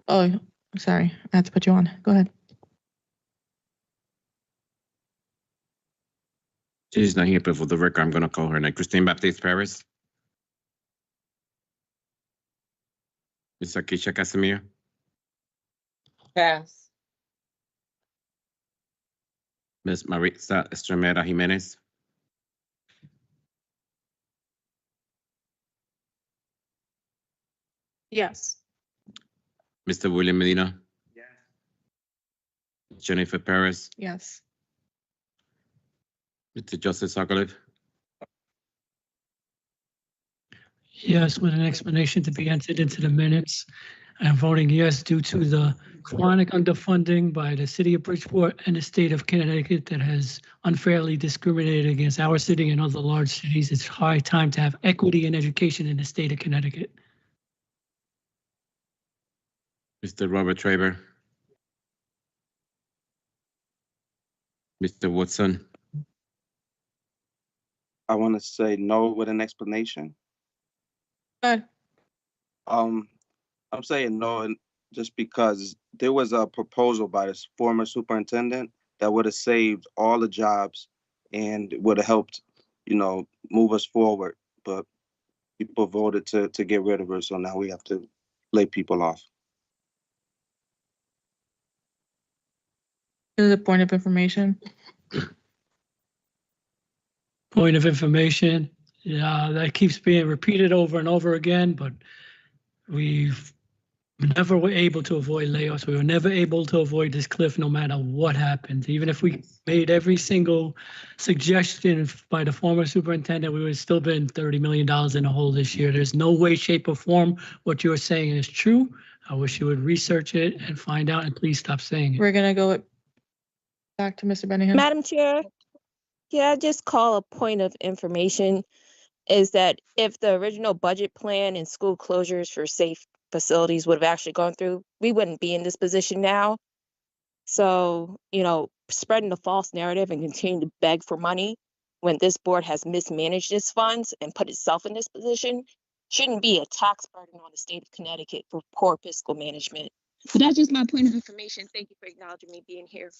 Speaker 1: Oh, I'm sorry, I have to put you on. Go ahead.
Speaker 2: She's not here, but for the record, I'm gonna call her name. Christine Baptiste Paris. Ms. Akisha Casimir.
Speaker 3: Pass.
Speaker 2: Ms. Maritza Estremera Jimenez.
Speaker 1: Yes.
Speaker 2: Mr. William Medina. Yes. Jennifer Perez.
Speaker 1: Yes.
Speaker 2: Mr. Joseph Sokolev.
Speaker 23: Yes, with an explanation to be entered into the minutes. I'm voting yes due to the chronic underfunding by the city of Bridgeport and the state of Connecticut that has unfairly discriminated against our city and other large cities. It's high time to have equity in education in the state of Connecticut.
Speaker 2: Mr. Robert Traber. Mr. Woodson.
Speaker 11: I want to say no with an explanation.
Speaker 1: Good.
Speaker 11: I'm saying no, and just because there was a proposal by this former superintendent that would have saved all the jobs and would have helped, move us forward. But people voted to get rid of her, so now we have to lay people off.
Speaker 1: This is a point of information.
Speaker 23: Point of information, yeah, that keeps being repeated over and over again, but we've never were able to avoid layoffs. We were never able to avoid this cliff no matter what happened. Even if we made every single suggestion by the former superintendent, we would have still been $30 million in the hole this year. There's no way, shape, or form what you're saying is true. I wish you would research it and find out, and please stop saying it.
Speaker 1: We're gonna go back to Mr. Benningham.
Speaker 4: Madam Chair, can I just call a point of information? Is that if the original budget plan and school closures for safe facilities would have actually gone through, we wouldn't be in this position now. So, spreading the false narrative and continuing to beg for money when this board has mismanaged its funds and put itself in this position shouldn't be a tax burden on the state of Connecticut for poor fiscal management. So that's just my point of information. Thank you for acknowledging me being here.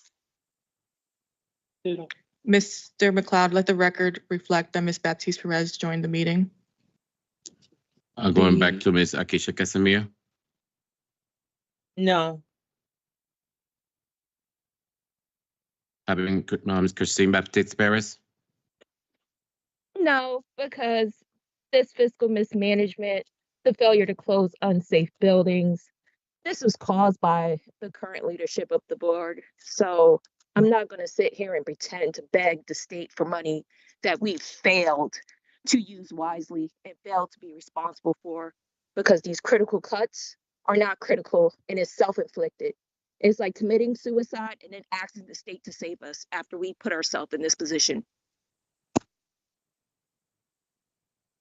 Speaker 1: Mr. McLeod, let the record reflect that Ms. Baptiste Perez joined the meeting.
Speaker 2: Going back to Ms. Akisha Casimir.
Speaker 3: No.
Speaker 2: Having Ms. Christine Baptiste Perez.
Speaker 4: No, because this fiscal mismanagement, the failure to close unsafe buildings, this was caused by the current leadership of the board. So I'm not going to sit here and pretend to beg the state for money that we've failed to use wisely and failed to be responsible for, because these critical cuts are not critical and it's self-inflicted. It's like committing suicide and then asking the state to save us after we put ourselves in this position.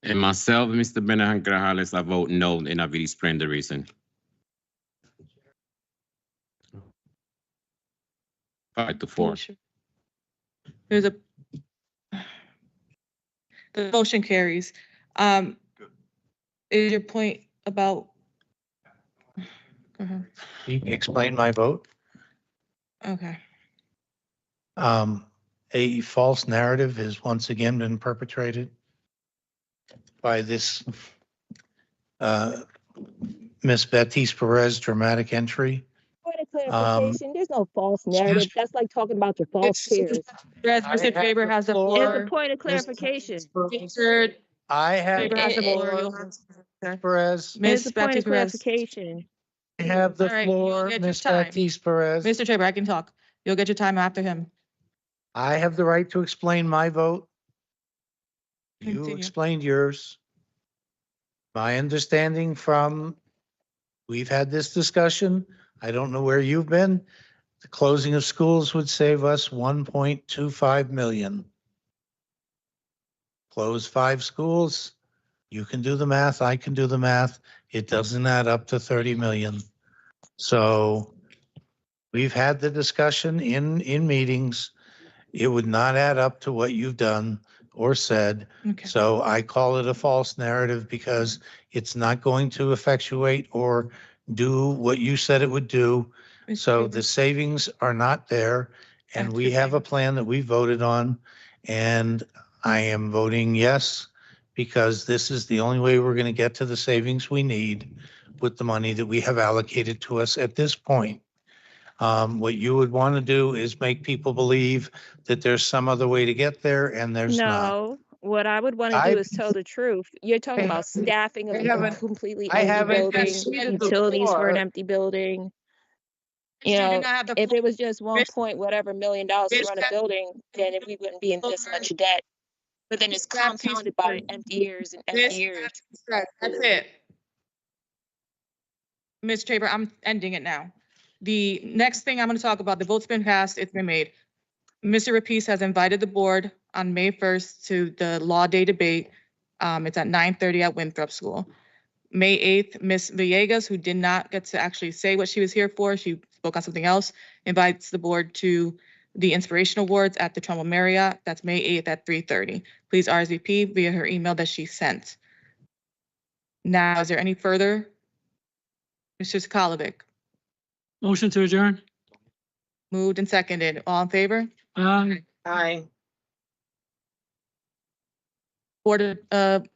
Speaker 2: And myself, Mr. Benjamin Grajales, I vote no, and I will explain the reason. 5-4.
Speaker 1: The motion carries. Is your point about? Go ahead.
Speaker 18: Explain my vote.
Speaker 1: Okay.
Speaker 18: A false narrative has once again been perpetrated by this Miss Baptiste Perez dramatic entry.
Speaker 4: Point of clarification, there's no false narrative. That's like talking about your false peers.
Speaker 1: Mr. Faber has the floor.
Speaker 4: It's a point of clarification.
Speaker 18: I have
Speaker 1: Faber has the floor.
Speaker 18: Perez.
Speaker 1: Ms.
Speaker 4: It's a point of
Speaker 1: Baptiste Perez.
Speaker 4: clarification.
Speaker 18: I have the
Speaker 1: All right, you'll
Speaker 18: floor,
Speaker 1: get your
Speaker 18: Miss
Speaker 1: time.
Speaker 18: Baptiste Perez.
Speaker 1: Mr. Faber, I can talk. You'll get your time after him.
Speaker 18: I have the right to explain my vote. You
Speaker 1: Continue.
Speaker 18: explained yours. My understanding from, we've had this discussion. I don't know where you've been. The closing of schools would save us 1.25 million. Close 5 schools. You can do the math. I can do the math. It doesn't add up to 30 million. So we've had the discussion in meetings. It would not add up to what you've done or said.
Speaker 1: Okay.
Speaker 18: So I call it a false narrative because it's not going to effectuate or do what you said it would do.
Speaker 1: Mr.
Speaker 18: So
Speaker 1: Faber.
Speaker 18: the savings are not there, and we have a plan that we voted on, and I am voting yes, because this is the only way we're going to get to the savings we need with the money that we have allocated to us at this point. What you would want to do is make people believe that there's some other way to get there, and there's not.
Speaker 4: No, what I would want to do is tell the truth. You're talking about staffing of a completely empty building, utilities for an empty building. You know, if it was just 1 point whatever million dollars to run a building, then we wouldn't be in this much debt. But then it's compounded by empty years and empty years.
Speaker 1: That's it. Ms. Traber, I'm ending it now. The next thing I'm going to talk about, the vote's been passed, it's been made. Mr. Rapice has invited the board on May 1st to the Law Day debate. It's at 9:30 at Winthrop School. May 8th, Ms. Villegas, who did not get to actually say what she was here for, she spoke on something else, invites the board to the Inspiration Awards at the Trumbull Marriott. That's May 8th at 3:30. Please RSVP via her email that she sent. Now, is there any further? Mr. Sakalovic,
Speaker 23: Motion to adjourn?
Speaker 1: moved and seconded. All in favor?
Speaker 3: Aye.
Speaker 1: Board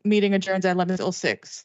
Speaker 1: meeting adjourns at 11:06.